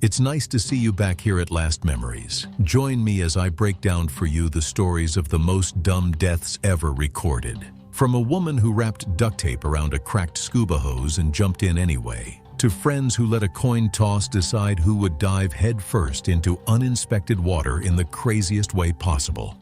It's nice to see you back here at Last Memories. Join me as I break down for you the stories of the most dumb deaths ever recorded. From a woman who wrapped duct tape around a cracked scuba hose and jumped in anyway, to friends who let a coin toss decide who would dive headfirst into uninspected water in the craziest way possible.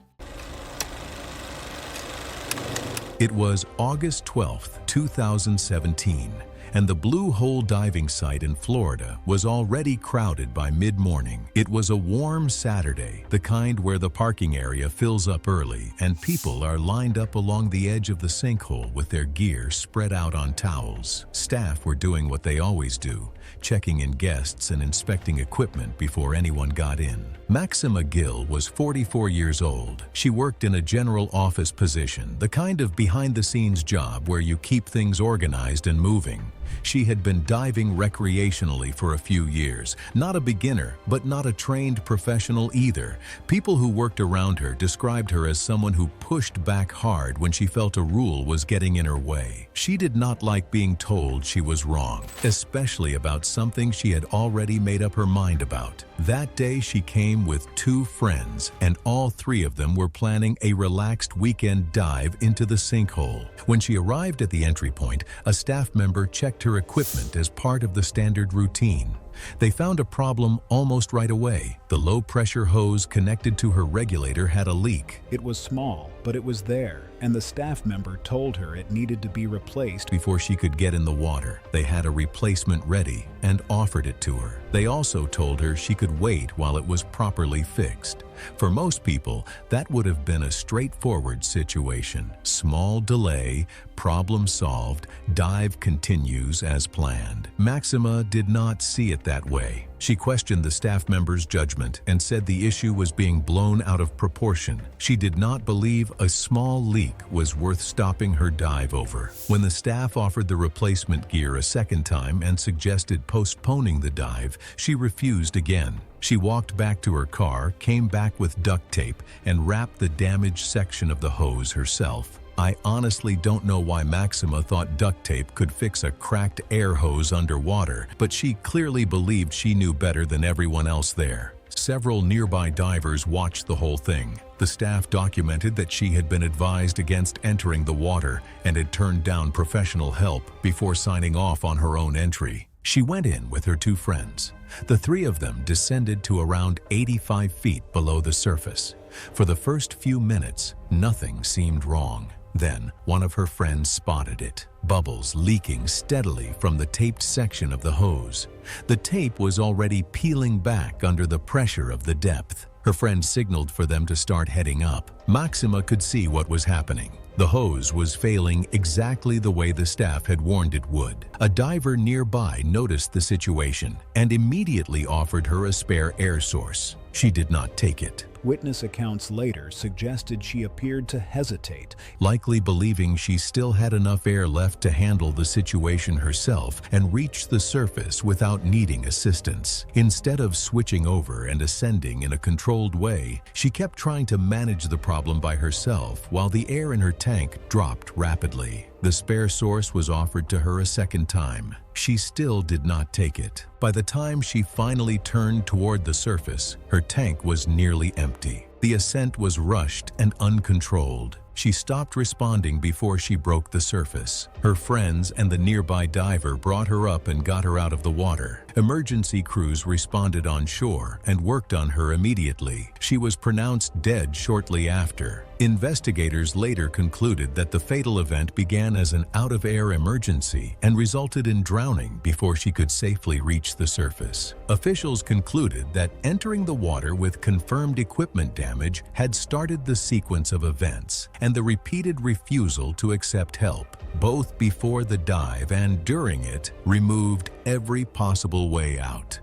It was August 12th, 2017. And the Blue Hole diving site in Florida was already crowded by mid-morning. It was a warm Saturday, the kind where the parking area fills up early and people are lined up along the edge of the sinkhole with their gear spread out on towels. Staff were doing what they always do, checking in guests and inspecting equipment before anyone got in. Maxima Gill was 44 years old. She worked in a general office position, the kind of behind-the-scenes job where you keep things organized and moving. She had been diving recreationally for a few years. Not a beginner, but not a trained professional either. People who worked around her described her as someone who pushed back hard when she felt a rule was getting in her way. She did not like being told she was wrong, especially about something she had already made up her mind about. That day she came with 2 friends, and all 3 of them were planning a relaxed weekend dive into the sinkhole. When she arrived at the entry point, a staff member checked her equipment as part of the standard routine. They found a problem almost right away. The low-pressure hose connected to her regulator had a leak. It was small, but it was there, and the staff member told her it needed to be replaced before she could get in the water. They had a replacement ready and offered it to her. They also told her she could wait while it was properly fixed. For most people, that would have been a straightforward situation. Small delay, problem solved, dive continues as planned. Maxima did not see it that way. She questioned the staff member's judgment and said the issue was being blown out of proportion. She did not believe a small leak was worth stopping her dive over. When the staff offered the replacement gear a second time and suggested postponing the dive, she refused again. She walked back to her car, came back with duct tape, and wrapped the damaged section of the hose herself. I honestly don't know why Maxima thought duct tape could fix a cracked air hose underwater, but she clearly believed she knew better than everyone else there. Several nearby divers watched the whole thing. The staff documented that she had been advised against entering the water and had turned down professional help before signing off on her own entry. She went in with her 2 friends. The 3 of them descended to around 85 feet below the surface. For the first few minutes, nothing seemed wrong. Then, one of her friends spotted it, bubbles leaking steadily from the taped section of the hose. The tape was already peeling back under the pressure of the depth. Her friend signaled for them to start heading up. Maxima could see what was happening. The hose was failing exactly the way the staff had warned it would. A diver nearby noticed the situation and immediately offered her a spare air source. She did not take it. Witness accounts later suggested she appeared to hesitate, likely believing she still had enough air left to handle the situation herself and reach the surface without needing assistance. Instead of switching over and ascending in a controlled way, she kept trying to manage the problem by herself while the air in her tank dropped rapidly. The spare source was offered to her a second time. She still did not take it. By the time she finally turned toward the surface, her tank was nearly empty. The ascent was rushed and uncontrolled. She stopped responding before she broke the surface. Her friends and the nearby diver brought her up and got her out of the water. Emergency crews responded on shore and worked on her immediately. She was pronounced dead shortly after. Investigators later concluded that the fatal event began as an out-of-air emergency and resulted in drowning before she could safely reach the surface. Officials concluded that entering the water with confirmed equipment damage had started the sequence of events, and the repeated refusal to accept help, both before the dive and during it, removed every possible way out.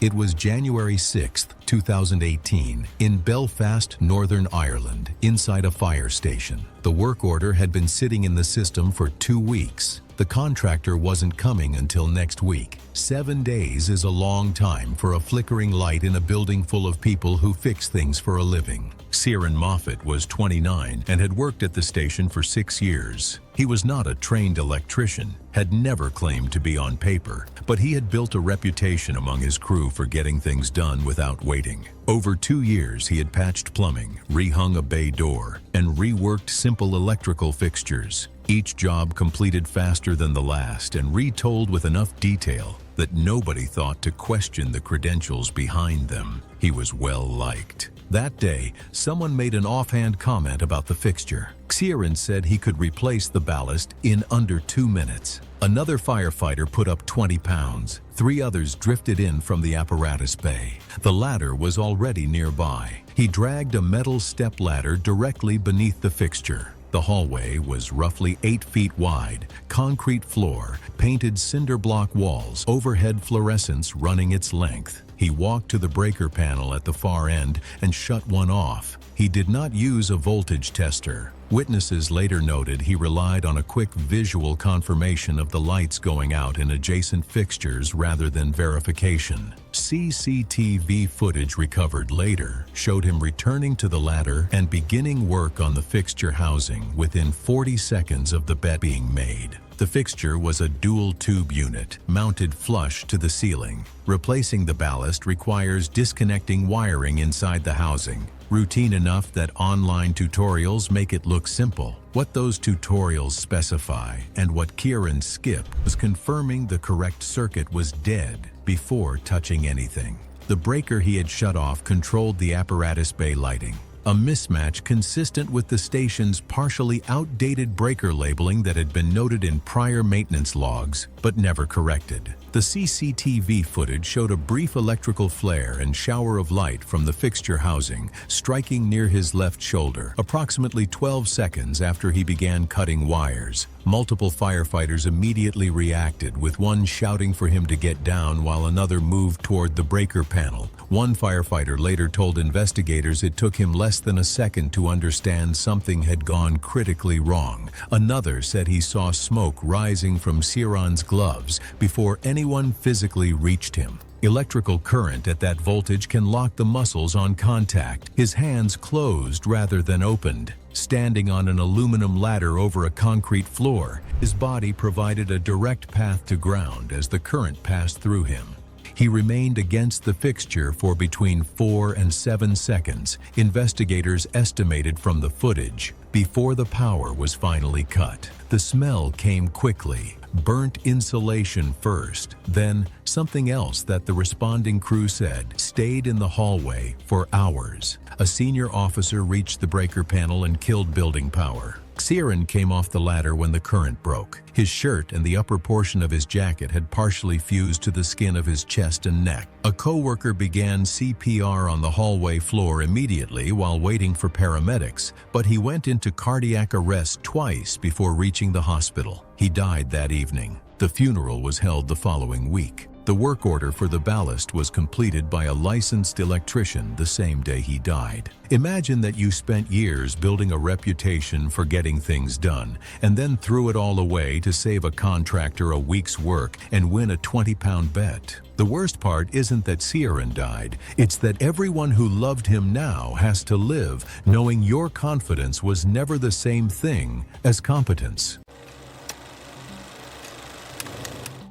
It was January 6, 2018, in Belfast, Northern Ireland, inside a fire station. The work order had been sitting in the system for 2 weeks. The contractor wasn't coming until next week. 7 days is a long time for a flickering light in a building full of people who fix things for a living. Ciaran Moffat was 29 and had worked at the station for 6 years. He was not a trained electrician, had never claimed to be on paper, but he had built a reputation among his crew for getting things done without waiting. Over 2 years, he had patched plumbing, rehung a bay door, and reworked simple electrical fixtures. Each job completed faster than the last and retold with enough detail that nobody thought to question the credentials behind them. He was well liked. That day, someone made an offhand comment about the fixture. Ciaran said he could replace the ballast in under 2 minutes. Another firefighter put up 20 pounds. 3 others drifted in from the apparatus bay. The ladder was already nearby. He dragged a metal step ladder directly beneath the fixture. The hallway was roughly 8 feet wide, concrete floor, painted cinder block walls, overhead fluorescents running its length. He walked to the breaker panel at the far end and shut one off. He did not use a voltage tester. Witnesses later noted he relied on a quick visual confirmation of the lights going out in adjacent fixtures rather than verification. CCTV footage recovered later showed him returning to the ladder and beginning work on the fixture housing within 40 seconds of the bet being made. The fixture was a dual-tube unit mounted flush to the ceiling. Replacing the ballast requires disconnecting wiring inside the housing. Routine enough that online tutorials make it look simple. What those tutorials specify and what Ciaran skipped was confirming the correct circuit was dead before touching anything. The breaker he had shut off controlled the apparatus bay lighting, a mismatch consistent with the station's partially outdated breaker labeling that had been noted in prior maintenance logs but never corrected. The CCTV footage showed a brief electrical flare and shower of light from the fixture housing striking near his left shoulder, approximately 12 seconds after he began cutting wires. Multiple firefighters immediately reacted, with one shouting for him to get down while another moved toward the breaker panel. One firefighter later told investigators it took him less than a second to understand something had gone critically wrong. Another said he saw smoke rising from Ciaran's gloves before anyone physically reached him. Electrical current at that voltage can lock the muscles on contact. His hands closed rather than opened. Standing on an aluminum ladder over a concrete floor, his body provided a direct path to ground as the current passed through him. He remained against the fixture for between 4 and 7 seconds, investigators estimated from the footage, before the power was finally cut. The smell came quickly. Burnt insulation first, then something else that the responding crew said stayed in the hallway for hours. A senior officer reached the breaker panel and killed building power. Ciaran came off the ladder when the current broke. His shirt and the upper portion of his jacket had partially fused to the skin of his chest and neck. A coworker began CPR on the hallway floor immediately while waiting for paramedics, but he went into cardiac arrest twice before reaching the hospital. He died that evening. The funeral was held the following week. The work order for the ballast was completed by a licensed electrician the same day he died. Imagine that you spent years building a reputation for getting things done, and then threw it all away to save a contractor a week's work and win a 20-pound bet. The worst part isn't that Ciaran died, it's that everyone who loved him now has to live knowing your confidence was never the same thing as competence.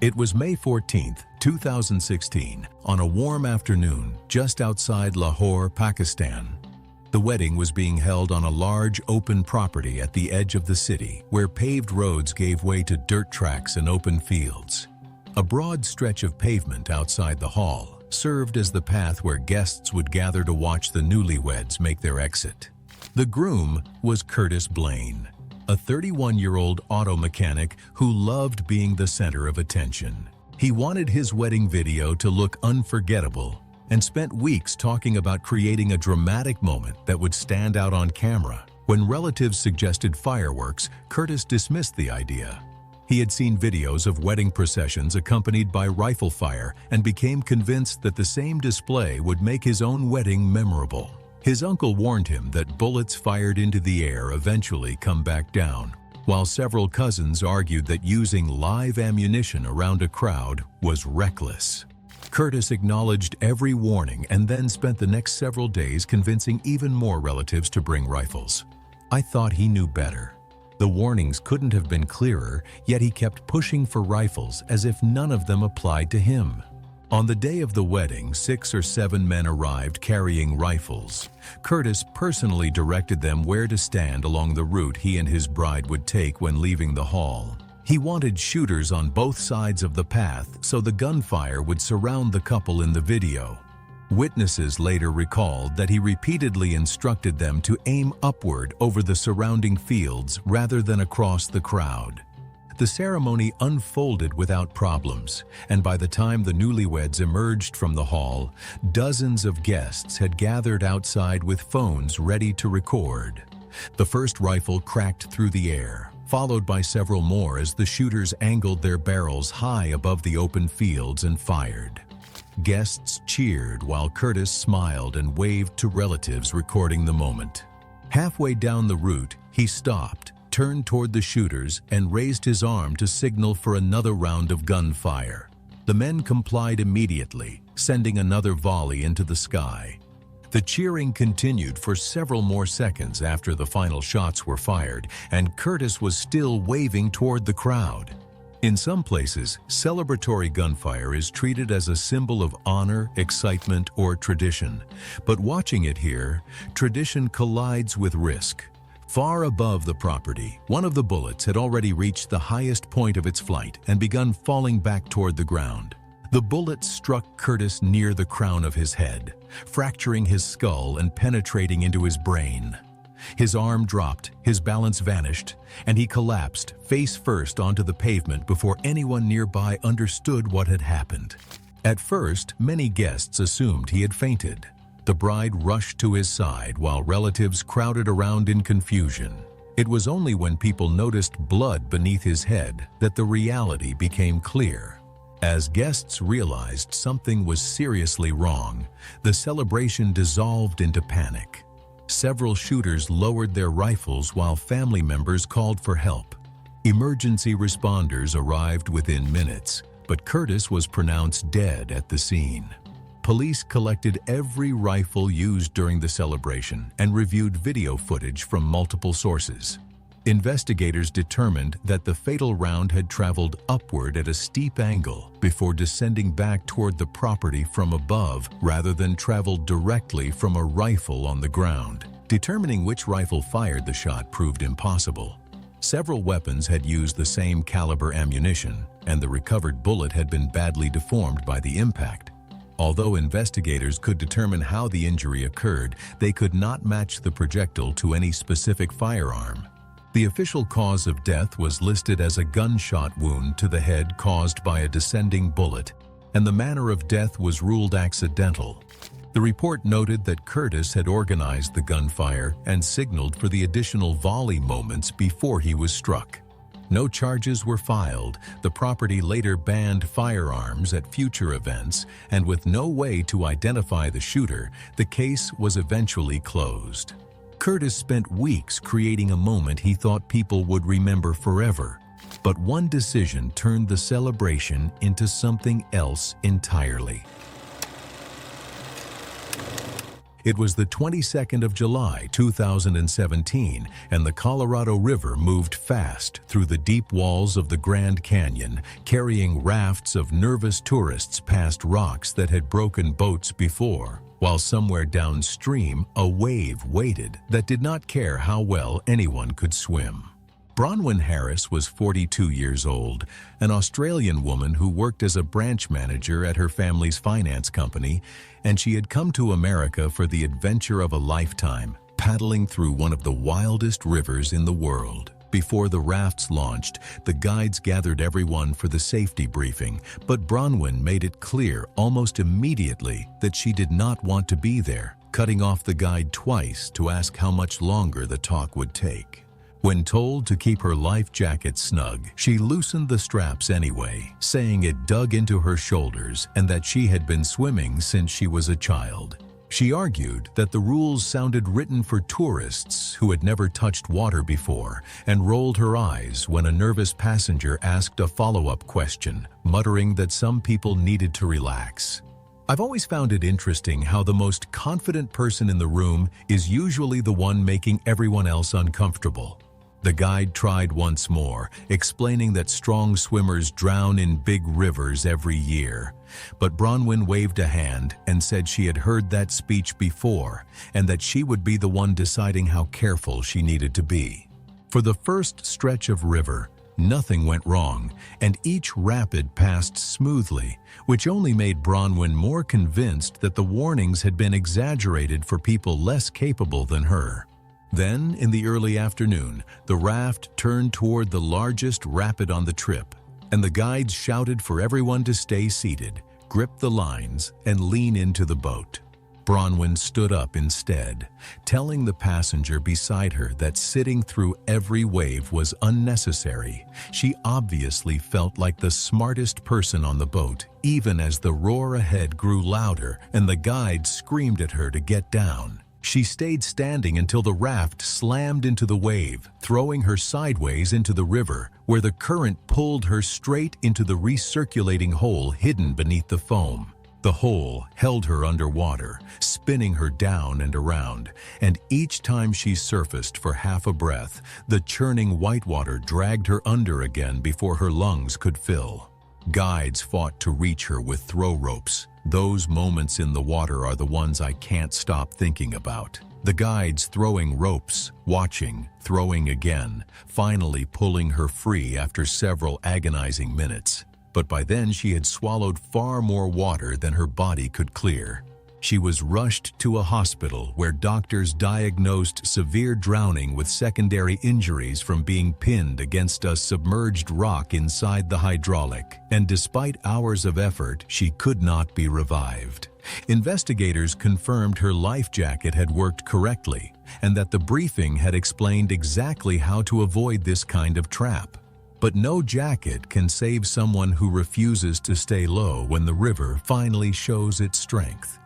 It was May 14th, 2016, on a warm afternoon just outside Lahore, Pakistan. The wedding was being held on a large open property at the edge of the city, where paved roads gave way to dirt tracks and open fields. A broad stretch of pavement outside the hall served as the path where guests would gather to watch the newlyweds make their exit. The groom was Curtis Blaine, a 31-year-old auto mechanic who loved being the center of attention. He wanted his wedding video to look unforgettable and spent weeks talking about creating a dramatic moment that would stand out on camera. When relatives suggested fireworks, Curtis dismissed the idea. He had seen videos of wedding processions accompanied by rifle fire and became convinced that the same display would make his own wedding memorable. His uncle warned him that bullets fired into the air eventually come back down, while several cousins argued that using live ammunition around a crowd was reckless. Curtis acknowledged every warning and then spent the next several days convincing even more relatives to bring rifles. I thought he knew better. The warnings couldn't have been clearer, yet he kept pushing for rifles as if none of them applied to him. On the day of the wedding, 6 or 7 men arrived carrying rifles. Curtis personally directed them where to stand along the route he and his bride would take when leaving the hall. He wanted shooters on both sides of the path so the gunfire would surround the couple in the video. Witnesses later recalled that he repeatedly instructed them to aim upward over the surrounding fields rather than across the crowd. The ceremony unfolded without problems, and by the time the newlyweds emerged from the hall, dozens of guests had gathered outside with phones ready to record. The first rifle cracked through the air, followed by several more as the shooters angled their barrels high above the open fields and fired. Guests cheered while Curtis smiled and waved to relatives recording the moment. Halfway down the route, he stopped, turned toward the shooters, and raised his arm to signal for another round of gunfire. The men complied immediately, sending another volley into the sky. The cheering continued for several more seconds after the final shots were fired, and Curtis was still waving toward the crowd. In some places, celebratory gunfire is treated as a symbol of honor, excitement, or tradition. But watching it here, tradition collides with risk. Far above the property, one of the bullets had already reached the highest point of its flight and begun falling back toward the ground. The bullet struck Curtis near the crown of his head, fracturing his skull and penetrating into his brain. His arm dropped, his balance vanished, and he collapsed face first onto the pavement before anyone nearby understood what had happened. At first, many guests assumed he had fainted. The bride rushed to his side while relatives crowded around in confusion. It was only when people noticed blood beneath his head that the reality became clear. As guests realized something was seriously wrong, the celebration dissolved into panic. Several shooters lowered their rifles while family members called for help. Emergency responders arrived within minutes, but Curtis was pronounced dead at the scene. Police collected every rifle used during the celebration and reviewed video footage from multiple sources. Investigators determined that the fatal round had traveled upward at a steep angle before descending back toward the property from above rather than traveled directly from a rifle on the ground. Determining which rifle fired the shot proved impossible. Several weapons had used the same caliber ammunition, and the recovered bullet had been badly deformed by the impact. Although investigators could determine how the injury occurred, they could not match the projectile to any specific firearm. The official cause of death was listed as a gunshot wound to the head caused by a descending bullet, and the manner of death was ruled accidental. The report noted that Curtis had organized the gunfire and signaled for the additional volley moments before he was struck. No charges were filed. The property later banned firearms at future events, and with no way to identify the shooter, the case was eventually closed. Curtis spent weeks creating a moment he thought people would remember forever. But one decision turned the celebration into something else entirely. It was the 22nd of July, 2017, and the Colorado River moved fast through the deep walls of the Grand Canyon, carrying rafts of nervous tourists past rocks that had broken boats before, while somewhere downstream, a wave waited that did not care how well anyone could swim. Bronwyn Harris was 42 years old, an Australian woman who worked as a branch manager at her family's finance company, and she had come to America for the adventure of a lifetime, paddling through one of the wildest rivers in the world. Before the rafts launched, the guides gathered everyone for the safety briefing, but Bronwyn made it clear almost immediately that she did not want to be there, cutting off the guide twice to ask how much longer the talk would take. When told to keep her life jacket snug, she loosened the straps anyway, saying it dug into her shoulders and that she had been swimming since she was a child. She argued that the rules sounded written for tourists who had never touched water before and rolled her eyes when a nervous passenger asked a follow-up question, muttering that some people needed to relax. I've always found it interesting how the most confident person in the room is usually the one making everyone else uncomfortable. The guide tried once more, explaining that strong swimmers drown in big rivers every year. But Bronwyn waved a hand and said she had heard that speech before and that she would be the one deciding how careful she needed to be. For the first stretch of river, nothing went wrong, and each rapid passed smoothly, which only made Bronwyn more convinced that the warnings had been exaggerated for people less capable than her. Then, in the early afternoon, the raft turned toward the largest rapid on the trip, and the guides shouted for everyone to stay seated, grip the lines, and lean into the boat. Bronwyn stood up instead, telling the passenger beside her that sitting through every wave was unnecessary. She obviously felt like the smartest person on the boat, even as the roar ahead grew louder and the guide screamed at her to get down. She stayed standing until the raft slammed into the wave, throwing her sideways into the river, where the current pulled her straight into the recirculating hole hidden beneath the foam. The hole held her underwater, spinning her down and around, and each time she surfaced for half a breath, the churning whitewater dragged her under again before her lungs could fill. Guides fought to reach her with throw ropes. Those moments in the water are the ones I can't stop thinking about. The guides throwing ropes, watching, throwing again, finally pulling her free after several agonizing minutes. But by then she had swallowed far more water than her body could clear. She was rushed to a hospital where doctors diagnosed severe drowning with secondary injuries from being pinned against a submerged rock inside the hydraulic, and despite hours of effort, she could not be revived. Investigators confirmed her life jacket had worked correctly, and that the briefing had explained exactly how to avoid this kind of trap. But no jacket can save someone who refuses to stay low when the river finally shows its strength.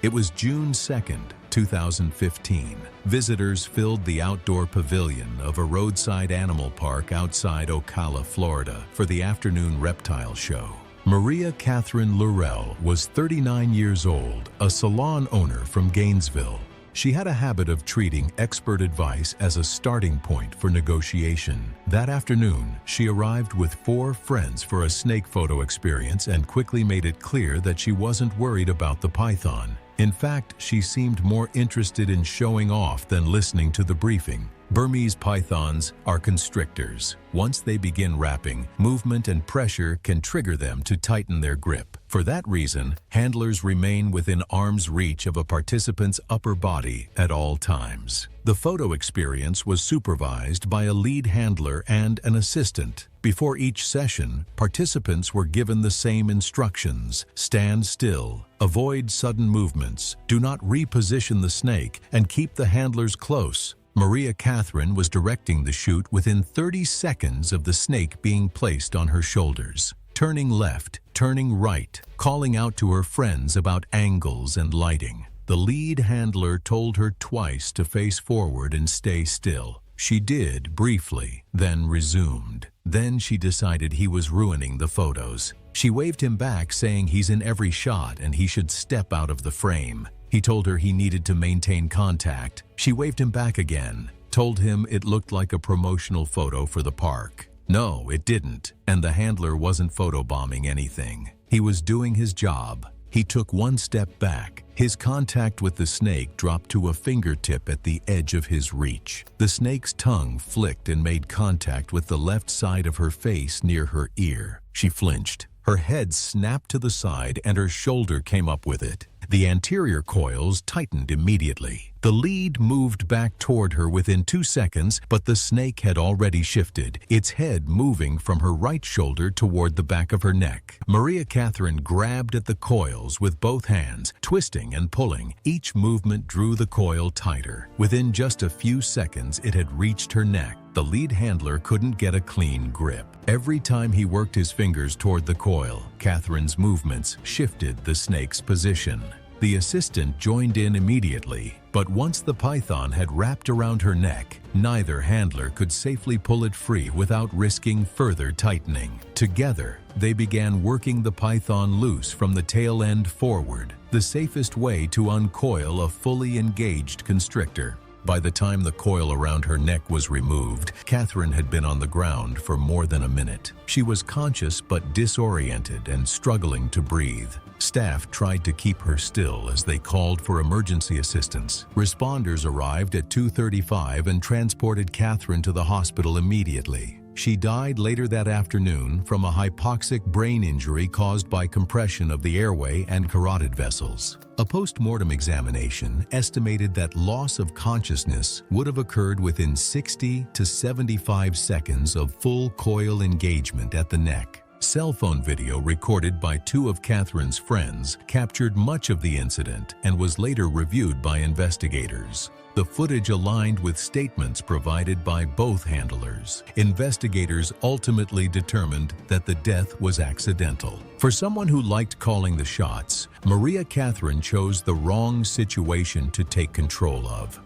It was June 2nd, 2015. Visitors filled the outdoor pavilion of a roadside animal park outside Ocala, Florida, for the afternoon reptile show. Maria Catherine Laurel was 39 years old, a salon owner from Gainesville. She had a habit of treating expert advice as a starting point for negotiation. That afternoon, she arrived with 4 friends for a snake photo experience and quickly made it clear that she wasn't worried about the python. In fact, she seemed more interested in showing off than listening to the briefing. Burmese pythons are constrictors. Once they begin wrapping, movement and pressure can trigger them to tighten their grip. For that reason, handlers remain within arm's reach of a participant's upper body at all times. The photo experience was supervised by a lead handler and an assistant. Before each session, participants were given the same instructions: stand still, avoid sudden movements, do not reposition the snake, and keep the handlers close. Maria Catherine was directing the shoot within 30 seconds of the snake being placed on her shoulders. Turning left, turning right, calling out to her friends about angles and lighting. The lead handler told her twice to face forward and stay still. She did briefly, then resumed. Then she decided he was ruining the photos. She waved him back, saying he's in every shot and he should step out of the frame. He told her he needed to maintain contact. She waved him back again, told him it looked like a promotional photo for the park. No, it didn't, and the handler wasn't photobombing anything. He was doing his job. He took one step back. His contact with the snake dropped to a fingertip at the edge of his reach. The snake's tongue flicked and made contact with the left side of her face near her ear. She flinched. Her head snapped to the side and her shoulder came up with it. The anterior coils tightened immediately. The lead moved back toward her within 2 seconds, but the snake had already shifted, its head moving from her right shoulder toward the back of her neck. Maria Catherine grabbed at the coils with both hands, twisting and pulling. Each movement drew the coil tighter. Within just a few seconds, it had reached her neck. The lead handler couldn't get a clean grip. Every time he worked his fingers toward the coil, Catherine's movements shifted the snake's position. The assistant joined in immediately, but once the python had wrapped around her neck, neither handler could safely pull it free without risking further tightening. Together, they began working the python loose from the tail end forward, the safest way to uncoil a fully engaged constrictor. By the time the coil around her neck was removed, Catherine had been on the ground for more than a minute. She was conscious but disoriented and struggling to breathe. Staff tried to keep her still as they called for emergency assistance. Responders arrived at 2:35 and transported Catherine to the hospital immediately. She died later that afternoon from a hypoxic brain injury caused by compression of the airway and carotid vessels. A post-mortem examination estimated that loss of consciousness would have occurred within 60 to 75 seconds of full coil engagement at the neck. Cell phone video recorded by 2 of Catherine's friends captured much of the incident and was later reviewed by investigators. The footage aligned with statements provided by both handlers. Investigators ultimately determined that the death was accidental. For someone who liked calling the shots, Maria Catherine chose the wrong situation to take control of.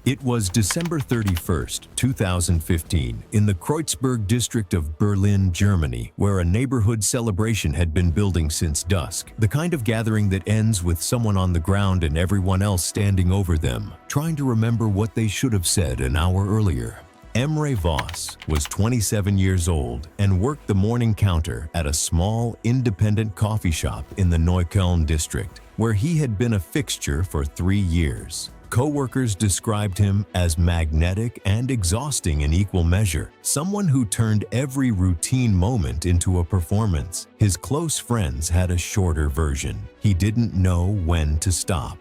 It was December 31st, 2015, in the Kreuzberg district of Berlin, Germany, where a neighborhood celebration had been building since dusk. The kind of gathering that ends with someone on the ground and everyone else standing over them, trying to remember what they should have said an hour earlier. Emre Voss was 27 years old and worked the morning counter at a small, independent coffee shop in the Neukölln district, where he had been a fixture for 3 years. Co-workers described him as magnetic and exhausting in equal measure, someone who turned every routine moment into a performance. His close friends had a shorter version. He didn't know when to stop.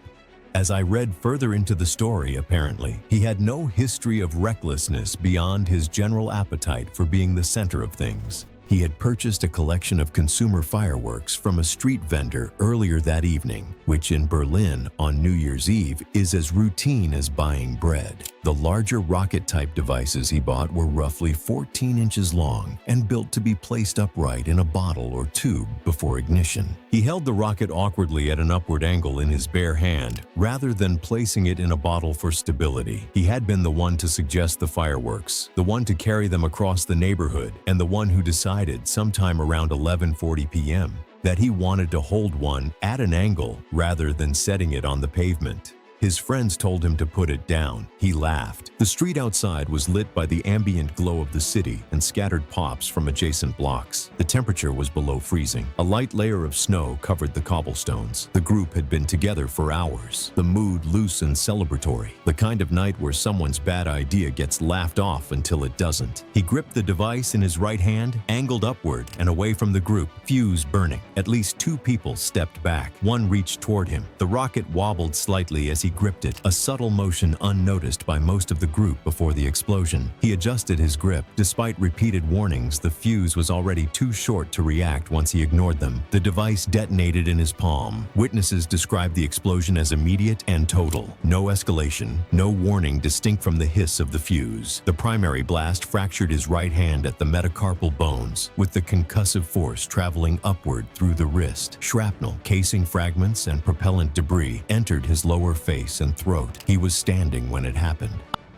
As I read further into the story, apparently, he had no history of recklessness beyond his general appetite for being the center of things. He had purchased a collection of consumer fireworks from a street vendor earlier that evening, which in Berlin on New Year's Eve is as routine as buying bread. The larger rocket-type devices he bought were roughly 14 inches long and built to be placed upright in a bottle or tube before ignition. He held the rocket awkwardly at an upward angle in his bare hand, rather than placing it in a bottle for stability. He had been the one to suggest the fireworks, the one to carry them across the neighborhood, and the one who decided sometime around 11:40 p.m. that he wanted to hold one at an angle rather than setting it on the pavement. His friends told him to put it down. He laughed. The street outside was lit by the ambient glow of the city and scattered pops from adjacent blocks. The temperature was below freezing. A light layer of snow covered the cobblestones. The group had been together for hours. The mood loose and celebratory. The kind of night where someone's bad idea gets laughed off until it doesn't. He gripped the device in his right hand, angled upward and away from the group, fuse burning. At least 2 people stepped back. One reached toward him. The rocket wobbled slightly as he gripped it, a subtle motion unnoticed by most of the group before the explosion. He adjusted his grip. Despite repeated warnings, the fuse was already too short to react once he ignored them. The device detonated in his palm. Witnesses described the explosion as immediate and total. No escalation, no warning distinct from the hiss of the fuse. The primary blast fractured his right hand at the metacarpal bones, with the concussive force traveling upward through the wrist. Shrapnel, casing fragments, and propellant debris entered his lower face and throat. He was standing when it happened.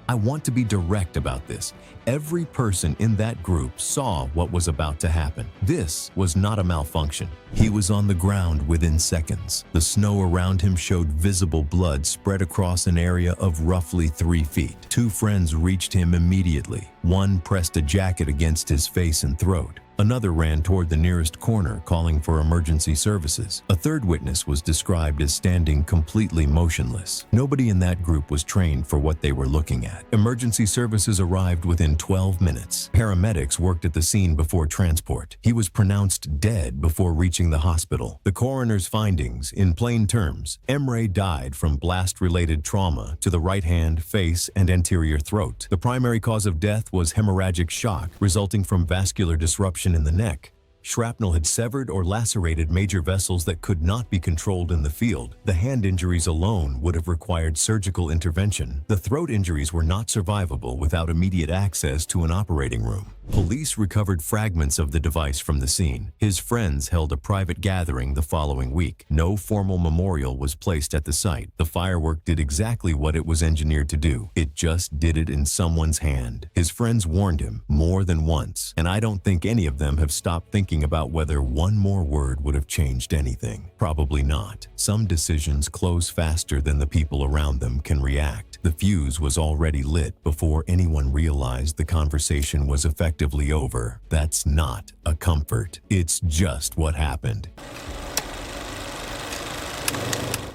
I want to be direct about this. Every person in that group saw what was about to happen. This was not a malfunction. He was on the ground within seconds. The snow around him showed visible blood spread across an area of roughly 3 feet. 2 friends reached him immediately. One pressed a jacket against his face and throat. Another ran toward the nearest corner, calling for emergency services. A third witness was described as standing completely motionless. Nobody in that group was trained for what they were looking at. Emergency services arrived within 12 minutes. Paramedics worked at the scene before transport. He was pronounced dead before reaching the hospital. The coroner's findings, in plain terms, Emre died from blast-related trauma to the right hand, face, and anterior throat. The primary cause of death was hemorrhagic shock, resulting from vascular disruption in the neck. Shrapnel had severed or lacerated major vessels that could not be controlled in the field. The hand injuries alone would have required surgical intervention. The throat injuries were not survivable without immediate access to an operating room. Police recovered fragments of the device from the scene. His friends held a private gathering the following week. No formal memorial was placed at the site. The firework did exactly what it was engineered to do. It just did it in someone's hand. His friends warned him more than once, and I don't think any of them have stopped thinking about whether one more word would have changed anything. Probably not. Some decisions close faster than the people around them can react. The fuse was already lit before anyone realized the conversation was effectively over. That's not a comfort. It's just what happened.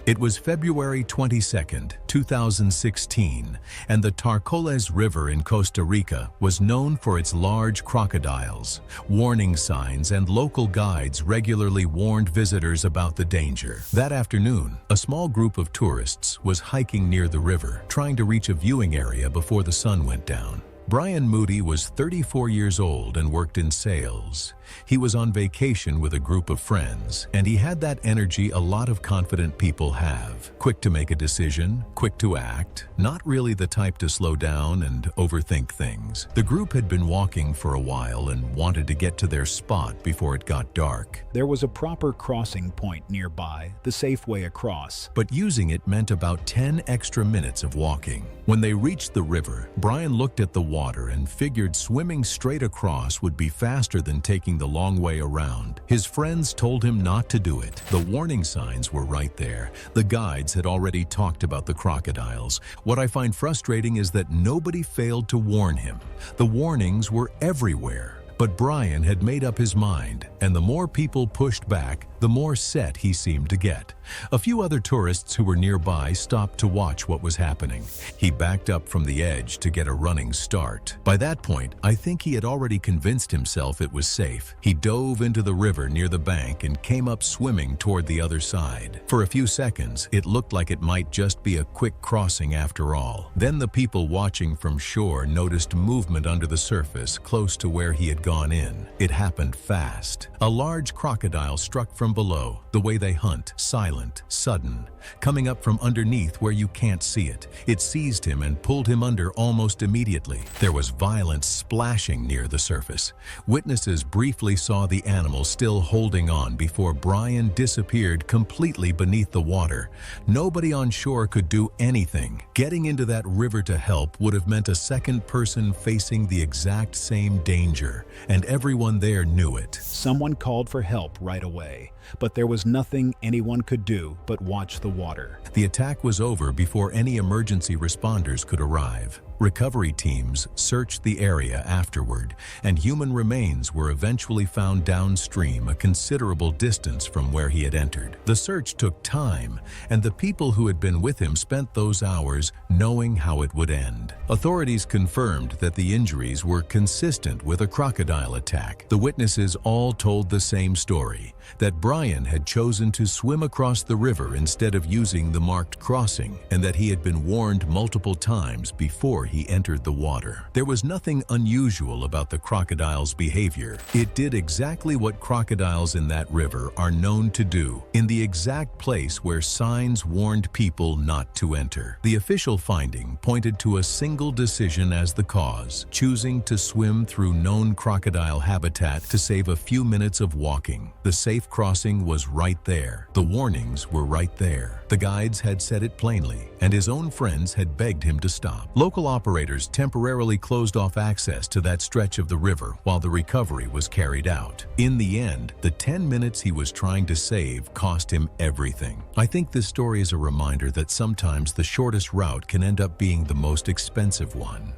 It was February 22nd, 2016, and the Tarcoles River in Costa Rica was known for its large crocodiles. Warning signs and local guides regularly warned visitors about the danger. That afternoon, a small group of tourists was hiking near the river, trying to reach a viewing area before the sun went down. Brian Moody was 34 years old and worked in sales. He was on vacation with a group of friends, and he had that energy a lot of confident people have. Quick to make a decision, quick to act, not really the type to slow down and overthink things. The group had been walking for a while and wanted to get to their spot before it got dark. There was a proper crossing point nearby, the safe way across. But using it meant about 10 extra minutes of walking. When they reached the river, Brian looked at the water and figured swimming straight across would be faster than taking the long way around. His friends told him not to do it. The warning signs were right there. The guides had already talked about the crocodiles. What I find frustrating is that nobody failed to warn him. The warnings were everywhere. But Brian had made up his mind, and the more people pushed back, the more set he seemed to get. A few other tourists who were nearby stopped to watch what was happening. He backed up from the edge to get a running start. By that point, I think he had already convinced himself it was safe. He dove into the river near the bank and came up swimming toward the other side. For a few seconds, it looked like it might just be a quick crossing after all. Then the people watching from shore noticed movement under the surface close to where he had gone in. It happened fast. A large crocodile struck from below, the way they hunt, silent, sudden, coming up from underneath where you can't see it. It seized him and pulled him under almost immediately. There was violent splashing near the surface. Witnesses briefly saw the animal still holding on before Brian disappeared completely beneath the water. Nobody on shore could do anything. Getting into that river to help would have meant a second person facing the exact same danger, and everyone there knew it. Someone called for help right away, but there was nothing anyone could do but watch the water. The attack was over before any emergency responders could arrive. Recovery teams searched the area afterward, and human remains were eventually found downstream a considerable distance from where he had entered. The search took time, and the people who had been with him spent those hours knowing how it would end. Authorities confirmed that the injuries were consistent with a crocodile attack. The witnesses all told the same story, that Brian had chosen to swim across the river instead of using the marked crossing, and that he had been warned multiple times before he entered the water. There was nothing unusual about the crocodile's behavior. It did exactly what crocodiles in that river are known to do, in the exact place where signs warned people not to enter. The official finding pointed to a single decision as the cause, choosing to swim through known crocodile habitat to save a few minutes of walking. The safe crossing was right there. The warnings were right there. The guides had said it plainly, and his own friends had begged him to stop. Local operators temporarily closed off access to that stretch of the river while the recovery was carried out. In the end, the 10 minutes he was trying to save cost him everything. I think this story is a reminder that sometimes the shortest route can end up being the most expensive one.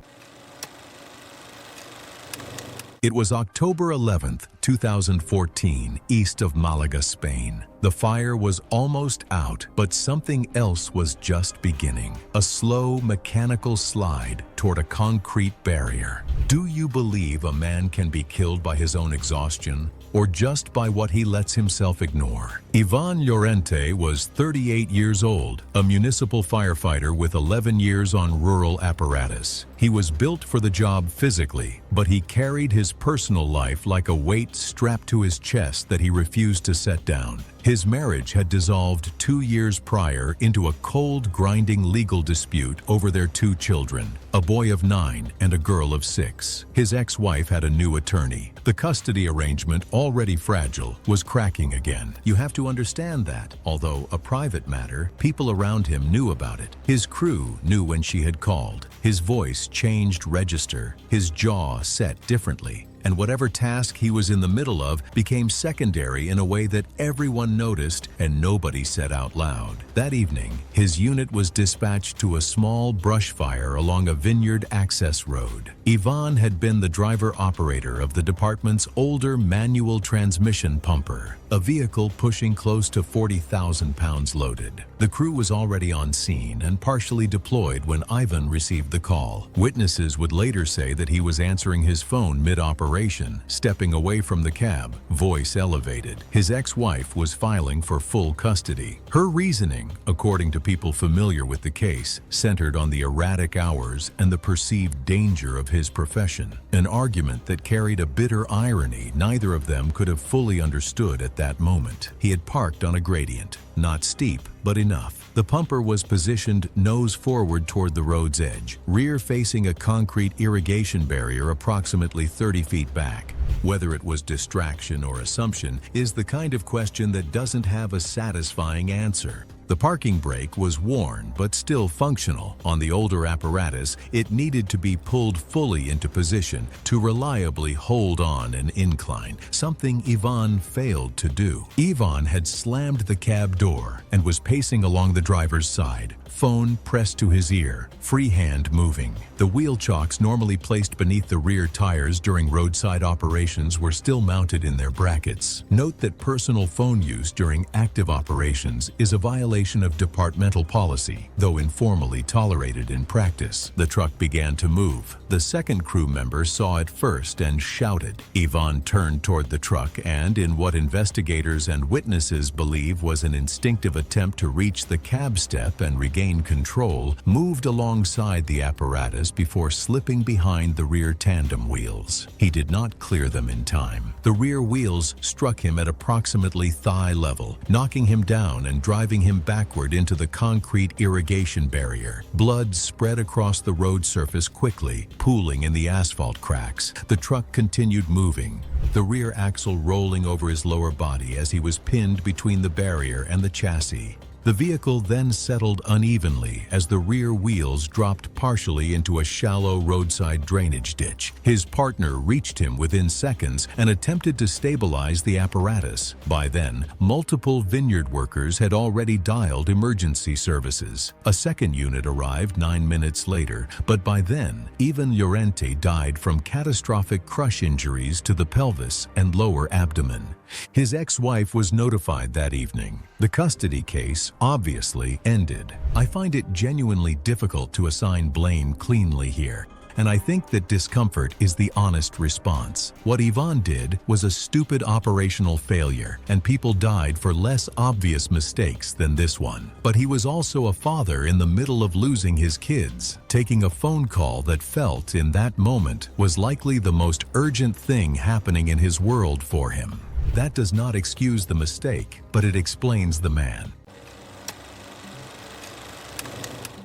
It was October 11th, 2014, east of Malaga, Spain. The fire was almost out, but something else was just beginning. A slow, mechanical slide toward a concrete barrier. Do you believe a man can be killed by his own exhaustion, or just by what he lets himself ignore? Ivan Llorente was 38 years old, a municipal firefighter with 11 years on rural apparatus. He was built for the job physically, but he carried his personal life like a weight strapped to his chest that he refused to set down. His marriage had dissolved 2 years prior into a cold, grinding legal dispute over their 2 children, a boy of 9 and a girl of 6. His ex-wife had a new attorney. The custody arrangement, already fragile, was cracking again. You have to understand that, although a private matter, people around him knew about it. His crew knew when she had called. His voice changed register, his jaw set differently, and whatever task he was in the middle of became secondary in a way that everyone noticed and nobody said out loud. That evening, his unit was dispatched to a small brush fire along a vineyard access road. Ivan had been the driver-operator of the department's older manual transmission pumper, a vehicle pushing close to 40,000 pounds loaded. The crew was already on scene and partially deployed when Ivan received the call. Witnesses would later say that he was answering his phone mid-operation, stepping away from the cab, voice elevated. His ex-wife was filing for full custody. Her reasoning, according to people familiar with the case, centered on the erratic hours and the perceived danger of his profession, an argument that carried a bitter irony neither of them could have fully understood at that moment. He had parked on a gradient, not steep, but enough. The pumper was positioned nose forward toward the road's edge, rear facing a concrete irrigation barrier approximately 30 feet back. Whether it was distraction or assumption is the kind of question that doesn't have a satisfying answer. The parking brake was worn but still functional. On the older apparatus, it needed to be pulled fully into position to reliably hold on an incline, something Ivan failed to do. Ivan had slammed the cab door and was pacing along the driver's side, phone pressed to his ear, free hand moving. The wheel chocks normally placed beneath the rear tires during roadside operations were still mounted in their brackets. Note that personal phone use during active operations is a violation of departmental policy, though informally tolerated in practice. The truck began to move. The second crew member saw it first and shouted. Ivan turned toward the truck and, in what investigators and witnesses believe was an instinctive attempt to reach the cab step and regain control, moved alongside the apparatus before slipping behind the rear tandem wheels. He did not clear them in time. The rear wheels struck him at approximately thigh level, knocking him down and driving him backward into the concrete irrigation barrier. Blood spread across the road surface quickly, pooling in the asphalt cracks. The truck continued moving, the rear axle rolling over his lower body as he was pinned between the barrier and the chassis. The vehicle then settled unevenly as the rear wheels dropped partially into a shallow roadside drainage ditch. His partner reached him within seconds and attempted to stabilize the apparatus. By then, multiple vineyard workers had already dialed emergency services. A second unit arrived 9 minutes later, but by then, even Llorente died from catastrophic crush injuries to the pelvis and lower abdomen. His ex-wife was notified that evening. The custody case obviously ended. I find it genuinely difficult to assign blame cleanly here, and I think that discomfort is the honest response. What Ivan did was a stupid operational failure, and people died for less obvious mistakes than this one. But he was also a father in the middle of losing his kids. Taking a phone call that felt, in that moment, was likely the most urgent thing happening in his world for him. That does not excuse the mistake, but it explains the man.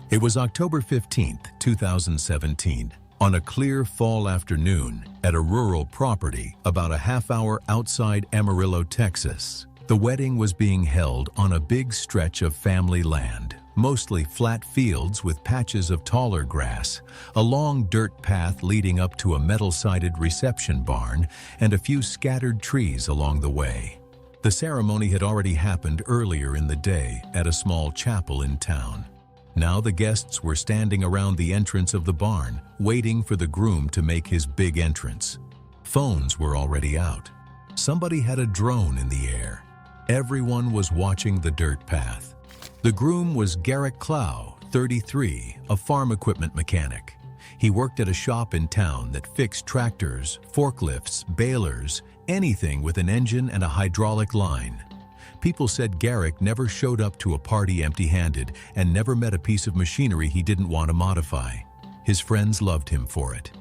It was October 15th, 2017. On a clear fall afternoon at a rural property about a half-hour outside Amarillo, Texas. The wedding was being held on a big stretch of family land, mostly flat fields with patches of taller grass, a long dirt path leading up to a metal-sided reception barn, and a few scattered trees along the way. The ceremony had already happened earlier in the day at a small chapel in town. Now the guests were standing around the entrance of the barn, waiting for the groom to make his big entrance. Phones were already out. Somebody had a drone in the air. Everyone was watching the dirt path. The groom was Garrick Clow, 33, a farm equipment mechanic. He worked at a shop in town that fixed tractors, forklifts, balers, anything with an engine and a hydraulic line. People said Garrick never showed up to a party empty-handed and never met a piece of machinery he didn't want to modify. His friends loved him for it.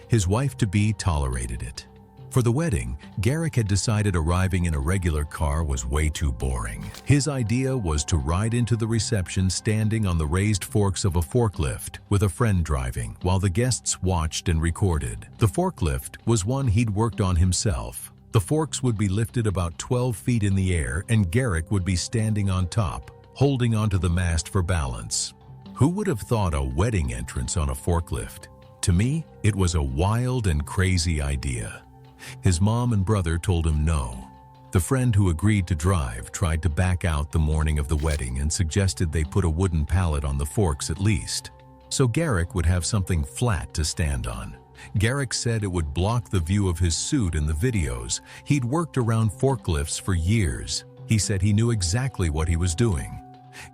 His wife-to-be tolerated it. For the wedding, Garrick had decided arriving in a regular car was way too boring. His idea was to ride into the reception standing on the raised forks of a forklift with a friend driving while the guests watched and recorded. The forklift was one he'd worked on himself. The forks would be lifted about 12 feet in the air and Garrick would be standing on top, holding onto the mast for balance. Who would have thought a wedding entrance on a forklift? To me, it was a wild and crazy idea. His mom and brother told him no. The friend who agreed to drive tried to back out the morning of the wedding and suggested they put a wooden pallet on the forks at least, so Garrick would have something flat to stand on. Garrick said it would block the view of his suit in the videos. He'd worked around forklifts for years. He said he knew exactly what he was doing.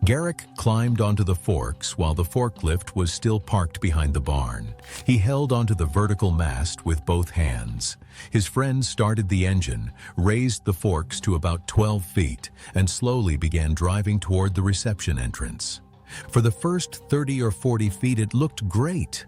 Garrick climbed onto the forks while the forklift was still parked behind the barn. He held onto the vertical mast with both hands. His friend started the engine, raised the forks to about 12 feet, and slowly began driving toward the reception entrance. For the first 30 or 40 feet, it looked great.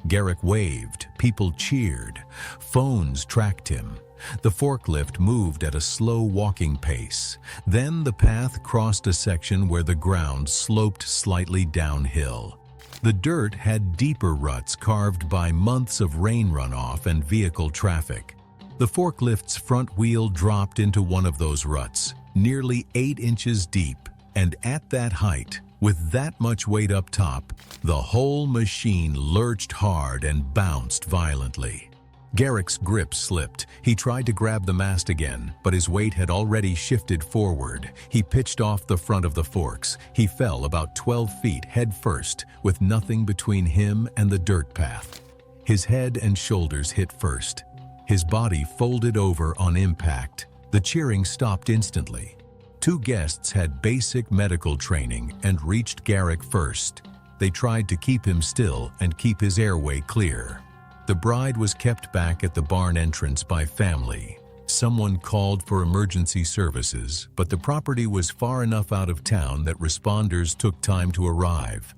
Garrick waved, people cheered, phones tracked him. The forklift moved at a slow walking pace. Then the path crossed a section where the ground sloped slightly downhill. The dirt had deeper ruts carved by months of rain runoff and vehicle traffic. The forklift's front wheel dropped into one of those ruts, nearly 8 inches deep, and at that height, with that much weight up top, the whole machine lurched hard and bounced violently. Garrick's grip slipped. He tried to grab the mast again, but his weight had already shifted forward. He pitched off the front of the forks. He fell about 12 feet head first, with nothing between him and the dirt path. His head and shoulders hit first. His body folded over on impact. The cheering stopped instantly. 2 guests had basic medical training and reached Garrick first. They tried to keep him still and keep his airway clear. The bride was kept back at the barn entrance by family. Someone called for emergency services, but the property was far enough out of town that responders took time to arrive.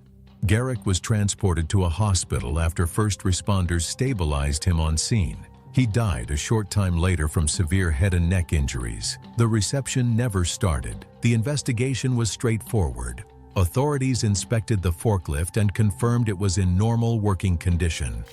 Garrick was transported to a hospital after first responders stabilized him on scene. He died a short time later from severe head and neck injuries. The reception never started. The investigation was straightforward. Authorities inspected the forklift and confirmed it was in normal working condition.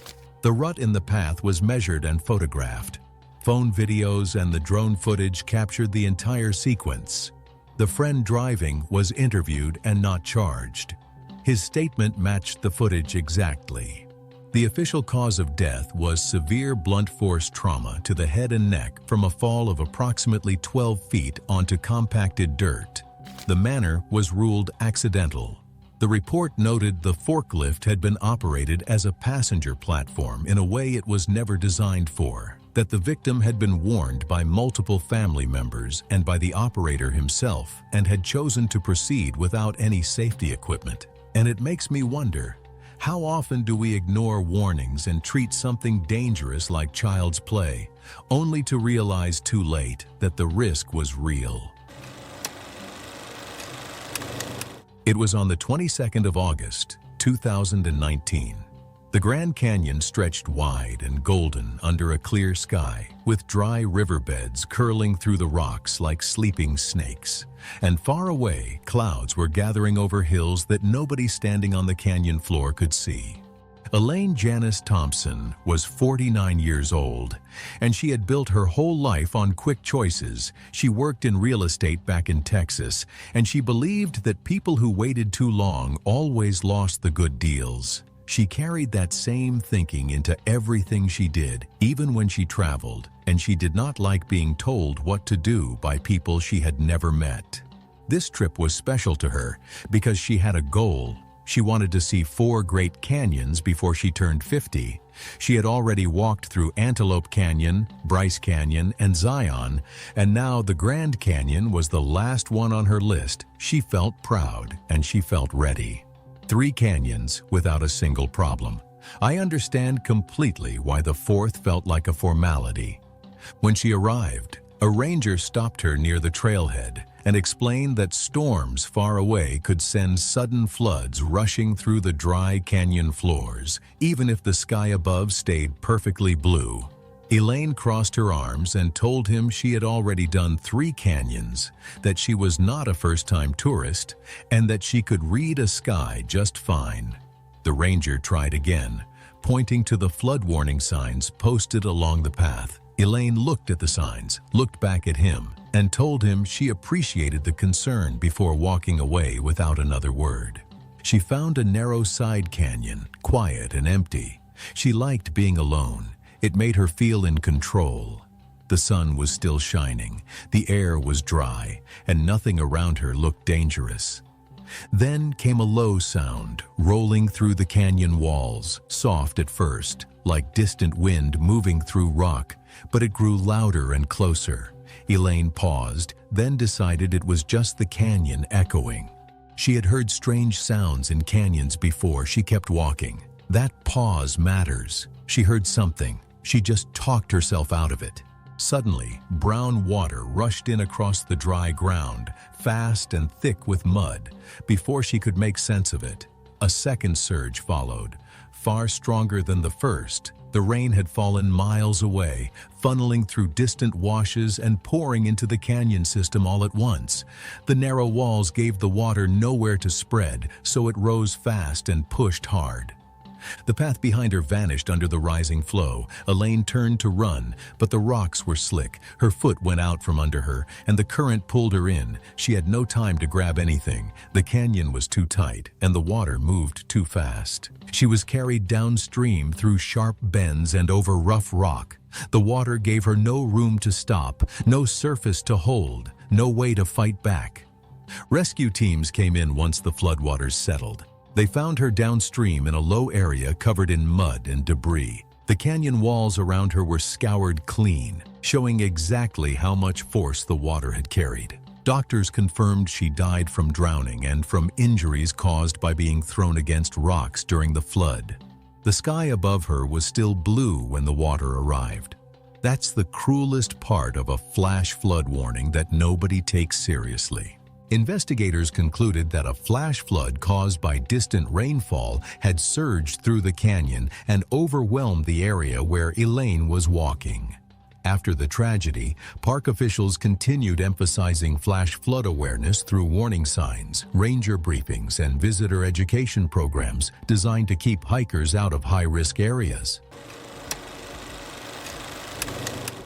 The rut in the path was measured and photographed. Phone videos and the drone footage captured the entire sequence. The friend driving was interviewed and not charged. His statement matched the footage exactly. The official cause of death was severe blunt force trauma to the head and neck from a fall of approximately 12 feet onto compacted dirt. The manner was ruled accidental. The report noted the forklift had been operated as a passenger platform in a way it was never designed for, that the victim had been warned by multiple family members and by the operator himself and had chosen to proceed without any safety equipment. And it makes me wonder, how often do we ignore warnings and treat something dangerous like child's play, only to realize too late that the risk was real? It was on the 22nd of August, 2019. The Grand Canyon stretched wide and golden under a clear sky, with dry riverbeds curling through the rocks like sleeping snakes. And far away, clouds were gathering over hills that nobody standing on the canyon floor could see. Elaine Janice Thompson was 49 years old, and she had built her whole life on quick choices. She worked in real estate back in Texas, and she believed that people who waited too long always lost the good deals. She carried that same thinking into everything she did, even when she traveled, and she did not like being told what to do by people she had never met. This trip was special to her because she had a goal. She wanted to see 4 great canyons before she turned 50. She had already walked through Antelope Canyon, Bryce Canyon, and Zion, and now the Grand Canyon was the last one on her list. She felt proud and she felt ready. 3 canyons without a single problem. I understand completely why the 4th felt like a formality. When she arrived, a ranger stopped her near the trailhead and explained that storms far away could send sudden floods rushing through the dry canyon floors, even if the sky above stayed perfectly blue. Elaine crossed her arms and told him she had already done 3 canyons, that she was not a first-time tourist, and that she could read a sky just fine. The ranger tried again, pointing to the flood warning signs posted along the path. Elaine looked at the signs, looked back at him, and told him she appreciated the concern before walking away without another word. She found a narrow side canyon, quiet and empty. She liked being alone. It made her feel in control. The sun was still shining, the air was dry, and nothing around her looked dangerous. Then came a low sound, rolling through the canyon walls, soft at first, like distant wind moving through rock, but it grew louder and closer. Elaine paused, then decided it was just the canyon echoing. She had heard strange sounds in canyons before. She kept walking. That pause matters. She heard something. She just talked herself out of it. Suddenly, brown water rushed in across the dry ground, fast and thick with mud. Before she could make sense of it, a second surge followed, far stronger than the first. The rain had fallen miles away, funneling through distant washes and pouring into the canyon system all at once. The narrow walls gave the water nowhere to spread, so it rose fast and pushed hard. The path behind her vanished under the rising flow. Elaine turned to run, but the rocks were slick. Her foot went out from under her, and the current pulled her in. She had no time to grab anything. The canyon was too tight, and the water moved too fast. She was carried downstream through sharp bends and over rough rock. The water gave her no room to stop, no surface to hold, no way to fight back. Rescue teams came in once the floodwaters settled. They found her downstream in a low area covered in mud and debris. The canyon walls around her were scoured clean, showing exactly how much force the water had carried. Doctors confirmed she died from drowning and from injuries caused by being thrown against rocks during the flood. The sky above her was still blue when the water arrived. That's the cruelest part of a flash flood warning that nobody takes seriously. Investigators concluded that a flash flood caused by distant rainfall had surged through the canyon and overwhelmed the area where Elaine was walking. After the tragedy, park officials continued emphasizing flash flood awareness through warning signs, ranger briefings, and visitor education programs designed to keep hikers out of high-risk areas.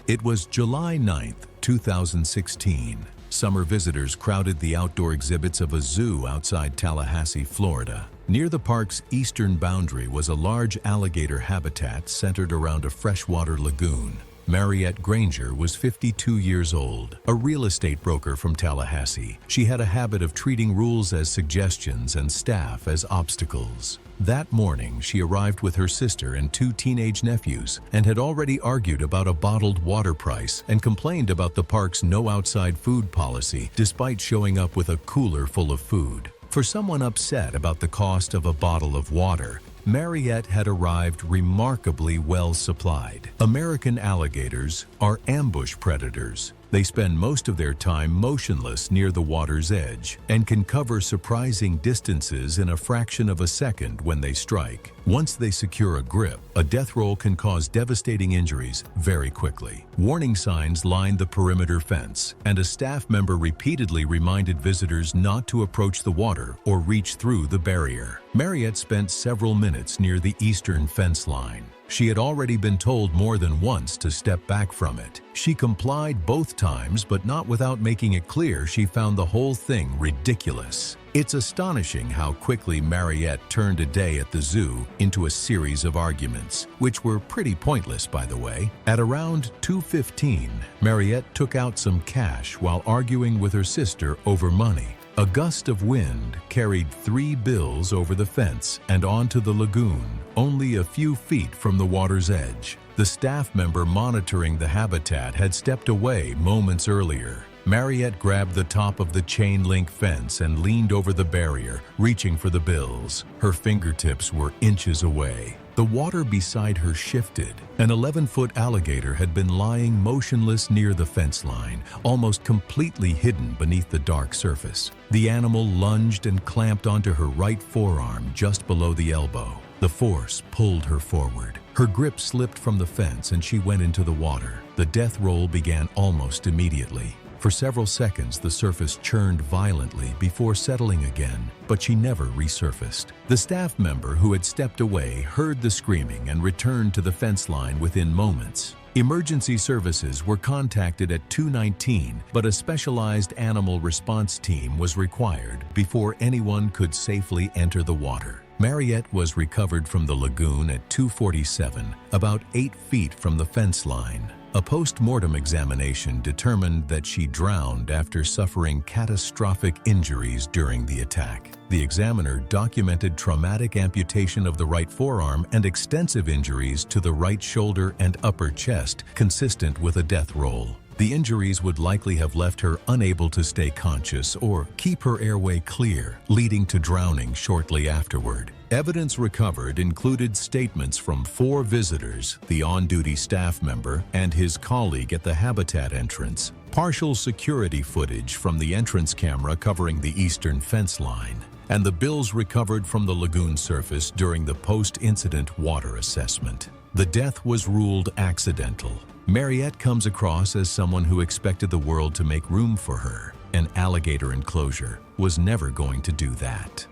It was July 9th, 2016. Summer visitors crowded the outdoor exhibits of a zoo outside Tallahassee, Florida. Near the park's eastern boundary was a large alligator habitat centered around a freshwater lagoon. Mariette Granger was 52 years old, a real estate broker from Tallahassee. She had a habit of treating rules as suggestions and staff as obstacles. That morning, she arrived with her sister and 2 teenage nephews and had already argued about a bottled water price and complained about the park's no outside food policy, despite showing up with a cooler full of food. For someone upset about the cost of a bottle of water, Mariette had arrived remarkably well supplied. American alligators are ambush predators. They spend most of their time motionless near the water's edge and can cover surprising distances in a fraction of a second when they strike. Once they secure a grip, a death roll can cause devastating injuries very quickly. Warning signs lined the perimeter fence, and a staff member repeatedly reminded visitors not to approach the water or reach through the barrier. Mariette spent several minutes near the eastern fence line. She had already been told more than once to step back from it. She complied both times, but not without making it clear she found the whole thing ridiculous. It's astonishing how quickly Mariette turned a day at the zoo into a series of arguments, which were pretty pointless, by the way. At around 2:15, Mariette took out some cash while arguing with her sister over money. A gust of wind carried 3 bills over the fence and onto the lagoon, only a few feet from the water's edge. The staff member monitoring the habitat had stepped away moments earlier. Mariette grabbed the top of the chain-link fence and leaned over the barrier, reaching for the bills. Her fingertips were inches away. The water beside her shifted. An 11-foot alligator had been lying motionless near the fence line, almost completely hidden beneath the dark surface. The animal lunged and clamped onto her right forearm just below the elbow. The force pulled her forward. Her grip slipped from the fence and she went into the water. The death roll began almost immediately. For several seconds, the surface churned violently before settling again, but she never resurfaced. The staff member who had stepped away heard the screaming and returned to the fence line within moments. Emergency services were contacted at 2:19, but a specialized animal response team was required before anyone could safely enter the water. Mariette was recovered from the lagoon at 2:47, about 8 feet from the fence line. A post-mortem examination determined that she drowned after suffering catastrophic injuries during the attack. The examiner documented traumatic amputation of the right forearm and extensive injuries to the right shoulder and upper chest, consistent with a death roll. The injuries would likely have left her unable to stay conscious or keep her airway clear, leading to drowning shortly afterward. Evidence recovered included statements from 4 visitors, the on-duty staff member, and his colleague at the habitat entrance, partial security footage from the entrance camera covering the eastern fence line, and the bills recovered from the lagoon surface during the post-incident water assessment. The death was ruled accidental. Mariette comes across as someone who expected the world to make room for her. An alligator enclosure was never going to do that.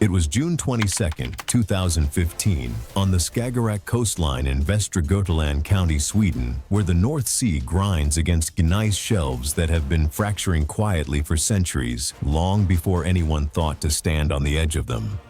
It was June 22, 2015, on the Skagerrak coastline in Västra Götaland County, Sweden, where the North Sea grinds against gneiss shelves that have been fracturing quietly for centuries, long before anyone thought to stand on the edge of them.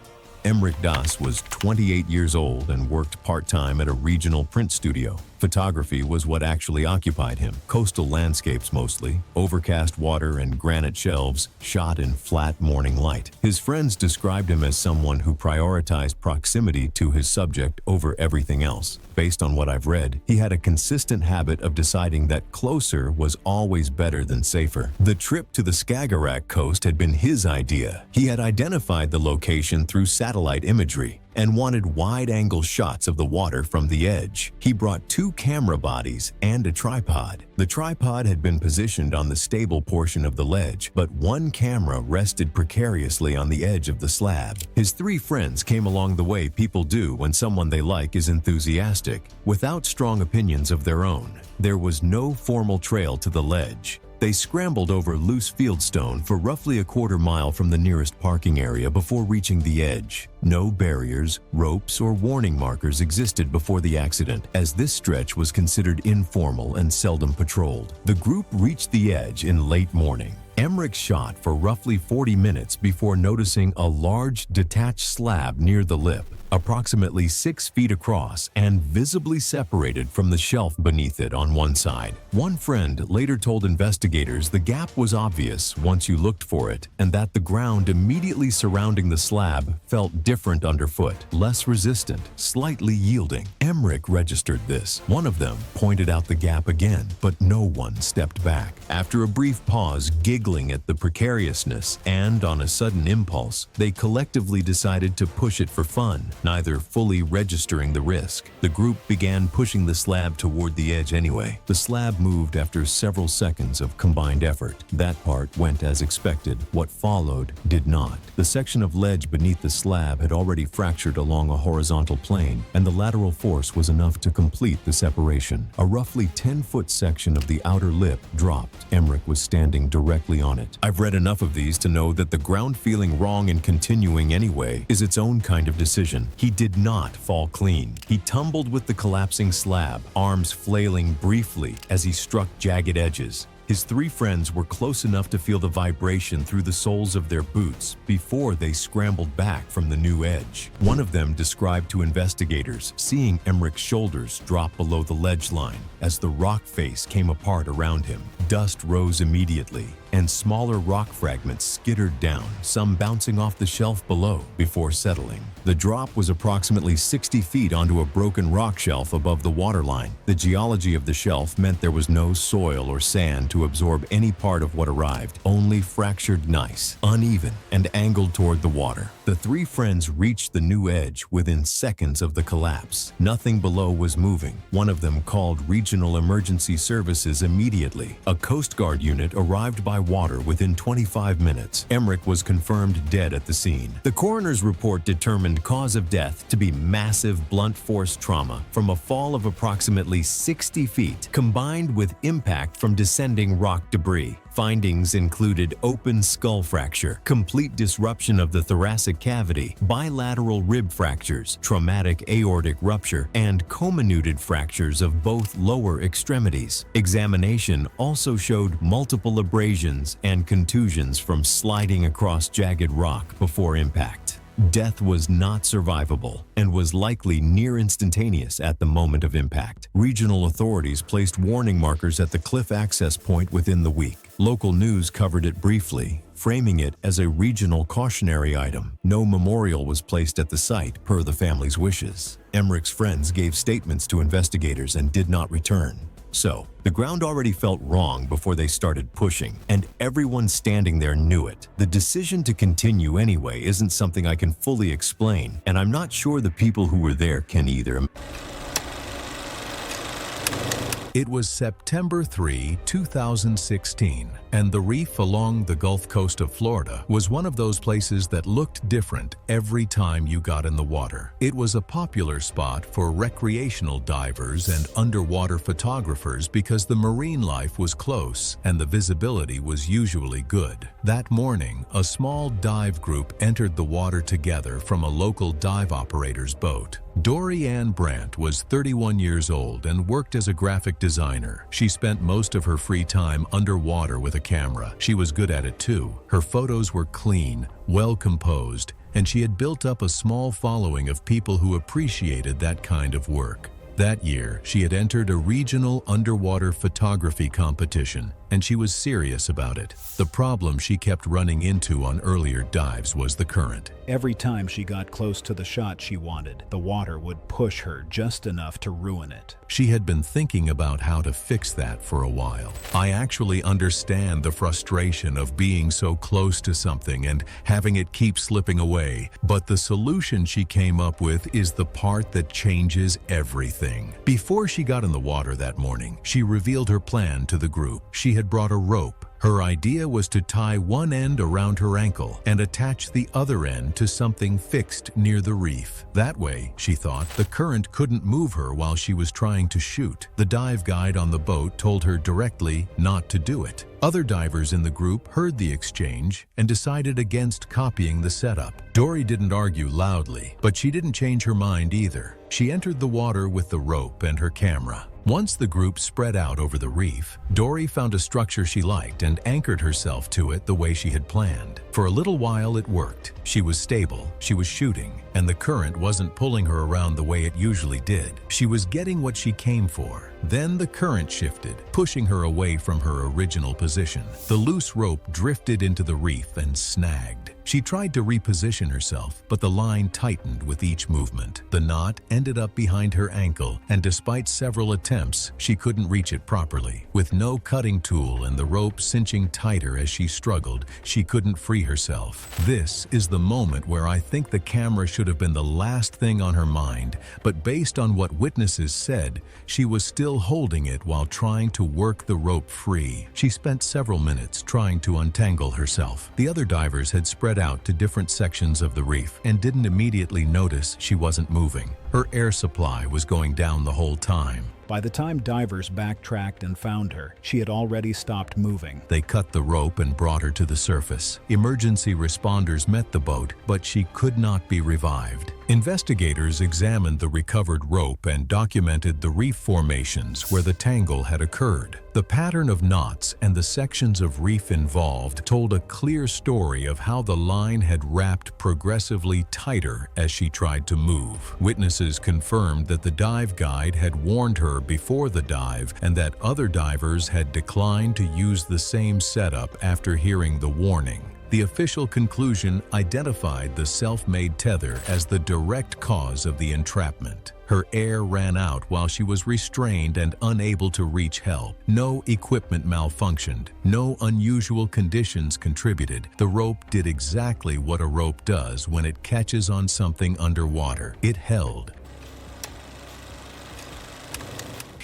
Emmerich Das was 28 years old and worked part-time at a regional print studio. Photography was what actually occupied him. Coastal landscapes mostly, overcast water and granite shelves shot in flat morning light. His friends described him as someone who prioritized proximity to his subject over everything else. Based on what I've read, he had a consistent habit of deciding that closer was always better than safer. The trip to the Skagerrak coast had been his idea. He had identified the location through satellite imagery and wanted wide-angle shots of the water from the edge. He brought 2 camera bodies and a tripod. The tripod had been positioned on the stable portion of the ledge, but one camera rested precariously on the edge of the slab. His 3 friends came along the way people do when someone they like is enthusiastic, without strong opinions of their own. There was no formal trail to the ledge. They scrambled over loose fieldstone for roughly a quarter mile from the nearest parking area before reaching the edge. No barriers, ropes, or warning markers existed before the accident, as this stretch was considered informal and seldom patrolled. The group reached the edge in late morning. Emmerich shot for roughly 40 minutes before noticing a large detached slab near the lip, approximately 6 feet across and visibly separated from the shelf beneath it on one side. One friend later told investigators the gap was obvious once you looked for it, and that the ground immediately surrounding the slab felt different underfoot, less resistant, slightly yielding. Emmerich registered this. One of them pointed out the gap again, but no one stepped back. After a brief pause, giggling at the precariousness, and on a sudden impulse, they collectively decided to push it for fun, neither fully registering the risk. The group began pushing the slab toward the edge anyway. The slab moved after several seconds of combined effort. That part went as expected. What followed did not. The section of ledge beneath the slab had already fractured along a horizontal plane, and the lateral force was enough to complete the separation. A roughly 10-foot section of the outer lip dropped. Emmerich was standing directly on it. I've read enough of these to know that the ground feeling wrong and continuing anyway is its own kind of decision. He did not fall clean. He tumbled with the collapsing slab, arms flailing briefly as he struck jagged edges. His three friends were close enough to feel the vibration through the soles of their boots before they scrambled back from the new edge. One of them described to investigators seeing Emmerich's shoulders drop below the ledge line as the rock face came apart around him. Dust rose immediately, and smaller rock fragments skittered down, some bouncing off the shelf below before settling. The drop was approximately 60 feet onto a broken rock shelf above the waterline. The geology of the shelf meant there was no soil or sand to absorb any part of what arrived, only fractured gneiss, uneven and angled toward the water. The three friends reached the new edge within seconds of the collapse. Nothing below was moving. One of them called Regional Emergency Services immediately. A Coast Guard unit arrived by water within 25 minutes. Emmerich was confirmed dead at the scene. The coroner's report determined cause of death to be massive blunt force trauma from a fall of approximately 60 feet, combined with impact from descending rock debris. Findings included open skull fracture, complete disruption of the thoracic cavity, bilateral rib fractures, traumatic aortic rupture, and comminuted fractures of both lower extremities. Examination also showed multiple abrasions and contusions from sliding across jagged rock before impact. Death was not survivable and was likely near instantaneous at the moment of impact. Regional authorities placed warning markers at the cliff access point within the week. Local news covered it briefly, framing it as a regional cautionary item. No memorial was placed at the site per the family's wishes. Emmerich's friends gave statements to investigators and did not return. So, the ground already felt wrong before they started pushing, and everyone standing there knew it. The decision to continue anyway isn't something I can fully explain, and I'm not sure the people who were there can either. It was September 3, 2016, and the reef along the Gulf Coast of Florida was one of those places that looked different every time you got in the water. It was a popular spot for recreational divers and underwater photographers because the marine life was close and the visibility was usually good. That morning, a small dive group entered the water together from a local dive operator's boat. Dory Ann Brandt was 31 years old and worked as a graphic designer. She spent most of her free time underwater with a camera. She was good at it too. Her photos were clean, well composed, and she had built up a small following of people who appreciated that kind of work. That year, she had entered a regional underwater photography competition, and she was serious about it. The problem she kept running into on earlier dives was the current. Every time she got close to the shot she wanted, the water would push her just enough to ruin it. She had been thinking about how to fix that for a while. I actually understand the frustration of being so close to something and having it keep slipping away, but the solution she came up with is the part that changes everything. Before she got in the water that morning, she revealed her plan to the group. She had brought a rope. Her idea was to tie one end around her ankle and attach the other end to something fixed near the reef. That way, she thought, the current couldn't move her while she was trying to shoot. The dive guide on the boat told her directly not to do it. Other divers in the group heard the exchange and decided against copying the setup. Dory didn't argue loudly, but she didn't change her mind either. She entered the water with the rope and her camera. Once the group spread out over the reef, Dory found a structure she liked and anchored herself to it the way she had planned. For a little while it worked. She was stable, she was shooting, and the current wasn't pulling her around the way it usually did. She was getting what she came for. Then the current shifted, pushing her away from her original position. The loose rope drifted into the reef and snagged. She tried to reposition herself, but the line tightened with each movement. The knot ended up behind her ankle, and despite several attempts, she couldn't reach it properly. With no cutting tool and the rope cinching tighter as she struggled, she couldn't free herself. This is the moment where I think the camera should have been the last thing on her mind, but based on what witnesses said, she was still holding it while trying to work the rope free. She spent several minutes trying to untangle herself. The other divers had spread out to different sections of the reef and didn't immediately notice she wasn't moving. Her air supply was going down the whole time. By the time divers backtracked and found her, she had already stopped moving. They cut the rope and brought her to the surface. Emergency responders met the boat, but she could not be revived. Investigators examined the recovered rope and documented the reef formations where the tangle had occurred. The pattern of knots and the sections of reef involved told a clear story of how the line had wrapped progressively tighter as she tried to move. Witnesses confirmed that the dive guide had warned her before the dive and that other divers had declined to use the same setup after hearing the warning. The official conclusion identified the self-made tether as the direct cause of the entrapment. Her air ran out while she was restrained and unable to reach help. No equipment malfunctioned. No unusual conditions contributed. The rope did exactly what a rope does when it catches on something underwater. It held.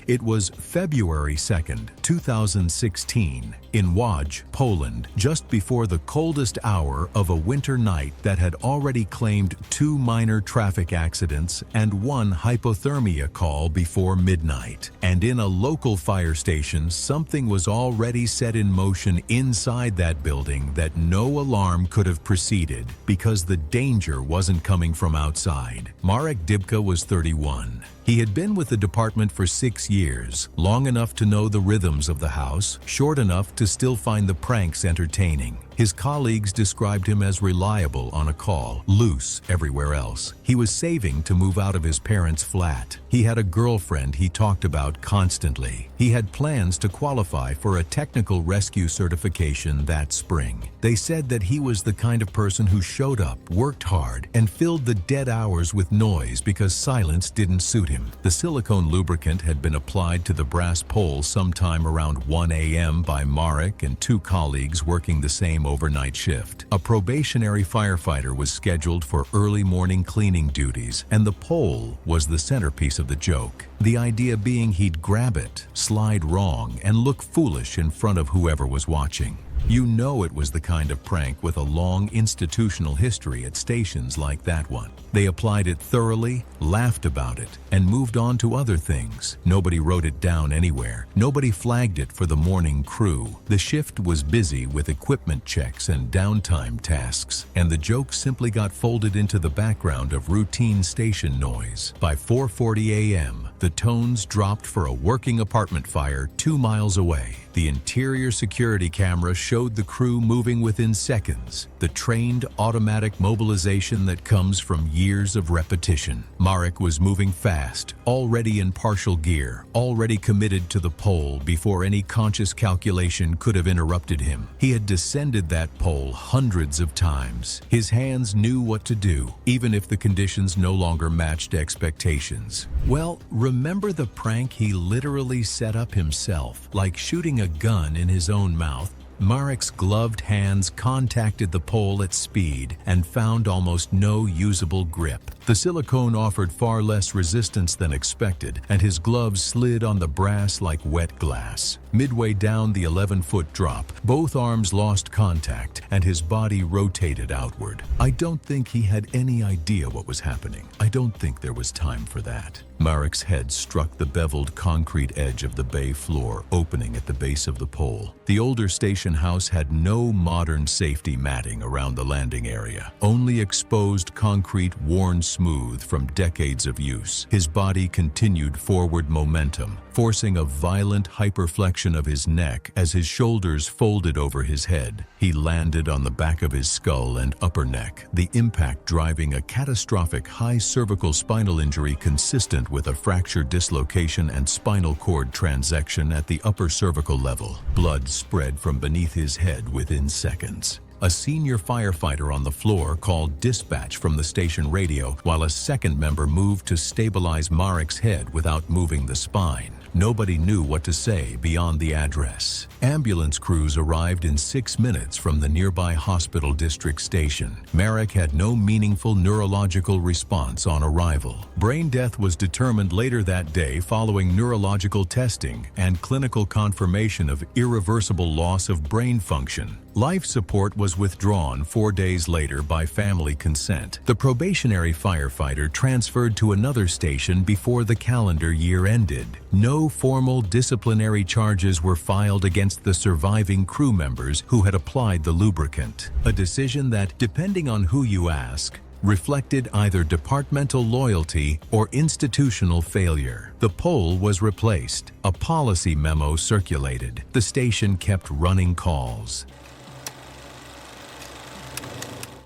It was February 2nd, 2016, in Łódź, Poland, just before the coldest hour of a winter night that had already claimed 2 minor traffic accidents and 1 hypothermia call before midnight. And in a local fire station, something was already set in motion inside that building that no alarm could have preceded because the danger wasn't coming from outside. Marek Dybka was 31. He had been with the department for 6 years, long enough to know the rhythms of the house, short enough to still find the pranks entertaining. His colleagues described him as reliable on a call, loose everywhere else. He was saving to move out of his parents' flat. He had a girlfriend he talked about constantly. He had plans to qualify for a technical rescue certification that spring. They said that he was the kind of person who showed up, worked hard, and filled the dead hours with noise because silence didn't suit him. The silicone lubricant had been applied to the brass pole sometime around 1 a.m. by Marek and 2 colleagues working the same overnight shift. A probationary firefighter was scheduled for early morning cleaning duties, and the pole was the centerpiece of the joke. The idea being he'd grab it, slide wrong, and look foolish in front of whoever was watching. You know it was the kind of prank with a long institutional history at stations like that one. They applied it thoroughly, laughed about it, and moved on to other things. Nobody wrote it down anywhere. Nobody flagged it for the morning crew. The shift was busy with equipment checks and downtime tasks, and the joke simply got folded into the background of routine station noise. By 4:40 a.m., the tones dropped for a working apartment fire 2 miles away. The interior security camera showed the crew moving within seconds, the trained automatic mobilization that comes from years of repetition. Marek was moving fast, already in partial gear, already committed to the pole before any conscious calculation could have interrupted him. He had descended that pole hundreds of times. His hands knew what to do, even if the conditions no longer matched expectations. Well, remember the prank he literally set up himself, like shooting a gun in his own mouth? Marek's gloved hands contacted the pole at speed and found almost no usable grip. The silicone offered far less resistance than expected, and his gloves slid on the brass like wet glass. Midway down the 11-foot drop, both arms lost contact and his body rotated outward. I don't think he had any idea what was happening. I don't think there was time for that. Marek's head struck the beveled concrete edge of the bay floor, opening at the base of the pole. The older station house had no modern safety matting around the landing area, only exposed concrete worn smooth from decades of use. His body continued forward momentum, forcing a violent hyperflexion of his neck as his shoulders folded over his head. He landed on the back of his skull and upper neck, the impact driving a catastrophic high cervical spinal injury consistent with a fracture dislocation and spinal cord transection at the upper cervical level. Blood spread from beneath his head within seconds. A senior firefighter on the floor called dispatch from the station radio, while a second member moved to stabilize Marek's head without moving the spine. Nobody knew what to say beyond the address. Ambulance crews arrived in 6 minutes from the nearby hospital district station. Marek had no meaningful neurological response on arrival. Brain death was determined later that day following neurological testing and clinical confirmation of irreversible loss of brain function. Life support was withdrawn 4 days later by family consent. The probationary firefighter transferred to another station before the calendar year ended. No formal disciplinary charges were filed against the surviving crew members who had applied the lubricant. A decision that, depending on who you ask, reflected either departmental loyalty or institutional failure. The pole was replaced. A policy memo circulated. The station kept running calls.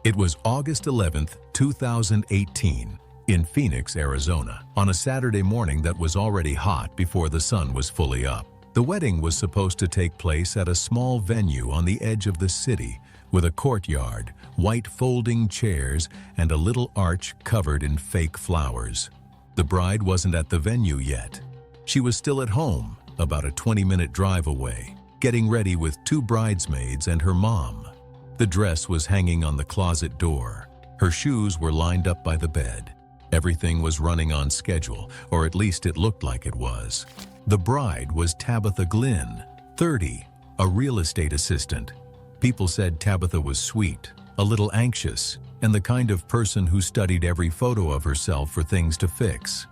It was August 11, 2018, in Phoenix, Arizona, on a Saturday morning that was already hot before the sun was fully up. The wedding was supposed to take place at a small venue on the edge of the city, with a courtyard, white folding chairs, and a little arch covered in fake flowers. The bride wasn't at the venue yet. She was still at home, about a 20-minute drive away, getting ready with 2 bridesmaids and her mom. The dress was hanging on the closet door. Her shoes were lined up by the bed. Everything was running on schedule, or at least it looked like it was. The bride was Tabitha Glynn, 30, a real estate assistant. People said Tabitha was sweet, a little anxious, and the kind of person who studied every photo of herself for things to fix.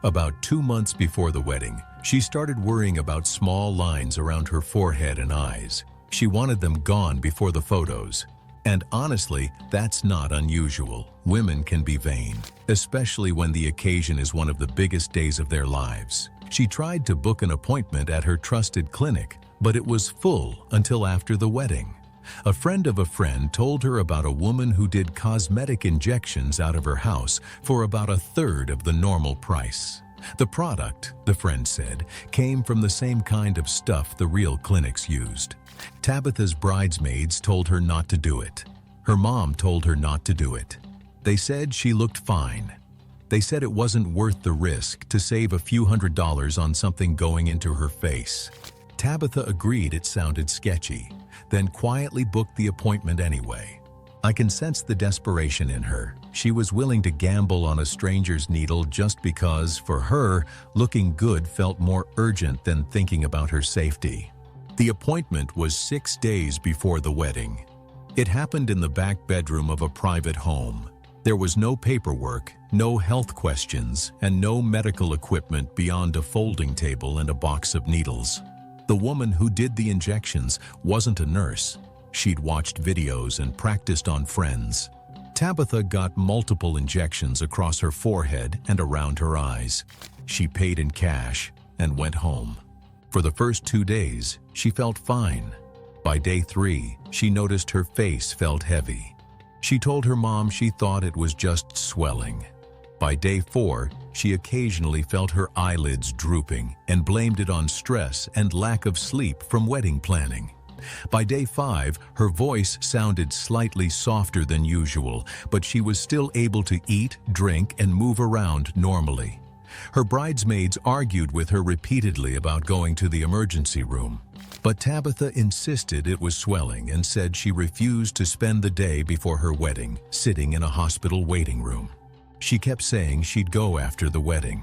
About 2 months before the wedding, she started worrying about small lines around her forehead and eyes. She wanted them gone before the photos. And honestly, that's not unusual. Women can be vain, especially when the occasion is one of the biggest days of their lives. She tried to book an appointment at her trusted clinic, but it was full until after the wedding. A friend of a friend told her about a woman who did cosmetic injections out of her house for about 1/3 of the normal price. The product, the friend said, came from the same kind of stuff the real clinics used. Tabitha's bridesmaids told her not to do it. Her mom told her not to do it. They said she looked fine. They said it wasn't worth the risk to save a few $100s on something going into her face. Tabitha agreed it sounded sketchy, then quietly booked the appointment anyway. I can sense the desperation in her. She was willing to gamble on a stranger's needle just because, for her, looking good felt more urgent than thinking about her safety. The appointment was 6 days before the wedding. It happened in the back bedroom of a private home. There was no paperwork, no health questions, and no medical equipment beyond a folding table and a box of needles. The woman who did the injections wasn't a nurse. She'd watched videos and practiced on friends. Tabitha got multiple injections across her forehead and around her eyes. She paid in cash and went home. For the first 2 days, she felt fine. By day 3, she noticed her face felt heavy. She told her mom she thought it was just swelling. By day 4, she occasionally felt her eyelids drooping and blamed it on stress and lack of sleep from wedding planning. By day 5, her voice sounded slightly softer than usual, but she was still able to eat, drink, and move around normally. Her bridesmaids argued with her repeatedly about going to the emergency room. But Tabitha insisted it was swelling and said she refused to spend the day before her wedding sitting in a hospital waiting room. She kept saying she'd go after the wedding.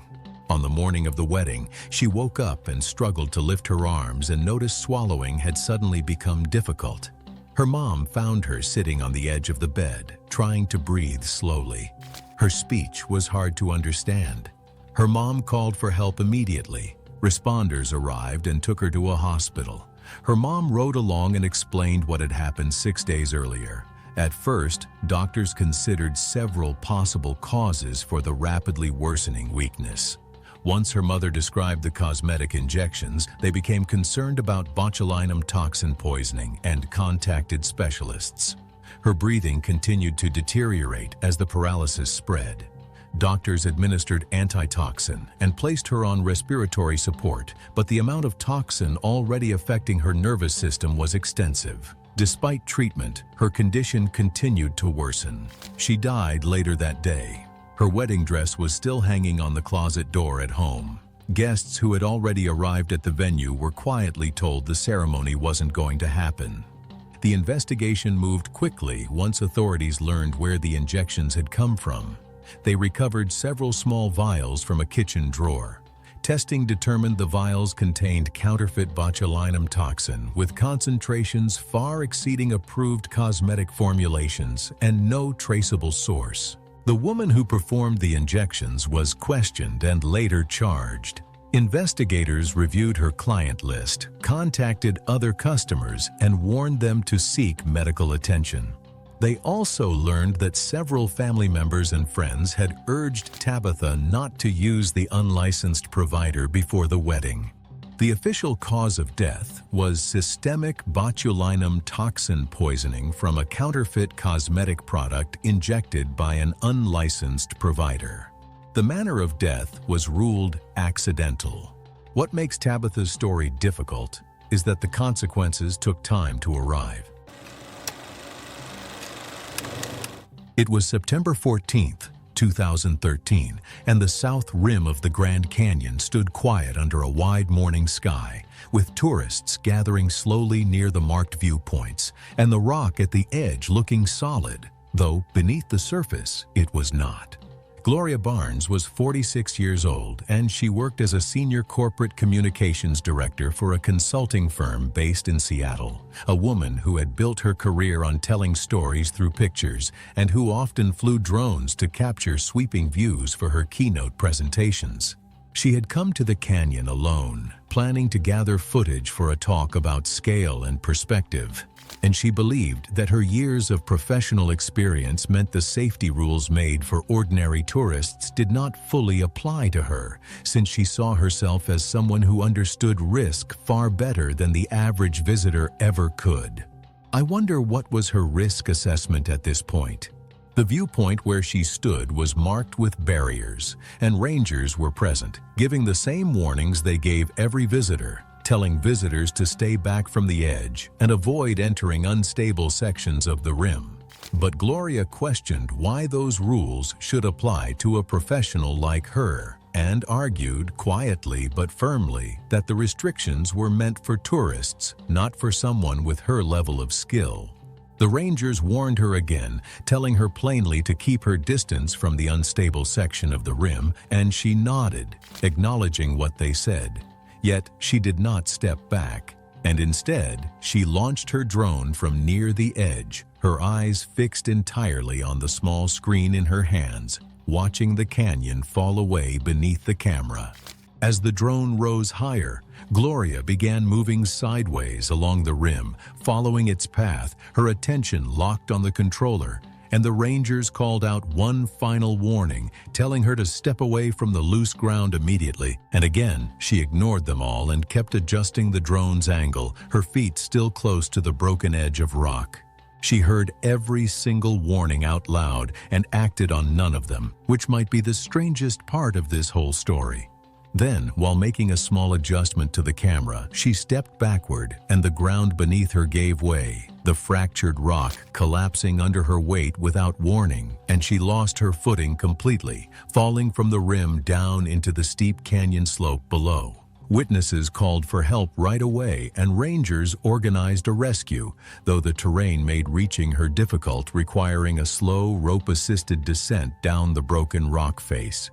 On the morning of the wedding, she woke up and struggled to lift her arms and noticed swallowing had suddenly become difficult. Her mom found her sitting on the edge of the bed, trying to breathe slowly. Her speech was hard to understand. Her mom called for help immediately. Responders arrived and took her to a hospital. Her mom rode along and explained what had happened 6 days earlier. At first, doctors considered several possible causes for the rapidly worsening weakness. Once her mother described the cosmetic injections, they became concerned about botulinum toxin poisoning and contacted specialists. Her breathing continued to deteriorate as the paralysis spread. Doctors administered antitoxin and placed her on respiratory support, but the amount of toxin already affecting her nervous system was extensive. Despite treatment, her condition continued to worsen. She died later that day. Her wedding dress was still hanging on the closet door at home. Guests who had already arrived at the venue were quietly told the ceremony wasn't going to happen. The investigation moved quickly once authorities learned where the injections had come from. They recovered several small vials from a kitchen drawer. Testing determined the vials contained counterfeit botulinum toxin with concentrations far exceeding approved cosmetic formulations and no traceable source. The woman who performed the injections was questioned and later charged. Investigators reviewed her client list, contacted other customers, and warned them to seek medical attention. They also learned that several family members and friends had urged Tabitha not to use the unlicensed provider before the wedding. The official cause of death was systemic botulinum toxin poisoning from a counterfeit cosmetic product injected by an unlicensed provider. The manner of death was ruled accidental. What makes Tabitha's story difficult is that the consequences took time to arrive. It was September 14th, 2013, and the south rim of the Grand Canyon stood quiet under a wide morning sky, with tourists gathering slowly near the marked viewpoints, and the rock at the edge looking solid, though beneath the surface it was not. Gloria Barnes was 46 years old, and she worked as a senior corporate communications director for a consulting firm based in Seattle, a woman who had built her career on telling stories through pictures and who often flew drones to capture sweeping views for her keynote presentations. She had come to the canyon alone, planning to gather footage for a talk about scale and perspective. And she believed that her years of professional experience meant the safety rules made for ordinary tourists did not fully apply to her, since she saw herself as someone who understood risk far better than the average visitor ever could. I wonder what was her risk assessment at this point. The viewpoint where she stood was marked with barriers, and rangers were present, giving the same warnings they gave every visitor, telling visitors to stay back from the edge and avoid entering unstable sections of the rim. But Gloria questioned why those rules should apply to a professional like her, and argued quietly but firmly that the restrictions were meant for tourists, not for someone with her level of skill. The rangers warned her again, telling her plainly to keep her distance from the unstable section of the rim, and she nodded, acknowledging what they said. Yet she did not step back, and instead she launched her drone from near the edge, her eyes fixed entirely on the small screen in her hands, watching the canyon fall away beneath the camera. As the drone rose higher, Gloria began moving sideways along the rim, following its path, her attention locked on the controller, and the rangers called out one final warning, telling her to step away from the loose ground immediately. And again, she ignored them all and kept adjusting the drone's angle, her feet still close to the broken edge of rock. She heard every single warning out loud and acted on none of them, which might be the strangest part of this whole story. Then, while making a small adjustment to the camera, she stepped backward and the ground beneath her gave way, the fractured rock collapsing under her weight without warning, and she lost her footing completely, falling from the rim down into the steep canyon slope below. Witnesses called for help right away, and rangers organized a rescue, though the terrain made reaching her difficult, requiring a slow, rope-assisted descent down the broken rock face.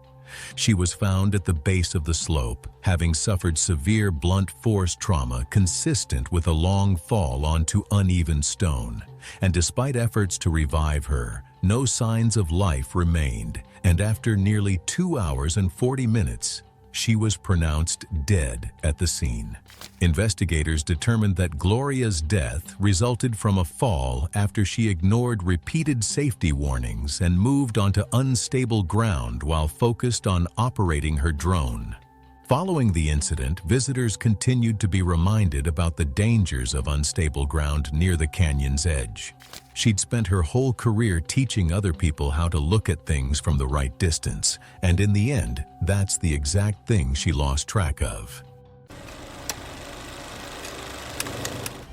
She was found at the base of the slope, having suffered severe blunt force trauma consistent with a long fall onto uneven stone. And despite efforts to revive her, no signs of life remained, and after nearly 2 hours and 40 minutes, she was pronounced dead at the scene. Investigators determined that Gloria's death resulted from a fall after she ignored repeated safety warnings and moved onto unstable ground while focused on operating her drone. Following the incident, visitors continued to be reminded about the dangers of unstable ground near the canyon's edge. She'd spent her whole career teaching other people how to look at things from the right distance, and in the end, that's the exact thing she lost track of.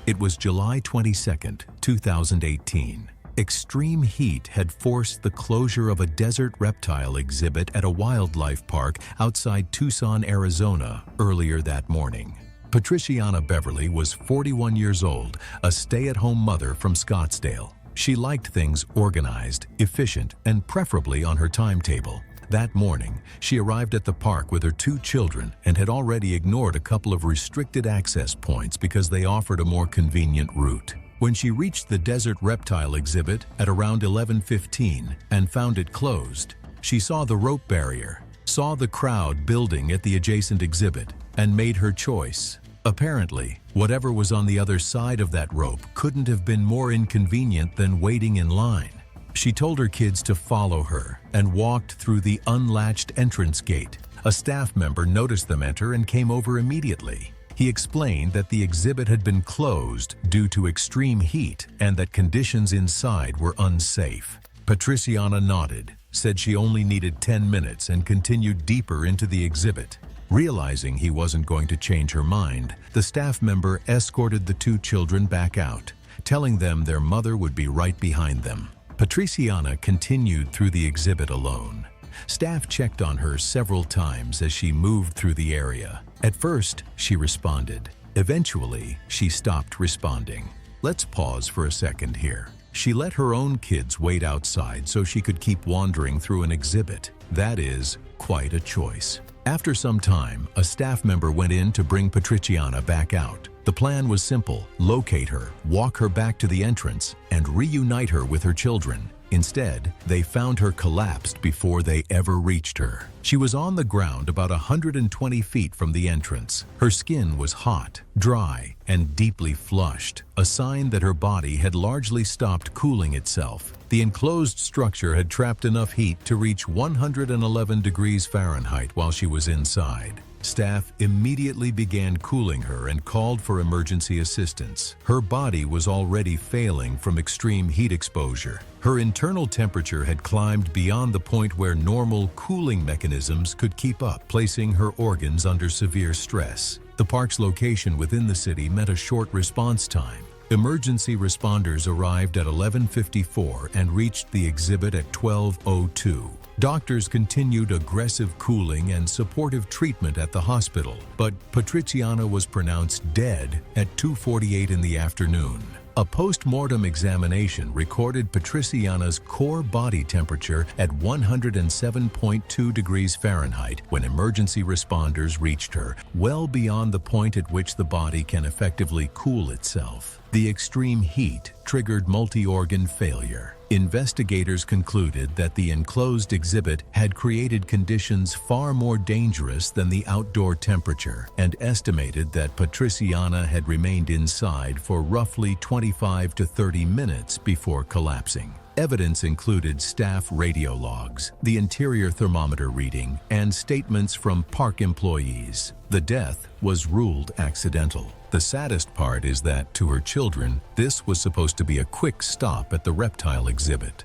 It was July 22nd, 2018. Extreme heat had forced the closure of a desert reptile exhibit at a wildlife park outside Tucson, Arizona, earlier that morning. Patriciana Beverly was 41 years old, a stay-at-home mother from Scottsdale. She liked things organized, efficient, and preferably on her timetable. That morning, she arrived at the park with her 2 children and had already ignored a couple of restricted access points because they offered a more convenient route. When she reached the desert reptile exhibit at around 11:15 and found it closed, she saw the rope barrier, saw the crowd building at the adjacent exhibit, and made her choice. Apparently, whatever was on the other side of that rope couldn't have been more inconvenient than waiting in line. She told her kids to follow her and walked through the unlatched entrance gate. A staff member noticed them enter and came over immediately. He explained that the exhibit had been closed due to extreme heat and that conditions inside were unsafe. Patriciana nodded, said she only needed 10 minutes and continued deeper into the exhibit. Realizing he wasn't going to change her mind, the staff member escorted the 2 children back out, telling them their mother would be right behind them. Patriciana continued through the exhibit alone. Staff checked on her several times as she moved through the area. At first, she responded. Eventually, she stopped responding. Let's pause for a second here. She let her own kids wait outside so she could keep wandering through an exhibit. That is quite a choice. After some time, a staff member went in to bring Patriciana back out. The plan was simple: locate her, walk her back to the entrance, and reunite her with her children. Instead, they found her collapsed before they ever reached her. She was on the ground about 120 feet from the entrance. Her skin was hot, dry, and deeply flushed, a sign that her body had largely stopped cooling itself. The enclosed structure had trapped enough heat to reach 111 degrees Fahrenheit while she was inside. Staff immediately began cooling her and called for emergency assistance. Her body was already failing from extreme heat exposure. Her internal temperature had climbed beyond the point where normal cooling mechanisms could keep up, placing her organs under severe stress. The park's location within the city meant a short response time. Emergency responders arrived at 11:54 and reached the exhibit at 12:02. Doctors continued aggressive cooling and supportive treatment at the hospital, but Patriciana was pronounced dead at 2:48 in the afternoon. A post-mortem examination recorded Patriciana's core body temperature at 107.2 degrees Fahrenheit when emergency responders reached her, well beyond the point at which the body can effectively cool itself. The extreme heat triggered multi-organ failure. Investigators concluded that the enclosed exhibit had created conditions far more dangerous than the outdoor temperature and estimated that Patriciana had remained inside for roughly 25 to 30 minutes before collapsing. Evidence included staff radio logs, the interior thermometer reading, and statements from park employees. The death was ruled accidental. The saddest part is that, to her children, this was supposed to be a quick stop at the reptile exhibit.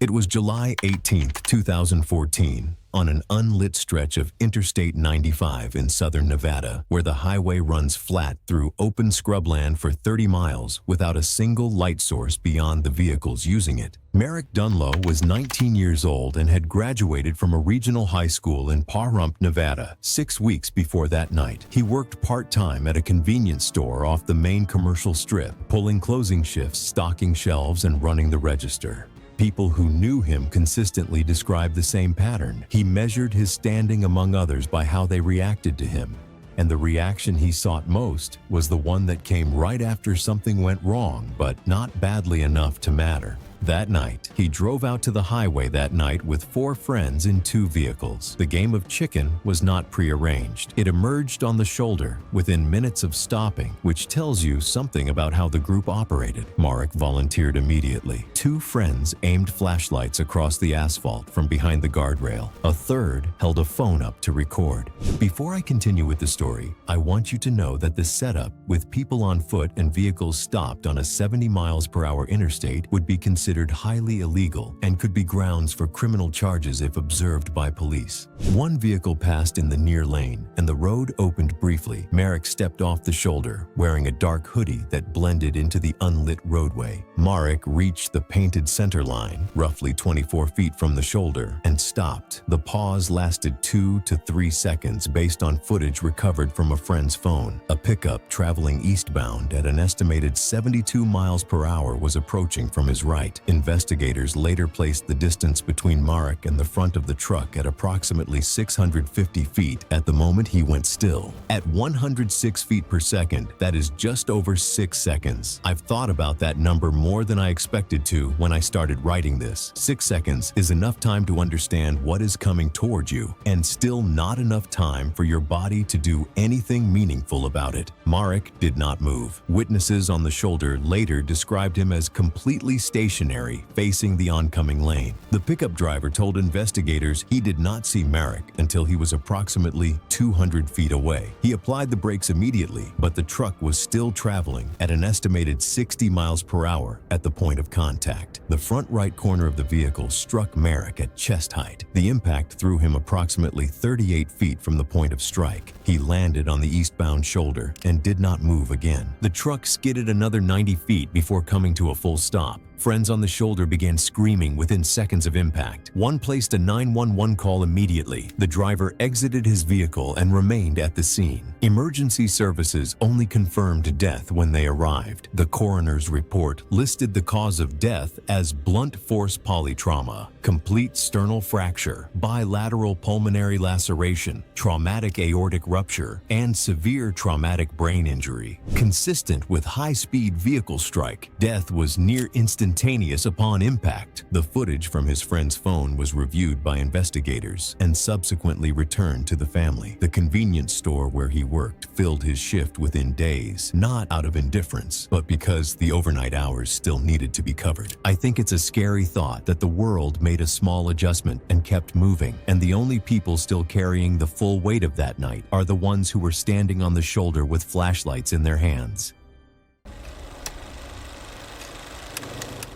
It was July 18, 2014, on an unlit stretch of Interstate 95 in southern Nevada, where the highway runs flat through open scrubland for 30 miles without a single light source beyond the vehicles using it. Merrick Dunlow was 19 years old and had graduated from a regional high school in Pahrump, Nevada, 6 weeks before that night. He worked part-time at a convenience store off the main commercial strip, pulling closing shifts, stocking shelves, and running the register. People who knew him consistently described the same pattern. He measured his standing among others by how they reacted to him, and the reaction he sought most was the one that came right after something went wrong, but not badly enough to matter. That night, he drove out to the highway that night with 4 friends in 2 vehicles. The game of chicken was not prearranged. It emerged on the shoulder within minutes of stopping, which tells you something about how the group operated. Marek volunteered immediately. 2 friends aimed flashlights across the asphalt from behind the guardrail. A third held a phone up to record. Before I continue with the story, I want you to know that the setup, with people on foot and vehicles stopped on a 70 miles per hour interstate, would be considered highly illegal and could be grounds for criminal charges if observed by police. 1 vehicle passed in the near lane, and the road opened briefly. Marek stepped off the shoulder, wearing a dark hoodie that blended into the unlit roadway. Marek reached the painted center line, roughly 24 feet from the shoulder, and stopped. The pause lasted 2 to 3 seconds based on footage recovered from a friend's phone. A pickup traveling eastbound at an estimated 72 miles per hour was approaching from his right. impact. Investigators later placed the distance between Marek and the front of the truck at approximately 650 feet at the moment he went still. At 106 feet per second, that is just over 6 seconds. I've thought about that number more than I expected to when I started writing this. 6 seconds is enough time to understand what is coming toward you, and still not enough time for your body to do anything meaningful about it. Marek did not move. Witnesses on the shoulder later described him as completely stationary, facing the oncoming lane. The pickup driver told investigators he did not see Marek until he was approximately 200 feet away. He applied the brakes immediately, but the truck was still traveling at an estimated 60 miles per hour at the point of contact. The front right corner of the vehicle struck Marek at chest height. The impact threw him approximately 38 feet from the point of strike. He landed on the eastbound shoulder and did not move again. The truck skidded another 90 feet before coming to a full stop. Friends on the shoulder began screaming within seconds of impact. One placed a 911 call immediately. The driver exited his vehicle and remained at the scene. Emergency services only confirmed death when they arrived. The coroner's report listed the cause of death as blunt force polytrauma, complete sternal fracture, bilateral pulmonary laceration, traumatic aortic rupture, and severe traumatic brain injury. Consistent with high-speed vehicle strike, death was near instantaneous upon impact. The footage from his friend's phone was reviewed by investigators and subsequently returned to the family. The convenience store where he worked filled his shift within days, not out of indifference, but because the overnight hours still needed to be covered. I think it's a scary thought that the world made a small adjustment and kept moving, and the only people still carrying the full weight of that night are the ones who were standing on the shoulder with flashlights in their hands.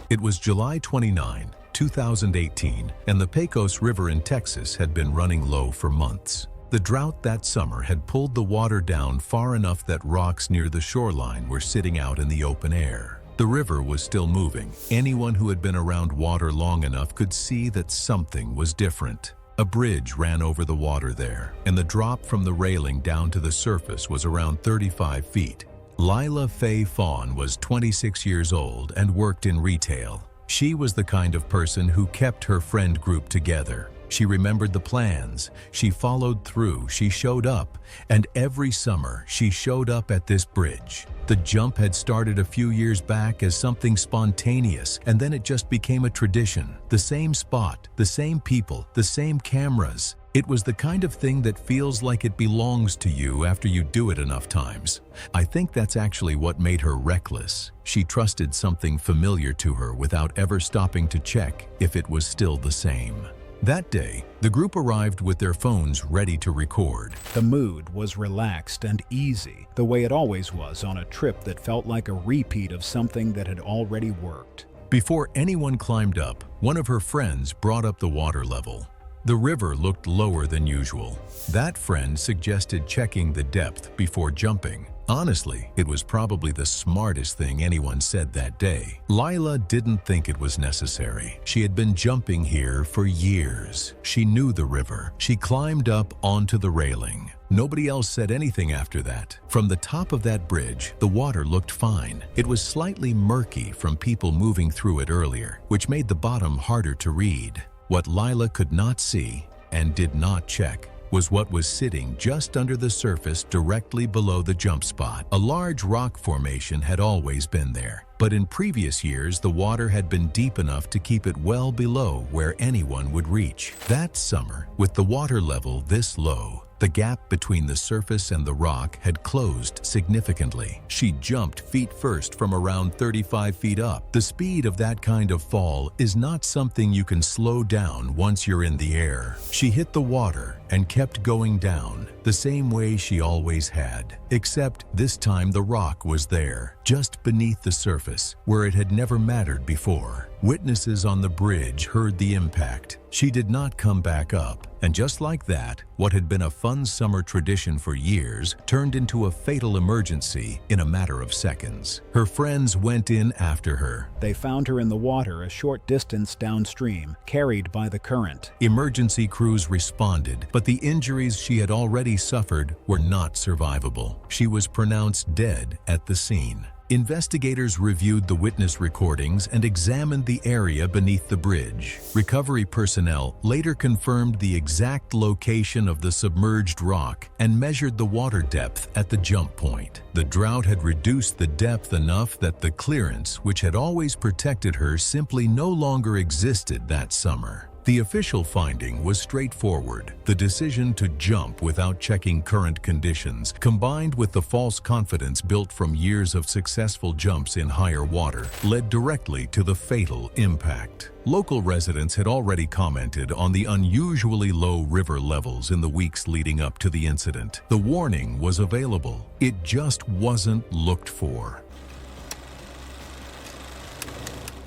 It was July 29, 2018, and the Pecos River in Texas had been running low for months. The drought that summer had pulled the water down far enough that rocks near the shoreline were sitting out in the open air. The river was still moving. Anyone who had been around water long enough could see that something was different. A bridge ran over the water there, and the drop from the railing down to the surface was around 35 feet. Lila Faye Fawn was 26 years old and worked in retail. She was the kind of person who kept her friend group together. She remembered the plans, she followed through, she showed up, and every summer she showed up at this bridge. The jump had started a few years back as something spontaneous, and then it just became a tradition. The same spot, the same people, the same cameras. It was the kind of thing that feels like it belongs to you after you do it enough times. I think that's actually what made her reckless. She trusted something familiar to her without ever stopping to check if it was still the same. That day, the group arrived with their phones ready to record. The mood was relaxed and easy, the way it always was on a trip that felt like a repeat of something that had already worked. Before anyone climbed up, one of her friends brought up the water level. The river looked lower than usual. That friend suggested checking the depth before jumping. Honestly, it was probably the smartest thing anyone said that day. Lila didn't think it was necessary. She had been jumping here for years. She knew the river. She climbed up onto the railing. Nobody else said anything after that. From the top of that bridge, the water looked fine. It was slightly murky from people moving through it earlier, which made the bottom harder to read. What Lila could not see and did not check was what was sitting just under the surface directly below the jump spot. A large rock formation had always been there, but in previous years the water had been deep enough to keep it well below where anyone would reach. That summer, with the water level this low, the gap between the surface and the rock had closed significantly. She jumped feet first from around 35 feet up. The speed of that kind of fall is not something you can slow down once you're in the air. She hit the water and kept going down, the same way she always had. Except this time the rock was there, just beneath the surface, where it had never mattered before. Witnesses on the bridge heard the impact. She did not come back up, and just like that, what had been a fun summer tradition for years turned into a fatal emergency in a matter of seconds. Her friends went in after her. They found her in the water a short distance downstream, carried by the current. Emergency crews responded, but the injuries she had already suffered were not survivable. She was pronounced dead at the scene. Investigators reviewed the witness recordings and examined the area beneath the bridge. Recovery personnel later confirmed the exact location of the submerged rock and measured the water depth at the jump point. The drought had reduced the depth enough that the clearance, which had always protected her, simply no longer existed that summer. The official finding was straightforward. The decision to jump without checking current conditions, combined with the false confidence built from years of successful jumps in higher water, led directly to the fatal impact. Local residents had already commented on the unusually low river levels in the weeks leading up to the incident. The warning was available. It just wasn't looked for.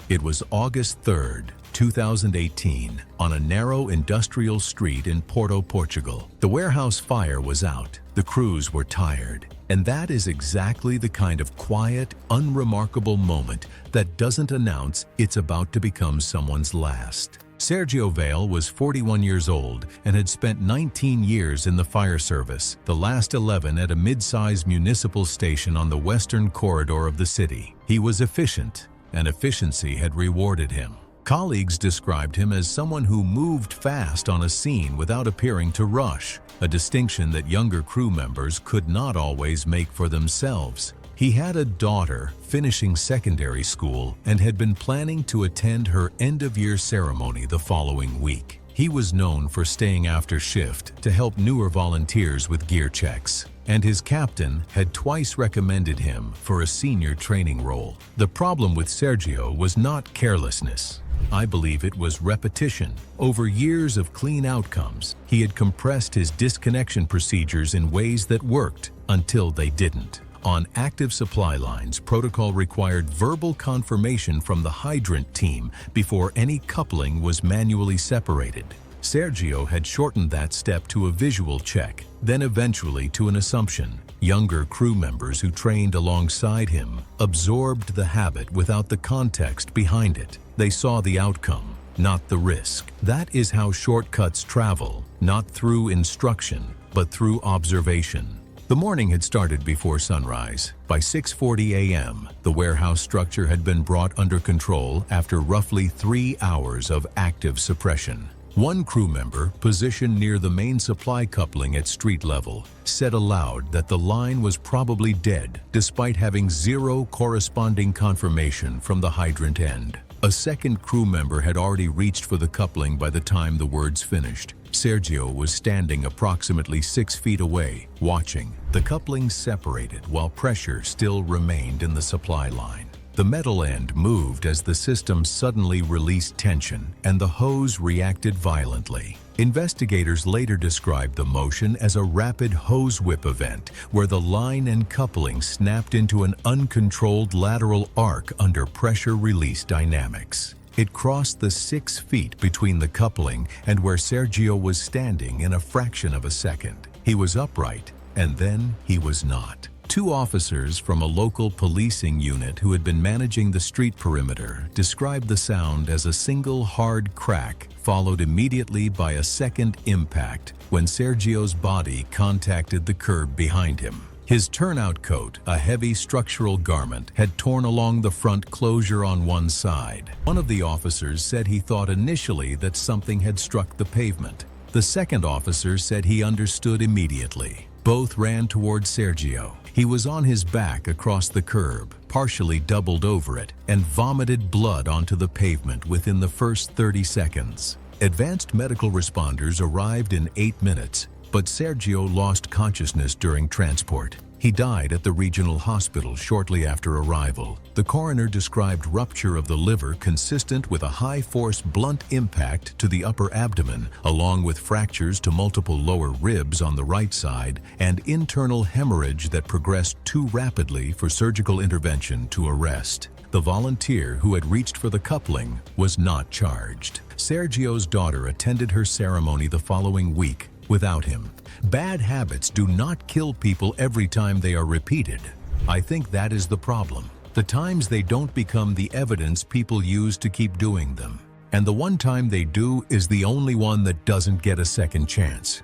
It was August 3rd, 2018, on a narrow industrial street in Porto, Portugal. The warehouse fire was out, the crews were tired, and that is exactly the kind of quiet, unremarkable moment that doesn't announce it's about to become someone's last. Sergio Vale was 41 years old and had spent 19 years in the fire service, the last 11 at a mid-sized municipal station on the western corridor of the city. He was efficient, and efficiency had rewarded him. Colleagues described him as someone who moved fast on a scene without appearing to rush, a distinction that younger crew members could not always make for themselves. He had a daughter finishing secondary school and had been planning to attend her end-of-year ceremony the following week. He was known for staying after shift to help newer volunteers with gear checks, and his captain had twice recommended him for a senior training role. The problem with Sergio was not carelessness. I believe it was repetition. Over years of clean outcomes, he had compressed his disconnection procedures in ways that worked until they didn't. On active supply lines, protocol required verbal confirmation from the hydrant team before any coupling was manually separated. Sergio had shortened that step to a visual check, then eventually to an assumption. Younger crew members who trained alongside him absorbed the habit without the context behind it. They saw the outcome, not the risk. That is how shortcuts travel, not through instruction, but through observation. The morning had started before sunrise. By 6:40 a.m., the warehouse structure had been brought under control after roughly 3 hours of active suppression. One crew member, positioned near the main supply coupling at street level, said aloud that the line was probably dead, despite having zero corresponding confirmation from the hydrant end. A second crew member had already reached for the coupling by the time the words finished. Sergio was standing approximately 6 feet away, watching. The coupling separated while pressure still remained in the supply line. The metal end moved as the system suddenly released tension, and the hose reacted violently. Investigators later described the motion as a rapid hose whip event, where the line and coupling snapped into an uncontrolled lateral arc under pressure release dynamics. It crossed the 6 feet between the coupling and where Sergio was standing in a fraction of a second. He was upright, and then he was not. 2 officers from a local policing unit who had been managing the street perimeter described the sound as a single hard crack, followed immediately by a second impact when Sergio's body contacted the curb behind him. His turnout coat, a heavy structural garment, had torn along the front closure on one side. One of the officers said he thought initially that something had struck the pavement. The second officer said he understood immediately. Both ran toward Sergio. He was on his back across the curb, partially doubled over it, and vomited blood onto the pavement within the first 30 seconds. Advanced medical responders arrived in 8 minutes, but Sergio lost consciousness during transport. He died at the regional hospital shortly after arrival. The coroner described rupture of the liver consistent with a high-force blunt impact to the upper abdomen, along with fractures to multiple lower ribs on the right side and internal hemorrhage that progressed too rapidly for surgical intervention to arrest. The volunteer who had reached for the coupling was not charged. Sergio's daughter attended her ceremony the following week without him. Bad habits do not kill people every time they are repeated. I think that is the problem. The times they don't become the evidence people use to keep doing them. And the one time they do is the only one that doesn't get a second chance.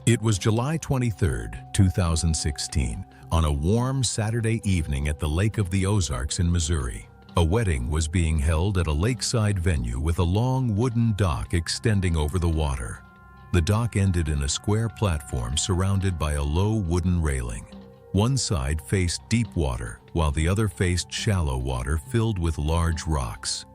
It was July 23, 2016, On a warm Saturday evening at the Lake of the Ozarks in Missouri, a wedding was being held at a lakeside venue with a long wooden dock extending over the water. The dock ended in a square platform surrounded by a low wooden railing. One side faced deep water, while the other faced shallow water filled with large rocks.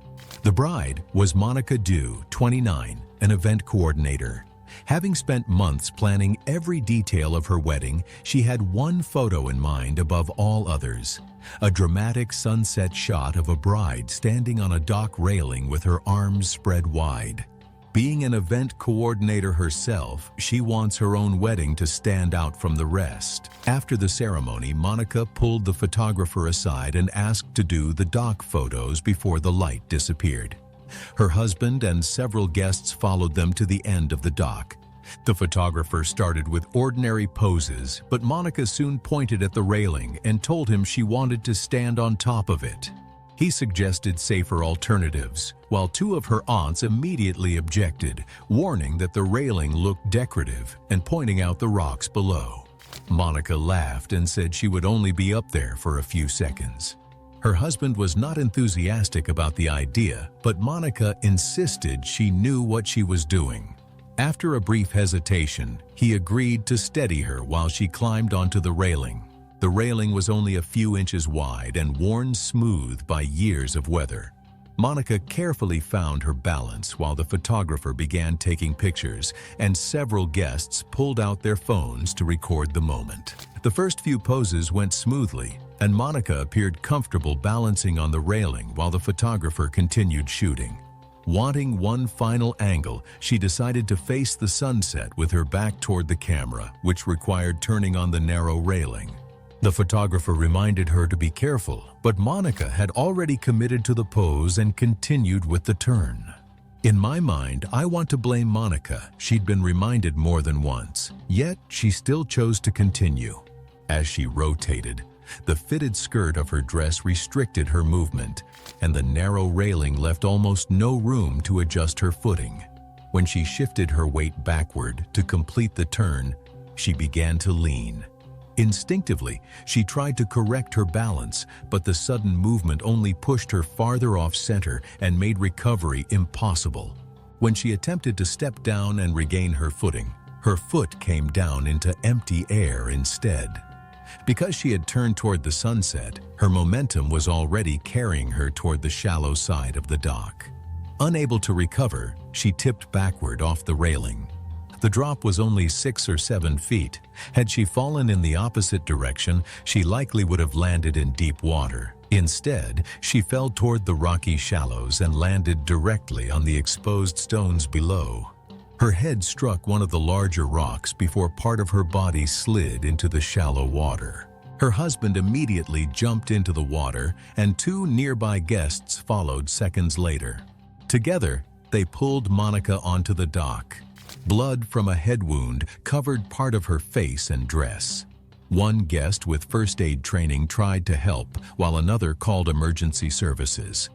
The bride was Monica Dew, 29, an event coordinator. Having spent months planning every detail of her wedding, she had one photo in mind above all others: a dramatic sunset shot of a bride standing on a dock railing with her arms spread wide. Being an event coordinator herself, she wants her own wedding to stand out from the rest. After the ceremony, Monica pulled the photographer aside and asked to do the dock photos before the light disappeared. Her husband and several guests followed them to the end of the dock. The photographer started with ordinary poses, but Monica soon pointed at the railing and told him she wanted to stand on top of it. He suggested safer alternatives, while two of her aunts immediately objected, warning that the railing looked decorative and pointing out the rocks below. Monica laughed and said she would only be up there for a few seconds. Her husband was not enthusiastic about the idea, but Monica insisted she knew what she was doing. After a brief hesitation, he agreed to steady her while she climbed onto the railing. The railing was only a few inches wide and worn smooth by years of weather. Monica carefully found her balance while the photographer began taking pictures, and several guests pulled out their phones to record the moment. The first few poses went smoothly, and Monica appeared comfortable balancing on the railing while the photographer continued shooting. Wanting one final angle, she decided to face the sunset with her back toward the camera, which required turning on the narrow railing. The photographer reminded her to be careful, but Monica had already committed to the pose and continued with the turn. In my mind, I want to blame Monica. She'd been reminded more than once, yet she still chose to continue. As she rotated, the fitted skirt of her dress restricted her movement, and the narrow railing left almost no room to adjust her footing. When she shifted her weight backward to complete the turn, she began to lean. Instinctively, she tried to correct her balance, but the sudden movement only pushed her farther off center and made recovery impossible. When she attempted to step down and regain her footing, her foot came down into empty air instead. Because she had turned toward the sunset, her momentum was already carrying her toward the shallow side of the dock. Unable to recover, she tipped backward off the railing. The drop was only 6 or 7 feet. Had she fallen in the opposite direction, she likely would have landed in deep water. Instead, she fell toward the rocky shallows and landed directly on the exposed stones below. Her head struck one of the larger rocks before part of her body slid into the shallow water. Her husband immediately jumped into the water, and 2 nearby guests followed seconds later. Together, they pulled Monica onto the dock. Blood from a head wound covered part of her face and dress. One guest with first aid training tried to help, while another called emergency services.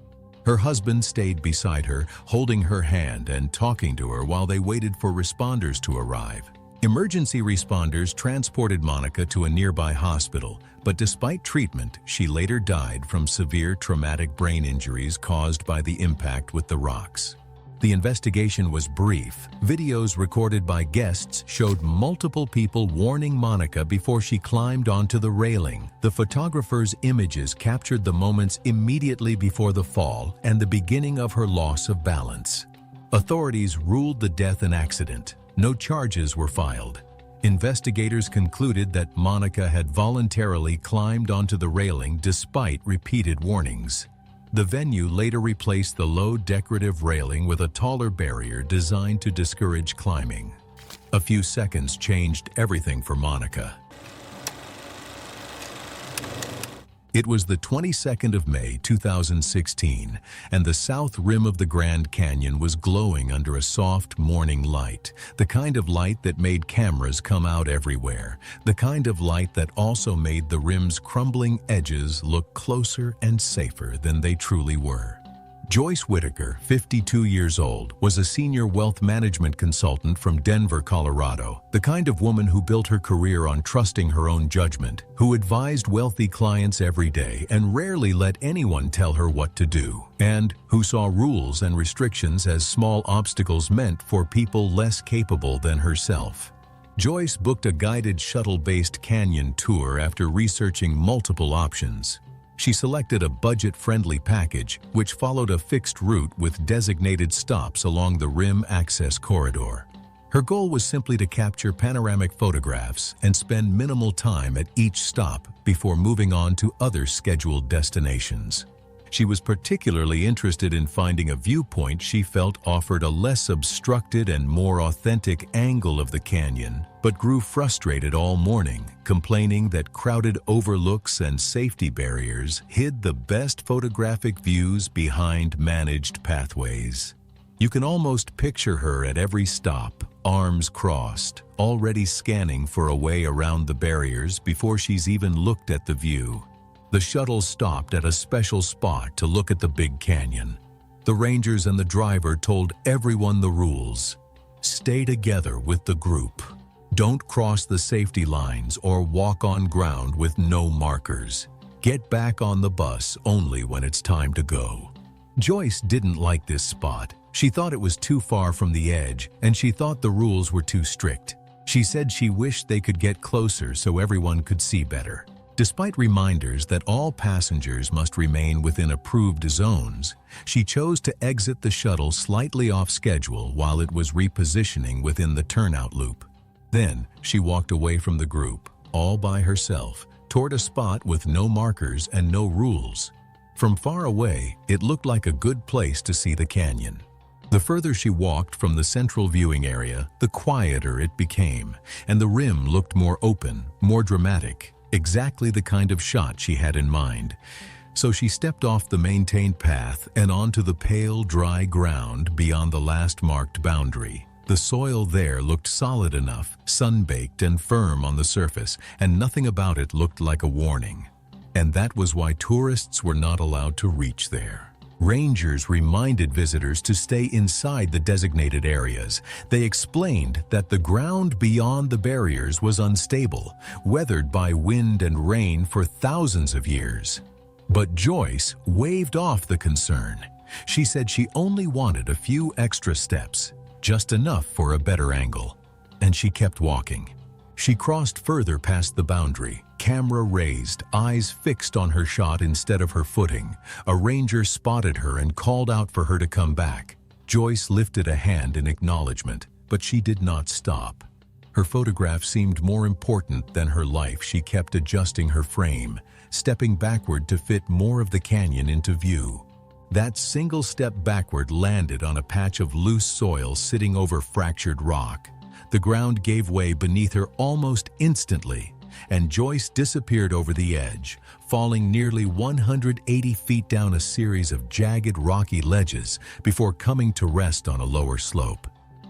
Her husband stayed beside her, holding her hand and talking to her while they waited for responders to arrive. Emergency responders transported Monica to a nearby hospital, but despite treatment, she later died from severe traumatic brain injuries caused by the impact with the rocks. The investigation was brief. Videos recorded by guests showed multiple people warning Monica before she climbed onto the railing. The photographer's images captured the moments immediately before the fall and the beginning of her loss of balance. Authorities ruled the death an accident. No charges were filed. Investigators concluded that Monica had voluntarily climbed onto the railing despite repeated warnings. The venue later replaced the low decorative railing with a taller barrier designed to discourage climbing. A few seconds changed everything for Monica. It was the 22nd of May, 2016, and the south rim of the Grand Canyon was glowing under a soft morning light, the kind of light that made cameras come out everywhere, the kind of light that also made the rim's crumbling edges look closer and safer than they truly were. Joyce Whitaker, 52 years old, was a senior wealth management consultant from Denver, Colorado, the kind of woman who built her career on trusting her own judgment, who advised wealthy clients every day and rarely let anyone tell her what to do, and who saw rules and restrictions as small obstacles meant for people less capable than herself. Joyce booked a guided shuttle-based canyon tour after researching multiple options. She selected a budget-friendly package, which followed a fixed route with designated stops along the rim access corridor. Her goal was simply to capture panoramic photographs and spend minimal time at each stop before moving on to other scheduled destinations. She was particularly interested in finding a viewpoint she felt offered a less obstructed and more authentic angle of the canyon, but grew frustrated all morning, complaining that crowded overlooks and safety barriers hid the best photographic views behind managed pathways. You can almost picture her at every stop, arms crossed, already scanning for a way around the barriers before she's even looked at the view. The shuttle stopped at a special spot to look at the big canyon. The rangers and the driver told everyone the rules. Stay together with the group. Don't cross the safety lines or walk on ground with no markers. Get back on the bus only when it's time to go. Joyce didn't like this spot. She thought it was too far from the edge, and she thought the rules were too strict. She said she wished they could get closer so everyone could see better. Despite reminders that all passengers must remain within approved zones, she chose to exit the shuttle slightly off schedule while it was repositioning within the turnout loop. Then, she walked away from the group, all by herself, toward a spot with no markers and no rules. From far away, it looked like a good place to see the canyon. The further she walked from the central viewing area, the quieter it became, and the rim looked more open, more dramatic. Exactly the kind of shot she had in mind. So she stepped off the maintained path and onto the pale, dry ground beyond the last marked boundary. The soil there looked solid enough, sun-baked and firm on the surface, and nothing about it looked like a warning. And that was why tourists were not allowed to reach there. Rangers reminded visitors to stay inside the designated areas. They explained that the ground beyond the barriers was unstable, weathered by wind and rain for thousands of years. But Joyce waved off the concern. She said she only wanted a few extra steps, just enough for a better angle. And she kept walking. She crossed further past the boundary, camera raised, eyes fixed on her shot instead of her footing. A ranger spotted her and called out for her to come back. Joyce lifted a hand in acknowledgement, but she did not stop. Her photograph seemed more important than her life. She kept adjusting her frame, stepping backward to fit more of the canyon into view. That single step backward landed on a patch of loose soil sitting over fractured rock. The ground gave way beneath her almost instantly, and Joyce disappeared over the edge, falling nearly 180 feet down a series of jagged rocky ledges before coming to rest on a lower slope.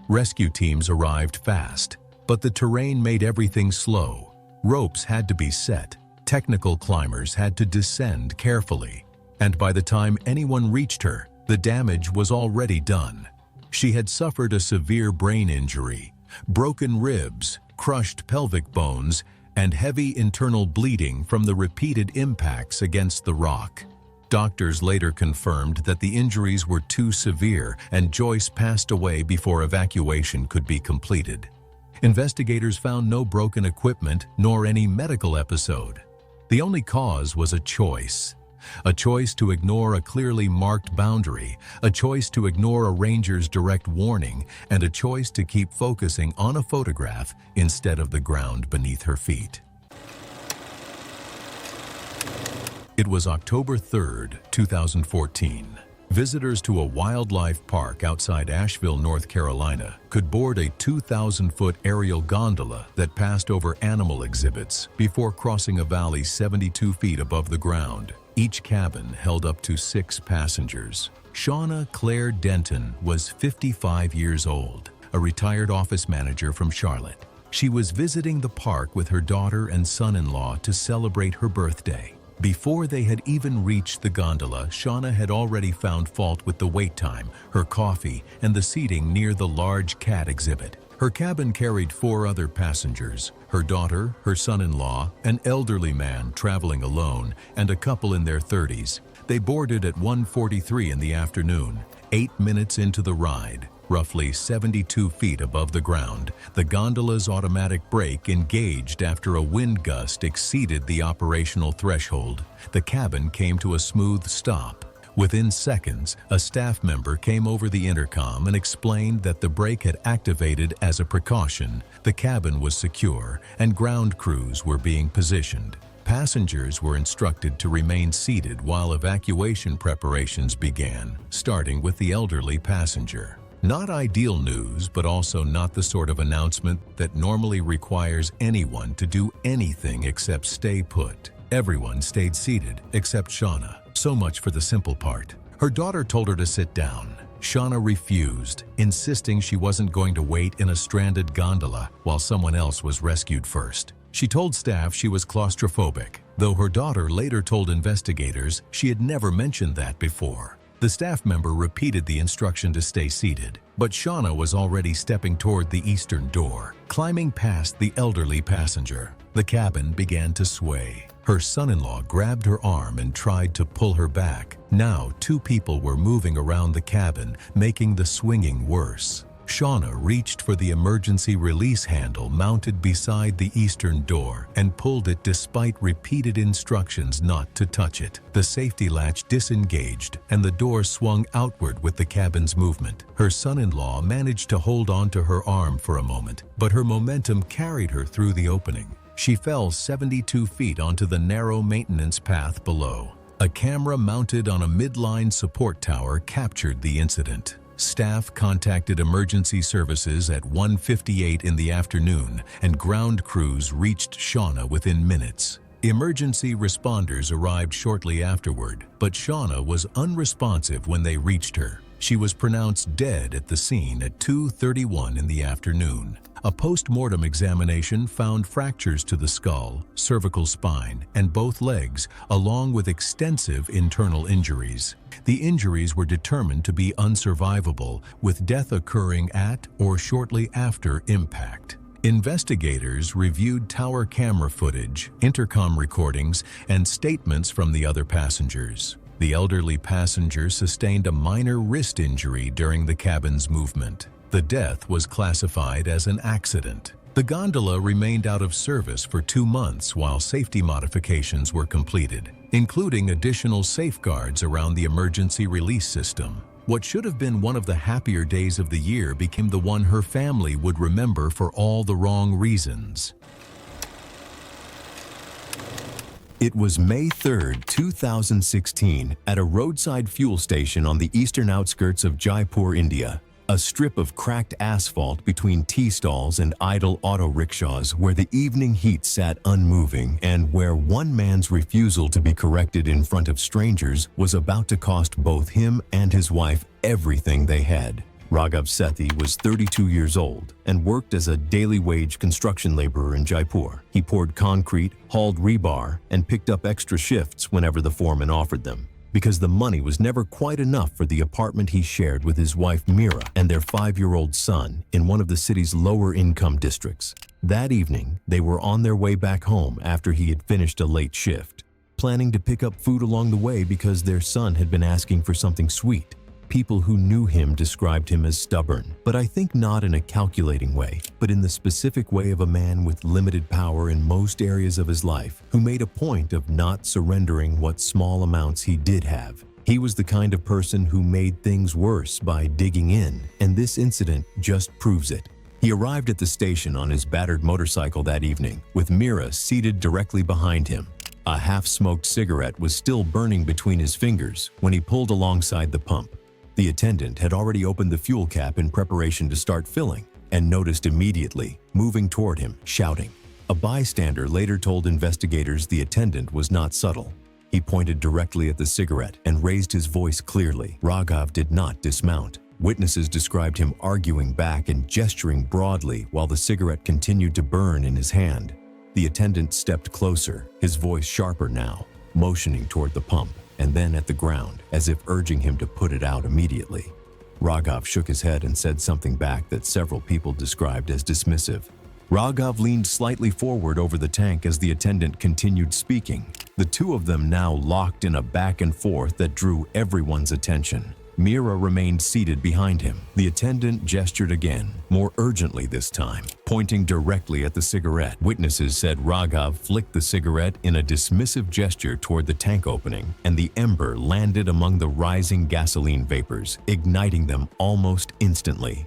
Rescue teams arrived fast, but the terrain made everything slow. Ropes had to be set, technical climbers had to descend carefully, and by the time anyone reached her, the damage was already done. She had suffered a severe brain injury, broken ribs, crushed pelvic bones, and heavy internal bleeding from the repeated impacts against the rock. Doctors later confirmed that the injuries were too severe and Joyce passed away before evacuation could be completed. Investigators found no broken equipment nor any medical episode. The only cause was a choice to ignore a clearly marked boundary, a choice to ignore a ranger's direct warning, and a choice to keep focusing on a photograph instead of the ground beneath her feet. It was October 3rd, 2014. Visitors to a wildlife park outside Asheville, North Carolina, could board a 2,000-foot aerial gondola that passed over animal exhibits before crossing a valley 72 feet above the ground. Each cabin held up to 6 passengers. Shauna Claire Denton was 55 years old, a retired office manager from Charlotte. She was visiting the park with her daughter and son-in-law to celebrate her birthday. Before they had even reached the gondola, Shauna had already found fault with the wait time, her coffee, and the seating near the large cat exhibit. Her cabin carried 4 other passengers, her daughter, her son-in-law, an elderly man traveling alone, and a couple in their 30s. They boarded at 1:43 in the afternoon, 8 minutes into the ride. Roughly 72 feet above the ground, the gondola's automatic brake engaged after a wind gust exceeded the operational threshold. The cabin came to a smooth stop. Within seconds, a staff member came over the intercom and explained that the brake had activated as a precaution, the cabin was secure, and ground crews were being positioned. Passengers were instructed to remain seated while evacuation preparations began, starting with the elderly passenger. Not ideal news, but also not the sort of announcement that normally requires anyone to do anything except stay put. Everyone stayed seated except Shauna. So much for the simple part. Her daughter told her to sit down. Shauna refused, insisting she wasn't going to wait in a stranded gondola while someone else was rescued first. She told staff she was claustrophobic, though her daughter later told investigators she had never mentioned that before. The staff member repeated the instruction to stay seated, but Shauna was already stepping toward the eastern door, climbing past the elderly passenger. The cabin began to sway. Her son-in-law grabbed her arm and tried to pull her back. Now 2 people were moving around the cabin, making the swinging worse. Shauna reached for the emergency release handle mounted beside the eastern door and pulled it despite repeated instructions not to touch it. The safety latch disengaged and the door swung outward with the cabin's movement. Her son-in-law managed to hold on to her arm for a moment, but her momentum carried her through the opening. She fell 72 feet onto the narrow maintenance path below. A camera mounted on a midline support tower captured the incident. Staff contacted emergency services at 1:58 in the afternoon, and ground crews reached Shauna within minutes. Emergency responders arrived shortly afterward, but Shauna was unresponsive when they reached her. She was pronounced dead at the scene at 2:31 in the afternoon. A post-mortem examination found fractures to the skull, cervical spine, and both legs, along with extensive internal injuries. The injuries were determined to be unsurvivable, with death occurring at or shortly after impact. Investigators reviewed tower camera footage, intercom recordings, and statements from the other passengers. The elderly passenger sustained a minor wrist injury during the cabin's movement. The death was classified as an accident. The gondola remained out of service for 2 months while safety modifications were completed, including additional safeguards around the emergency release system. What should have been one of the happier days of the year became the one her family would remember for all the wrong reasons. It was May 3, 2016, at a roadside fuel station on the eastern outskirts of Jaipur, India. A strip of cracked asphalt between tea stalls and idle auto rickshaws where the evening heat sat unmoving and where one man's refusal to be corrected in front of strangers was about to cost both him and his wife everything they had. Raghav Sethi was 32 years old and worked as a daily wage construction laborer in Jaipur. He poured concrete, hauled rebar, and picked up extra shifts whenever the foreman offered them, because the money was never quite enough for the apartment he shared with his wife Meera and their 5-year-old son in one of the city's lower-income districts. That evening, they were on their way back home after he had finished a late shift, planning to pick up food along the way because their son had been asking for something sweet. People who knew him described him as stubborn, but I think not in a calculating way, but in the specific way of a man with limited power in most areas of his life, who made a point of not surrendering what small amounts he did have. He was the kind of person who made things worse by digging in, and this incident just proves it. He arrived at the station on his battered motorcycle that evening, with Meera seated directly behind him. A half-smoked cigarette was still burning between his fingers when he pulled alongside the pump. The attendant had already opened the fuel cap in preparation to start filling and noticed immediately, moving toward him, shouting. A bystander later told investigators the attendant was not subtle. He pointed directly at the cigarette and raised his voice clearly. Raghav did not dismount. Witnesses described him arguing back and gesturing broadly while the cigarette continued to burn in his hand. The attendant stepped closer, his voice sharper now. motioning toward the pump and then at the ground, as if urging him to put it out immediately. Raghav shook his head and said something back that several people described as dismissive. Raghav leaned slightly forward over the tank as the attendant continued speaking. The two of them now locked in a back and forth that drew everyone's attention. Mira remained seated behind him. The attendant gestured again, more urgently this time, pointing directly at the cigarette. Witnesses said Raghav flicked the cigarette in a dismissive gesture toward the tank opening, and the ember landed among the rising gasoline vapors, igniting them almost instantly.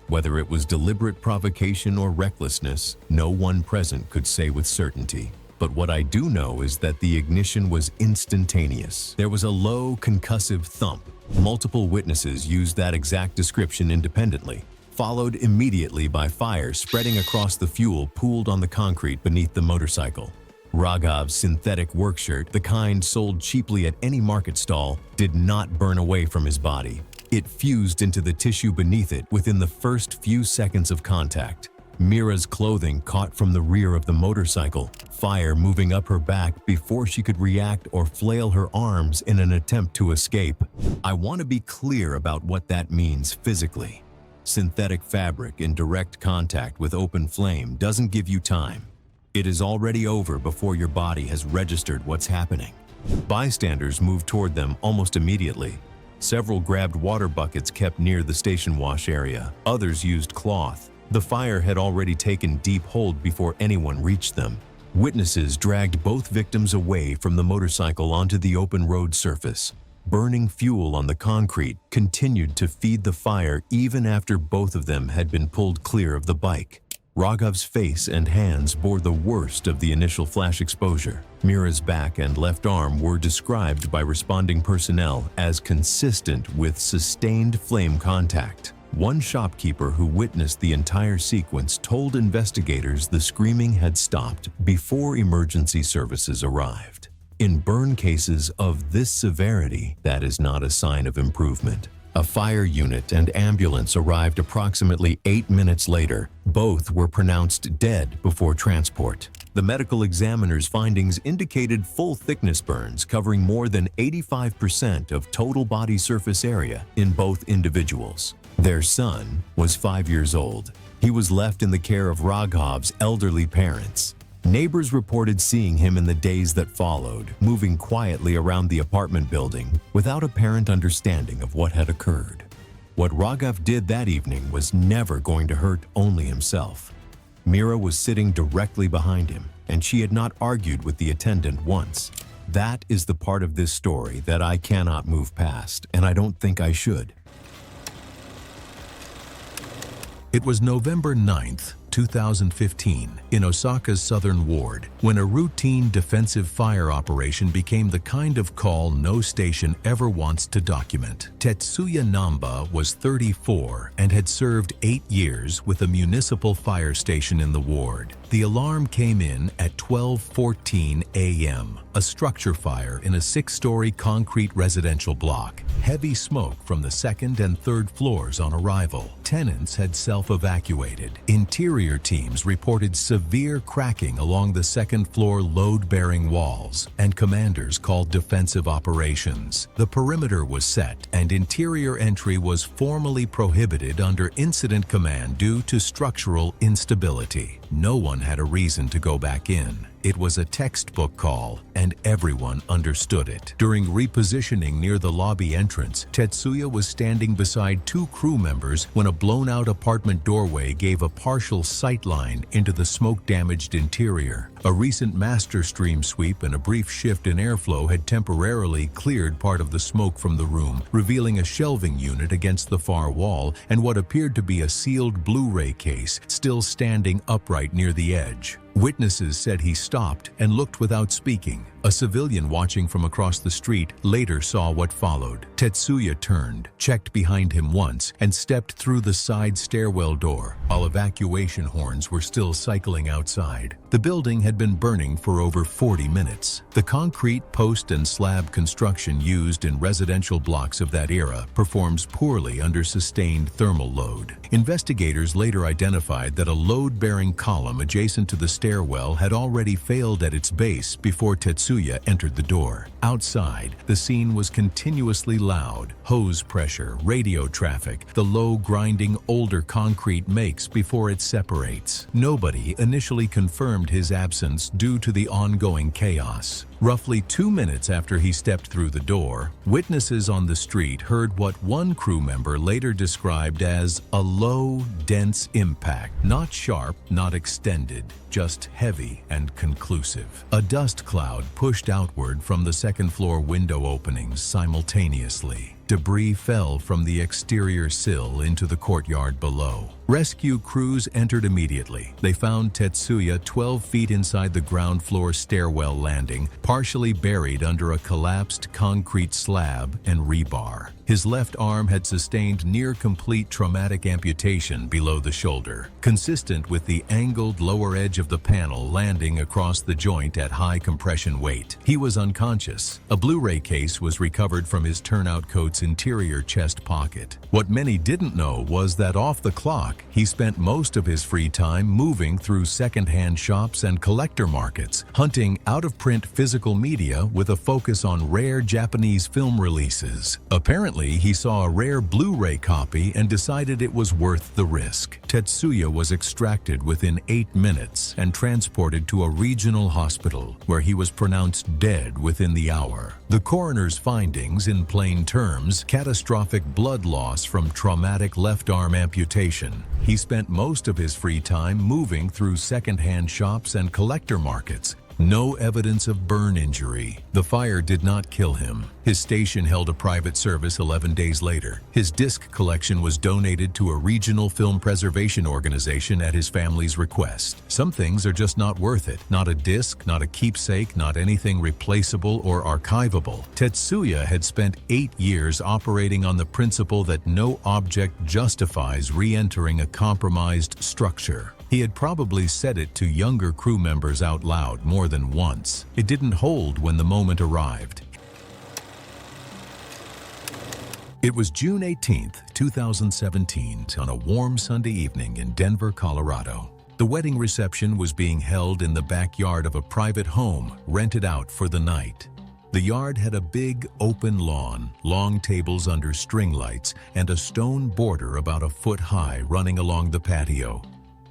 Whether it was deliberate provocation or recklessness, no one present could say with certainty. But what I do know is that the ignition was instantaneous. There was a low, concussive thump. Multiple witnesses used that exact description independently, followed immediately by fire spreading across the fuel pooled on the concrete beneath the motorcycle. Raghav's synthetic work shirt, the kind sold cheaply at any market stall, did not burn away from his body. It fused into the tissue beneath it within the first few seconds of contact. Mira's clothing caught from the rear of the motorcycle, fire moving up her back before she could react or flail her arms in an attempt to escape. I want to be clear about what that means physically. Synthetic fabric in direct contact with open flame doesn't give you time. It is already over before your body has registered what's happening. Bystanders moved toward them almost immediately. Several grabbed water buckets kept near the station wash area. Others used cloth. The fire had already taken deep hold before anyone reached them. Witnesses dragged both victims away from the motorcycle onto the open road surface. Burning fuel on the concrete continued to feed the fire even after both of them had been pulled clear of the bike. Raghav's face and hands bore the worst of the initial flash exposure. Mira's back and left arm were described by responding personnel as consistent with sustained flame contact. One shopkeeper who witnessed the entire sequence told investigators the screaming had stopped before emergency services arrived. In burn cases of this severity, that is not a sign of improvement. A fire unit and ambulance arrived approximately 8 minutes later. Both were pronounced dead before transport. The medical examiner's findings indicated full-thickness burns covering more than 85% of total body surface area in both individuals. Their son was 5 years old. He was left in the care of Raghav's elderly parents. Neighbors reported seeing him in the days that followed, moving quietly around the apartment building without apparent understanding of what had occurred. What Raghav did that evening was never going to hurt only himself. Mira was sitting directly behind him, and she had not argued with the attendant once. That is the part of this story that I cannot move past, and I don't think I should. It was November 9th, 2015, in Osaka's southern ward, when a routine defensive fire operation became the kind of call no station ever wants to document. Tetsuya Namba was 34 and had served 8 years with a municipal fire station in the ward. The alarm came in at 12:14 a.m., a structure fire in a 6-story concrete residential block. Heavy smoke from the second and third floors on arrival. Tenants had self-evacuated. Interior teams reported severe cracking along the second-floor load-bearing walls, and commanders called defensive operations. The perimeter was set, and interior entry was formally prohibited under incident command due to structural instability. No one had a reason to go back in. It was a textbook call, and everyone understood it. During repositioning near the lobby entrance, Tetsuya was standing beside 2 crew members when a blown-out apartment doorway gave a partial sightline into the smoke-damaged interior. A recent master stream sweep and a brief shift in airflow had temporarily cleared part of the smoke from the room, revealing a shelving unit against the far wall and what appeared to be a sealed Blu-ray case still standing upright near the edge. Witnesses said he stopped and looked without speaking. A civilian watching from across the street later saw what followed. Tetsuya turned, checked behind him once, and stepped through the side stairwell door while evacuation horns were still cycling outside. The building had been burning for over 40 minutes. The concrete post and slab construction used in residential blocks of that era performs poorly under sustained thermal load. Investigators later identified that a load-bearing column adjacent to the stairwell had already failed at its base before Tetsuya entered the door. Outside, the scene was continuously loud. Hose pressure, radio traffic, the low grinding older concrete makes before it separates. Nobody initially confirmed his absence due to the ongoing chaos. Roughly 2 minutes after he stepped through the door, witnesses on the street heard what one crew member later described as a low, dense impact. Not sharp, not extended, just heavy and conclusive. A dust cloud pushed outward from the second-floor window openings simultaneously. Debris fell from the exterior sill into the courtyard below. Rescue crews entered immediately. They found Tetsuya 12 feet inside the ground floor stairwell landing, partially buried under a collapsed concrete slab and rebar. His left arm had sustained near-complete traumatic amputation below the shoulder, consistent with the angled lower edge of the panel landing across the joint at high compression weight. He was unconscious. A Blu-ray case was recovered from his turnout coat's interior chest pocket. What many didn't know was that off the clock, he spent most of his free time moving through second-hand shops and collector markets, hunting out-of-print physical media with a focus on rare Japanese film releases. Apparently, he saw a rare Blu-ray copy and decided it was worth the risk. Tetsuya was extracted within 8 minutes and transported to a regional hospital, where he was pronounced dead within the hour. The coroner's findings, in plain terms, catastrophic blood loss from traumatic left arm amputation. He spent most of his free time moving through second-hand shops and collector markets. No evidence of burn injury. The fire did not kill him. His station held a private service 11 days later. His disc collection was donated to a regional film preservation organization at his family's request. Some things are just not worth it. Not a disc, not a keepsake, not anything replaceable or archivable. Tetsuya had spent 8 years operating on the principle that no object justifies re-entering a compromised structure. He had probably said it to younger crew members out loud more than once. It didn't hold when the moment arrived. It was June 18, 2017, on a warm Sunday evening in Denver, Colorado. The wedding reception was being held in the backyard of a private home rented out for the night. The yard had a big, open lawn, long tables under string lights, and a stone border about a foot high running along the patio.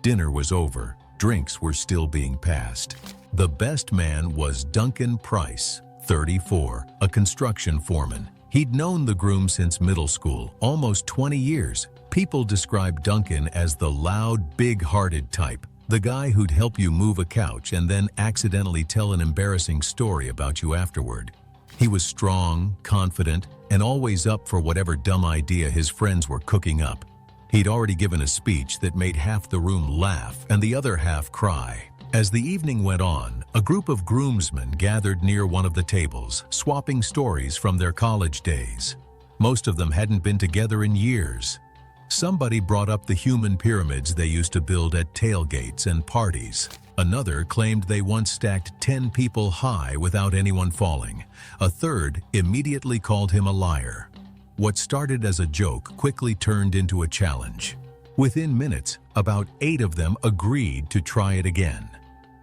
Dinner was over. Drinks were still being passed. The best man was Duncan Price, 34, a construction foreman. He'd known the groom since middle school, almost 20 years. People described Duncan as the loud, big-hearted type, the guy who'd help you move a couch and then accidentally tell an embarrassing story about you afterward. He was strong, confident, and always up for whatever dumb idea his friends were cooking up. He'd already given a speech that made half the room laugh and the other half cry. As the evening went on, a group of groomsmen gathered near one of the tables, swapping stories from their college days. Most of them hadn't been together in years. Somebody brought up the human pyramids they used to build at tailgates and parties. Another claimed they once stacked 10 people high without anyone falling. A third immediately called him a liar. What started as a joke quickly turned into a challenge. Within minutes, about 8 of them agreed to try it again.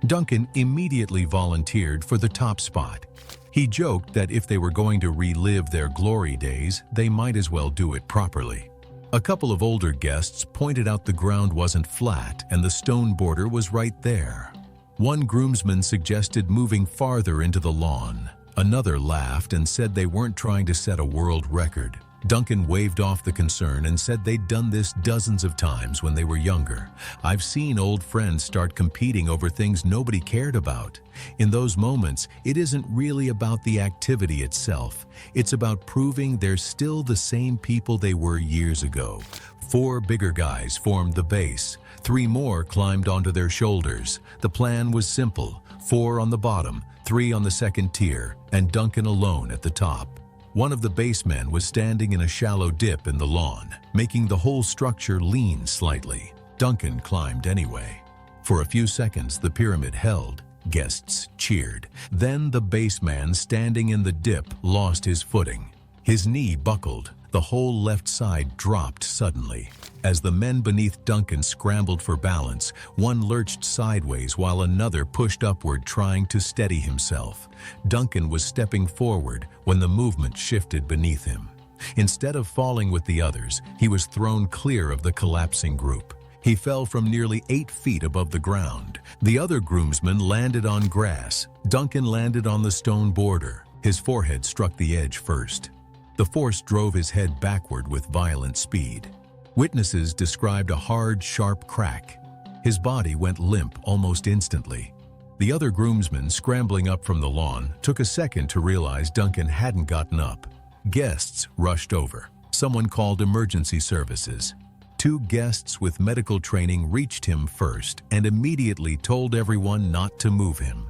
Duncan immediately volunteered for the top spot. He joked that if they were going to relive their glory days, they might as well do it properly. A couple of older guests pointed out the ground wasn't flat and the stone border was right there. One groomsman suggested moving farther into the lawn. Another laughed and said they weren't trying to set a world record. Duncan waved off the concern and said they'd done this dozens of times when they were younger. I've seen old friends start competing over things nobody cared about. In those moments, it isn't really about the activity itself. It's about proving they're still the same people they were years ago. 4 bigger guys formed the base. 3 more climbed onto their shoulders. The plan was simple: 4 on the bottom, 3 on the second tier, and Duncan alone at the top. One of the basemen was standing in a shallow dip in the lawn, making the whole structure lean slightly. Duncan climbed anyway. For a few seconds, the pyramid held. Guests cheered. Then the base man standing in the dip lost his footing. His knee buckled. The whole left side dropped suddenly. As the men beneath Duncan scrambled for balance, one lurched sideways while another pushed upward trying to steady himself. Duncan was stepping forward when the movement shifted beneath him. Instead of falling with the others, he was thrown clear of the collapsing group. He fell from nearly 8 feet above the ground. The other groomsmen landed on grass. Duncan landed on the stone border. His forehead struck the edge first. The force drove his head backward with violent speed. Witnesses described a hard, sharp crack. His body went limp almost instantly. The other groomsmen, scrambling up from the lawn, took a second to realize Duncan hadn't gotten up. Guests rushed over. Someone called emergency services. 2 guests with medical training reached him first and immediately told everyone not to move him.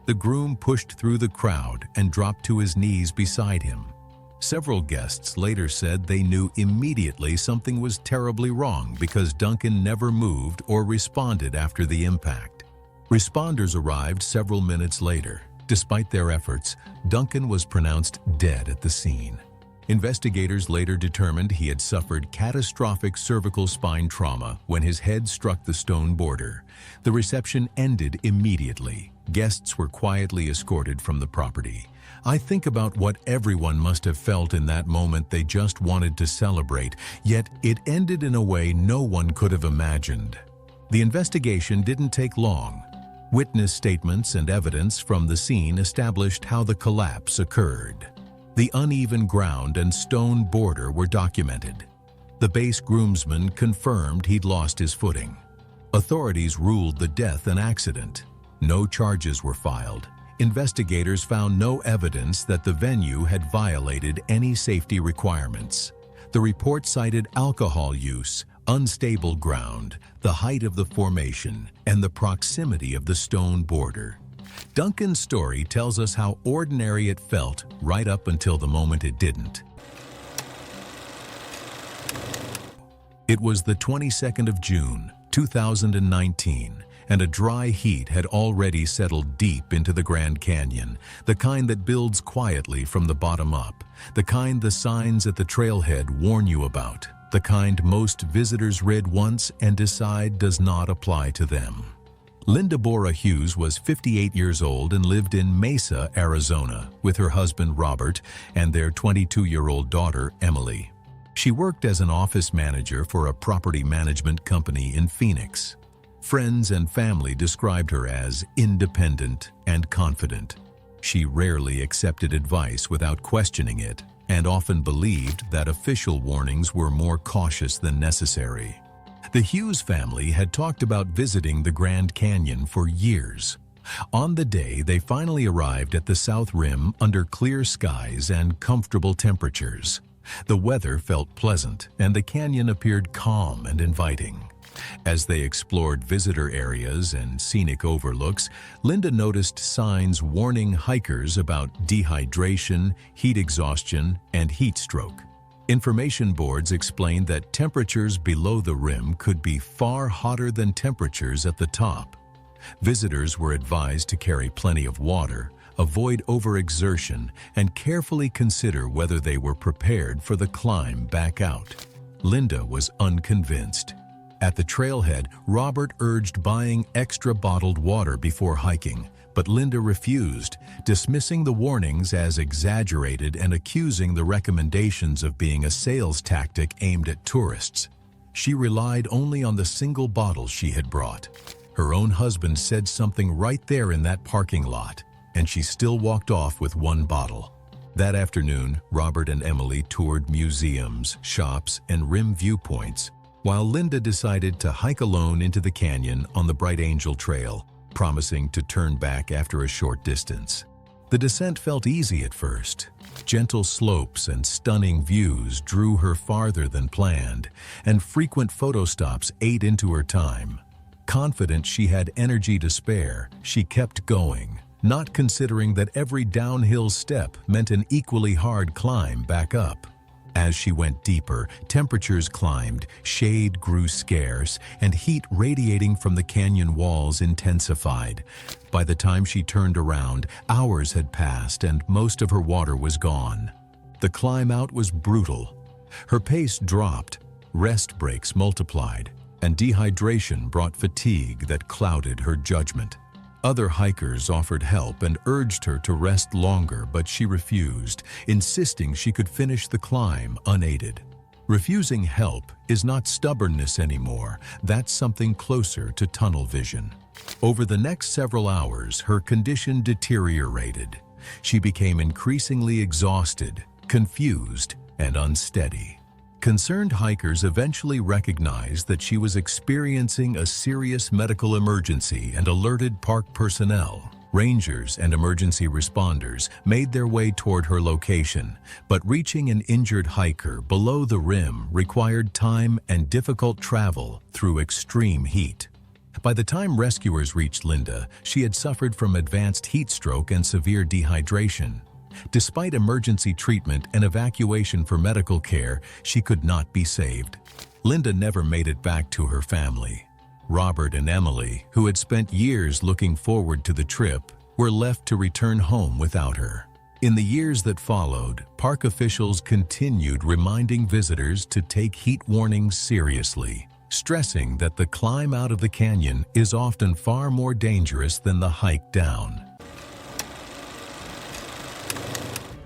The groom pushed through the crowd and dropped to his knees beside him. Several guests later said they knew immediately something was terribly wrong because Duncan never moved or responded after the impact. Responders arrived several minutes later. Despite their efforts, Duncan was pronounced dead at the scene. Investigators later determined he had suffered catastrophic cervical spine trauma when his head struck the stone border. The reception ended immediately. Guests were quietly escorted from the property. I think about what everyone must have felt in that moment. They just wanted to celebrate, yet it ended in a way no one could have imagined. The investigation didn't take long. Witness statements and evidence from the scene established how the collapse occurred. The uneven ground and stone border were documented. The base groomsman confirmed he'd lost his footing. Authorities ruled the death an accident. No charges were filed. Investigators found no evidence that the venue had violated any safety requirements. The report cited alcohol use, unstable ground, the height of the formation, and the proximity of the stone border. Duncan's story tells us how ordinary it felt right up until the moment it didn't. It was the 22nd of June, 2019, and a dry heat had already settled deep into the Grand Canyon, the kind that builds quietly from the bottom up, the kind the signs at the trailhead warn you about, the kind most visitors read once and decide does not apply to them. Linda Bora Hughes was 58 years old and lived in Mesa, Arizona, with her husband Robert and their 22-year-old daughter Emily. She worked as an office manager for a property management company in Phoenix. Friends and family described her as independent and confident. She rarely accepted advice without questioning it and often believed that official warnings were more cautious than necessary. The Hughes family had talked about visiting the Grand Canyon for years. On the day they finally arrived at the South Rim under clear skies and comfortable temperatures, the weather felt pleasant and the canyon appeared calm and inviting. As they explored visitor areas and scenic overlooks, Linda noticed signs warning hikers about dehydration, heat exhaustion, and heat stroke. Information boards explained that temperatures below the rim could be far hotter than temperatures at the top. Visitors were advised to carry plenty of water, avoid overexertion, and carefully consider whether they were prepared for the climb back out. Linda was unconvinced. At the trailhead, Robert urged buying extra bottled water before hiking, but Linda refused, dismissing the warnings as exaggerated and accusing the recommendations of being a sales tactic aimed at tourists. She relied only on the single bottle she had brought. Her own husband said something right there in that parking lot, and she still walked off with one bottle. That afternoon, Robert and Emily toured museums, shops, and rim viewpoints, while Linda decided to hike alone into the canyon on the Bright Angel Trail, promising to turn back after a short distance. The descent felt easy at first. Gentle slopes and stunning views drew her farther than planned, and frequent photo stops ate into her time. Confident she had energy to spare, she kept going, not considering that every downhill step meant an equally hard climb back up. As she went deeper, temperatures climbed, shade grew scarce, and heat radiating from the canyon walls intensified. By the time she turned around, hours had passed and most of her water was gone. The climb out was brutal. Her pace dropped, rest breaks multiplied, and dehydration brought fatigue that clouded her judgment. Other hikers offered help and urged her to rest longer, but she refused, insisting she could finish the climb unaided. Refusing help is not stubbornness anymore. That's something closer to tunnel vision. Over the next several hours, her condition deteriorated. She became increasingly exhausted, confused, and unsteady. Concerned hikers eventually recognized that she was experiencing a serious medical emergency and alerted park personnel. Rangers and emergency responders made their way toward her location, but reaching an injured hiker below the rim required time and difficult travel through extreme heat. By the time rescuers reached Linda, she had suffered from advanced heat stroke and severe dehydration. Despite emergency treatment and evacuation for medical care, she could not be saved. Linda never made it back to her family. Robert and Emily, who had spent years looking forward to the trip, were left to return home without her. In the years that followed, park officials continued reminding visitors to take heat warnings seriously, stressing that the climb out of the canyon is often far more dangerous than the hike down.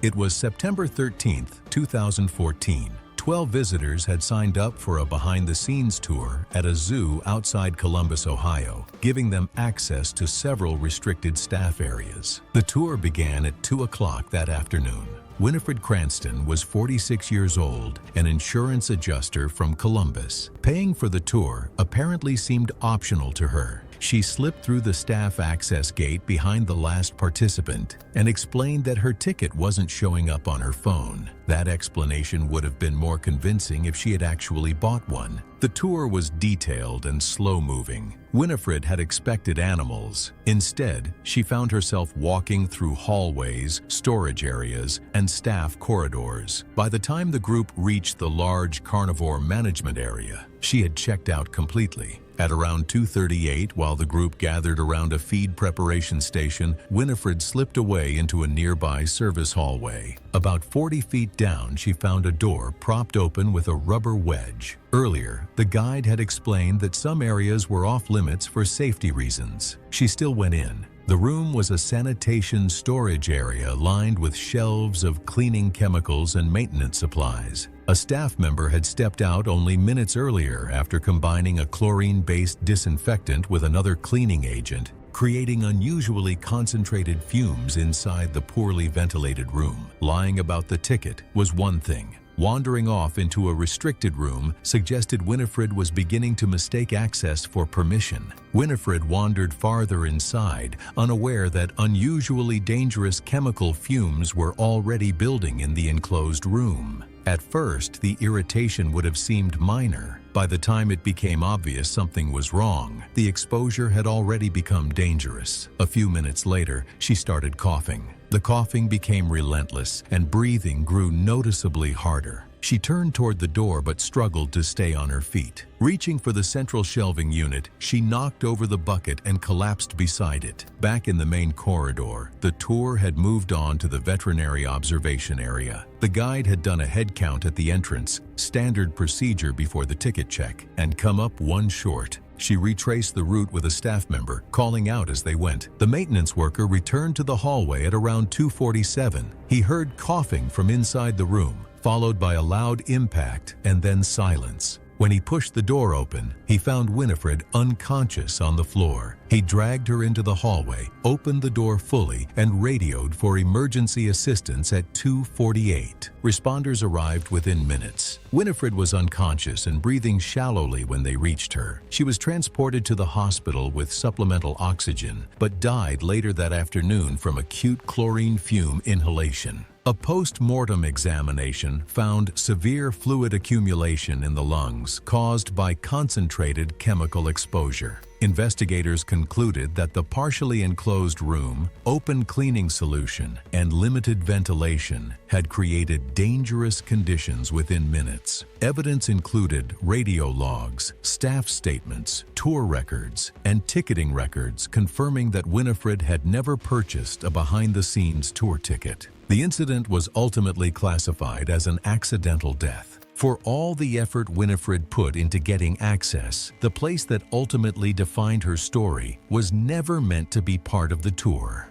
It was September 13, 2014. 12 visitors had signed up for a behind-the-scenes tour at a zoo outside Columbus, Ohio, giving them access to several restricted staff areas. The tour began at 2 o'clock that afternoon. Winifred Cranston was 46 years old, an insurance adjuster from Columbus. Paying for the tour apparently seemed optional to her. She slipped through the staff access gate behind the last participant and explained that her ticket wasn't showing up on her phone. That explanation would have been more convincing if she had actually bought one. The tour was detailed and slow-moving. Winifred had expected animals. Instead, she found herself walking through hallways, storage areas, and staff corridors. By the time the group reached the large carnivore management area, she had checked out completely. At around 2:38, while the group gathered around a feed preparation station, Winifred slipped away into a nearby service hallway. About 40 feet down, she found a door propped open with a rubber wedge. Earlier, the guide had explained that some areas were off-limits for safety reasons. She still went in. The room was a sanitation storage area lined with shelves of cleaning chemicals and maintenance supplies. A staff member had stepped out only minutes earlier after combining a chlorine-based disinfectant with another cleaning agent, creating unusually concentrated fumes inside the poorly ventilated room. Lying about the ticket was one thing. Wandering off into a restricted room suggested Winifred was beginning to mistake access for permission. Winifred wandered farther inside, unaware that unusually dangerous chemical fumes were already building in the enclosed room. At first, the irritation would have seemed minor. By the time it became obvious something was wrong, the exposure had already become dangerous. A few minutes later, she started coughing. The coughing became relentless, and breathing grew noticeably harder. She turned toward the door but struggled to stay on her feet. Reaching for the central shelving unit, she knocked over the bucket and collapsed beside it. Back in the main corridor, the tour had moved on to the veterinary observation area. The guide had done a head count at the entrance, standard procedure before the ticket check, and come up one short. She retraced the route with a staff member, calling out as they went. The maintenance worker returned to the hallway at around 2:47. He heard coughing from inside the room, followed by a loud impact and then silence. When he pushed the door open, he found Winifred unconscious on the floor. He dragged her into the hallway, opened the door fully, and radioed for emergency assistance at 2:48. Responders arrived within minutes. Winifred was unconscious and breathing shallowly when they reached her. She was transported to the hospital with supplemental oxygen, but died later that afternoon from acute chlorine fume inhalation. A post-mortem examination found severe fluid accumulation in the lungs caused by concentrated chemical exposure. Investigators concluded that the partially enclosed room, open cleaning solution, and limited ventilation had created dangerous conditions within minutes. Evidence included radio logs, staff statements, tour records, and ticketing records confirming that Winifred had never purchased a behind-the-scenes tour ticket. The incident was ultimately classified as an accidental death. For all the effort Winifred put into getting access, the place that ultimately defined her story was never meant to be part of the tour.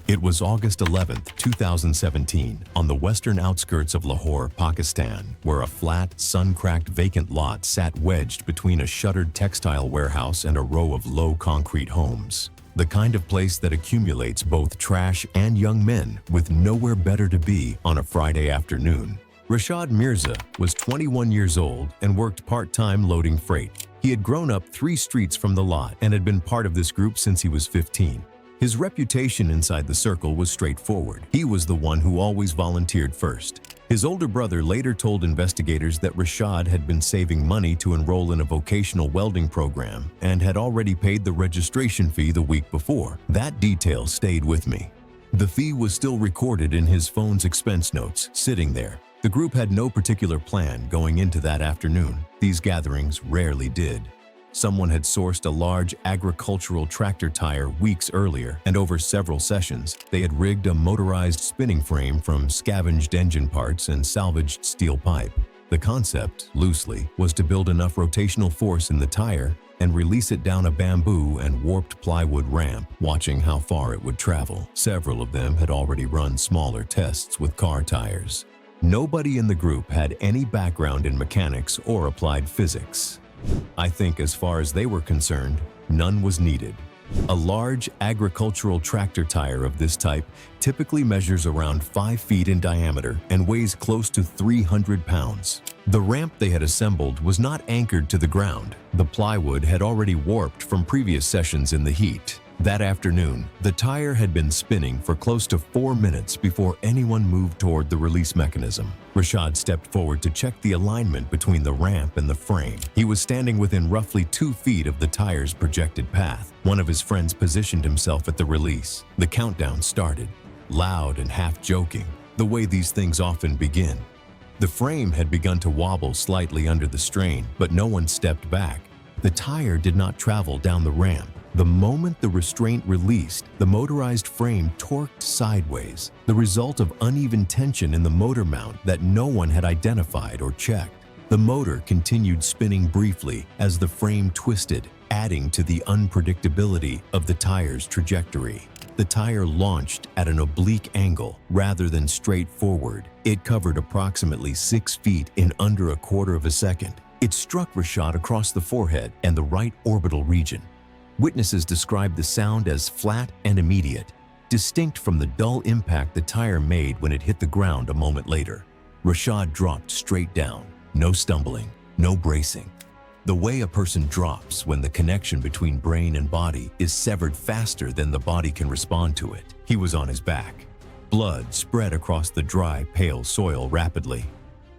It was August 11, 2017, on the western outskirts of Lahore, Pakistan, where a flat, sun-cracked vacant lot sat wedged between a shuttered textile warehouse and a row of low concrete homes. The kind of place that accumulates both trash and young men with nowhere better to be on a Friday afternoon. Rashad Mirza was 21 years old and worked part-time loading freight. He had grown up 3 streets from the lot and had been part of this group since he was 15. His reputation inside the circle was straightforward. He was the one who always volunteered first. His older brother later told investigators that Rashad had been saving money to enroll in a vocational welding program and had already paid the registration fee the week before. That detail stayed with me. The fee was still recorded in his phone's expense notes, sitting there. The group had no particular plan going into that afternoon. These gatherings rarely did. Someone had sourced a large agricultural tractor tire weeks earlier, and over several sessions, they had rigged a motorized spinning frame from scavenged engine parts and salvaged steel pipe. The concept, loosely, was to build enough rotational force in the tire and release it down a bamboo and warped plywood ramp, watching how far it would travel. Several of them had already run smaller tests with car tires. Nobody in the group had any background in mechanics or applied physics. I think as far as they were concerned, none was needed. A large agricultural tractor tire of this type typically measures around 5 feet in diameter and weighs close to 300 pounds. The ramp they had assembled was not anchored to the ground. The plywood had already warped from previous sessions in the heat. That afternoon, the tire had been spinning for close to 4 minutes before anyone moved toward the release mechanism. Rashad stepped forward to check the alignment between the ramp and the frame. He was standing within roughly 2 feet of the tire's projected path. One of his friends positioned himself at the release. The countdown started, loud and half-joking, the way these things often begin. The frame had begun to wobble slightly under the strain, but no one stepped back. The tire did not travel down the ramp. The moment the restraint released, the motorized frame torqued sideways, the result of uneven tension in the motor mount that no one had identified or checked. The motor continued spinning briefly as the frame twisted, adding to the unpredictability of the tire's trajectory. The tire launched at an oblique angle rather than straight forward. It covered approximately 6 feet in under a quarter of a second. It struck Rashad across the forehead and the right orbital region. Witnesses described the sound as flat and immediate, distinct from the dull impact the tire made when it hit the ground a moment later. Rashad dropped straight down, no stumbling, no bracing. The way a person drops when the connection between brain and body is severed faster than the body can respond to it. He was on his back. Blood spread across the dry, pale soil rapidly.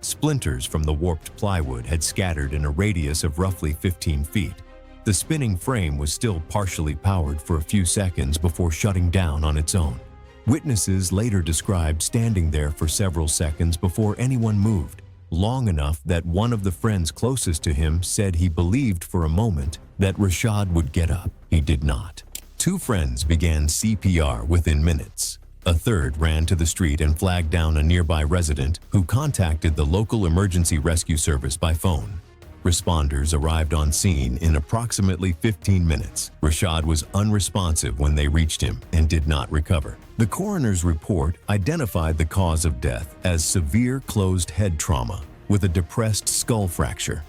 Splinters from the warped plywood had scattered in a radius of roughly 15 feet. The spinning frame was still partially powered for a few seconds before shutting down on its own. Witnesses later described standing there for several seconds before anyone moved, long enough that one of the friends closest to him said he believed for a moment that Rashad would get up. He did not. 2 friends began CPR within minutes. A third ran to the street and flagged down a nearby resident who contacted the local emergency rescue service by phone. Responders arrived on scene in approximately 15 minutes. Rashad was unresponsive when they reached him and did not recover. The coroner's report identified the cause of death as severe closed head trauma with a depressed skull fracture.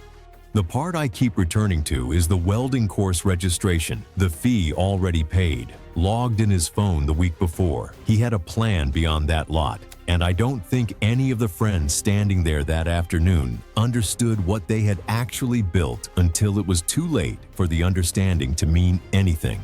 The part I keep returning to is the welding course registration, the fee already paid, logged in his phone the week before. He had a plan beyond that lot, and I don't think any of the friends standing there that afternoon understood what they had actually built until it was too late for the understanding to mean anything.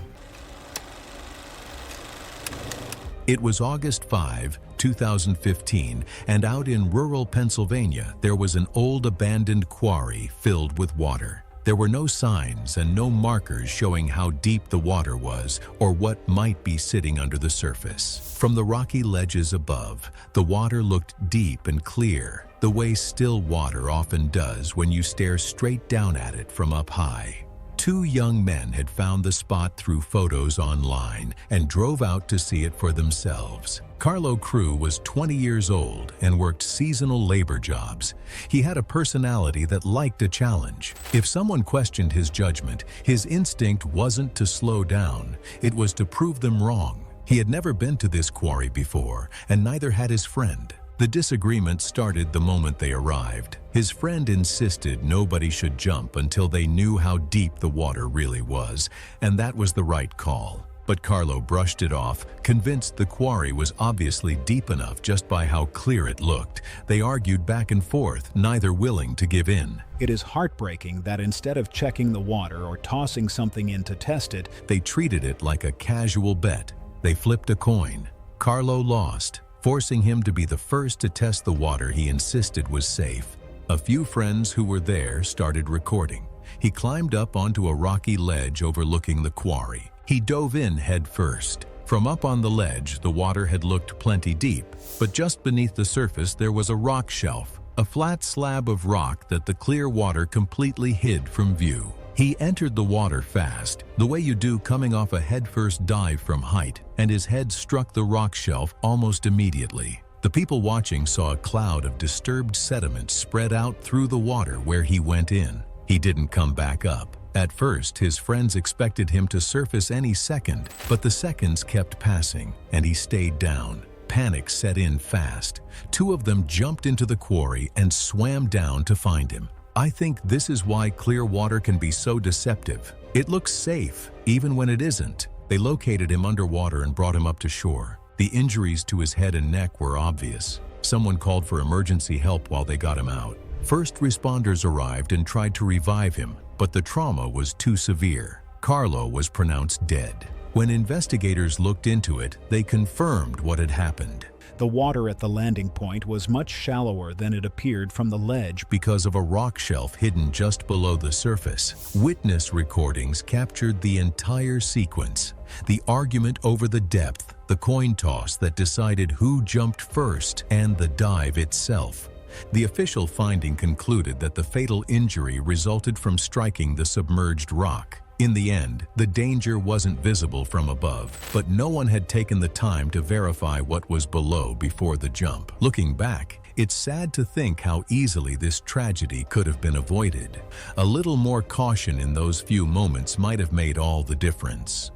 It was August 5, 2015, and out in rural Pennsylvania, there was an old abandoned quarry filled with water. There were no signs and no markers showing how deep the water was or what might be sitting under the surface. From the rocky ledges above, the water looked deep and clear, the way still water often does when you stare straight down at it from up high. Two young men had found the spot through photos online and drove out to see it for themselves. Carlo Crew was 20 years old and worked seasonal labor jobs. He had a personality that liked a challenge. If someone questioned his judgment, his instinct wasn't to slow down, it was to prove them wrong. He had never been to this quarry before, and neither had his friend. The disagreement started the moment they arrived. His friend insisted nobody should jump until they knew how deep the water really was, and that was the right call. But Carlo brushed it off, convinced the quarry was obviously deep enough just by how clear it looked. They argued back and forth, neither willing to give in. It is heartbreaking that instead of checking the water or tossing something in to test it, they treated it like a casual bet. They flipped a coin. Carlo lost, forcing him to be the first to test the water he insisted was safe. A few friends who were there started recording. He climbed up onto a rocky ledge overlooking the quarry. He dove in head first. From up on the ledge, the water had looked plenty deep, but just beneath the surface there was a rock shelf, a flat slab of rock that the clear water completely hid from view. He entered the water fast, the way you do coming off a headfirst dive from height, and his head struck the rock shelf almost immediately. The people watching saw a cloud of disturbed sediment spread out through the water where he went in. He didn't come back up. At first, his friends expected him to surface any second, but the seconds kept passing, and he stayed down. Panic set in fast. Two of them jumped into the quarry and swam down to find him. I think this is why clear water can be so deceptive. It looks safe, even when it isn't. They located him underwater and brought him up to shore. The injuries to his head and neck were obvious. Someone called for emergency help while they got him out. First responders arrived and tried to revive him, but the trauma was too severe. Carlo was pronounced dead. When investigators looked into it, they confirmed what had happened. the water at the landing point was much shallower than it appeared from the ledge because of a rock shelf hidden just below the surface. Witness recordings captured the entire sequence. The argument over the depth, the coin toss that decided who jumped first, and the dive itself. The official finding concluded that the fatal injury resulted from striking the submerged rock. In the end, the danger wasn't visible from above, but no one had taken the time to verify what was below before the jump. Looking back, it's sad to think how easily this tragedy could have been avoided. A little more caution in those few moments might have made all the difference.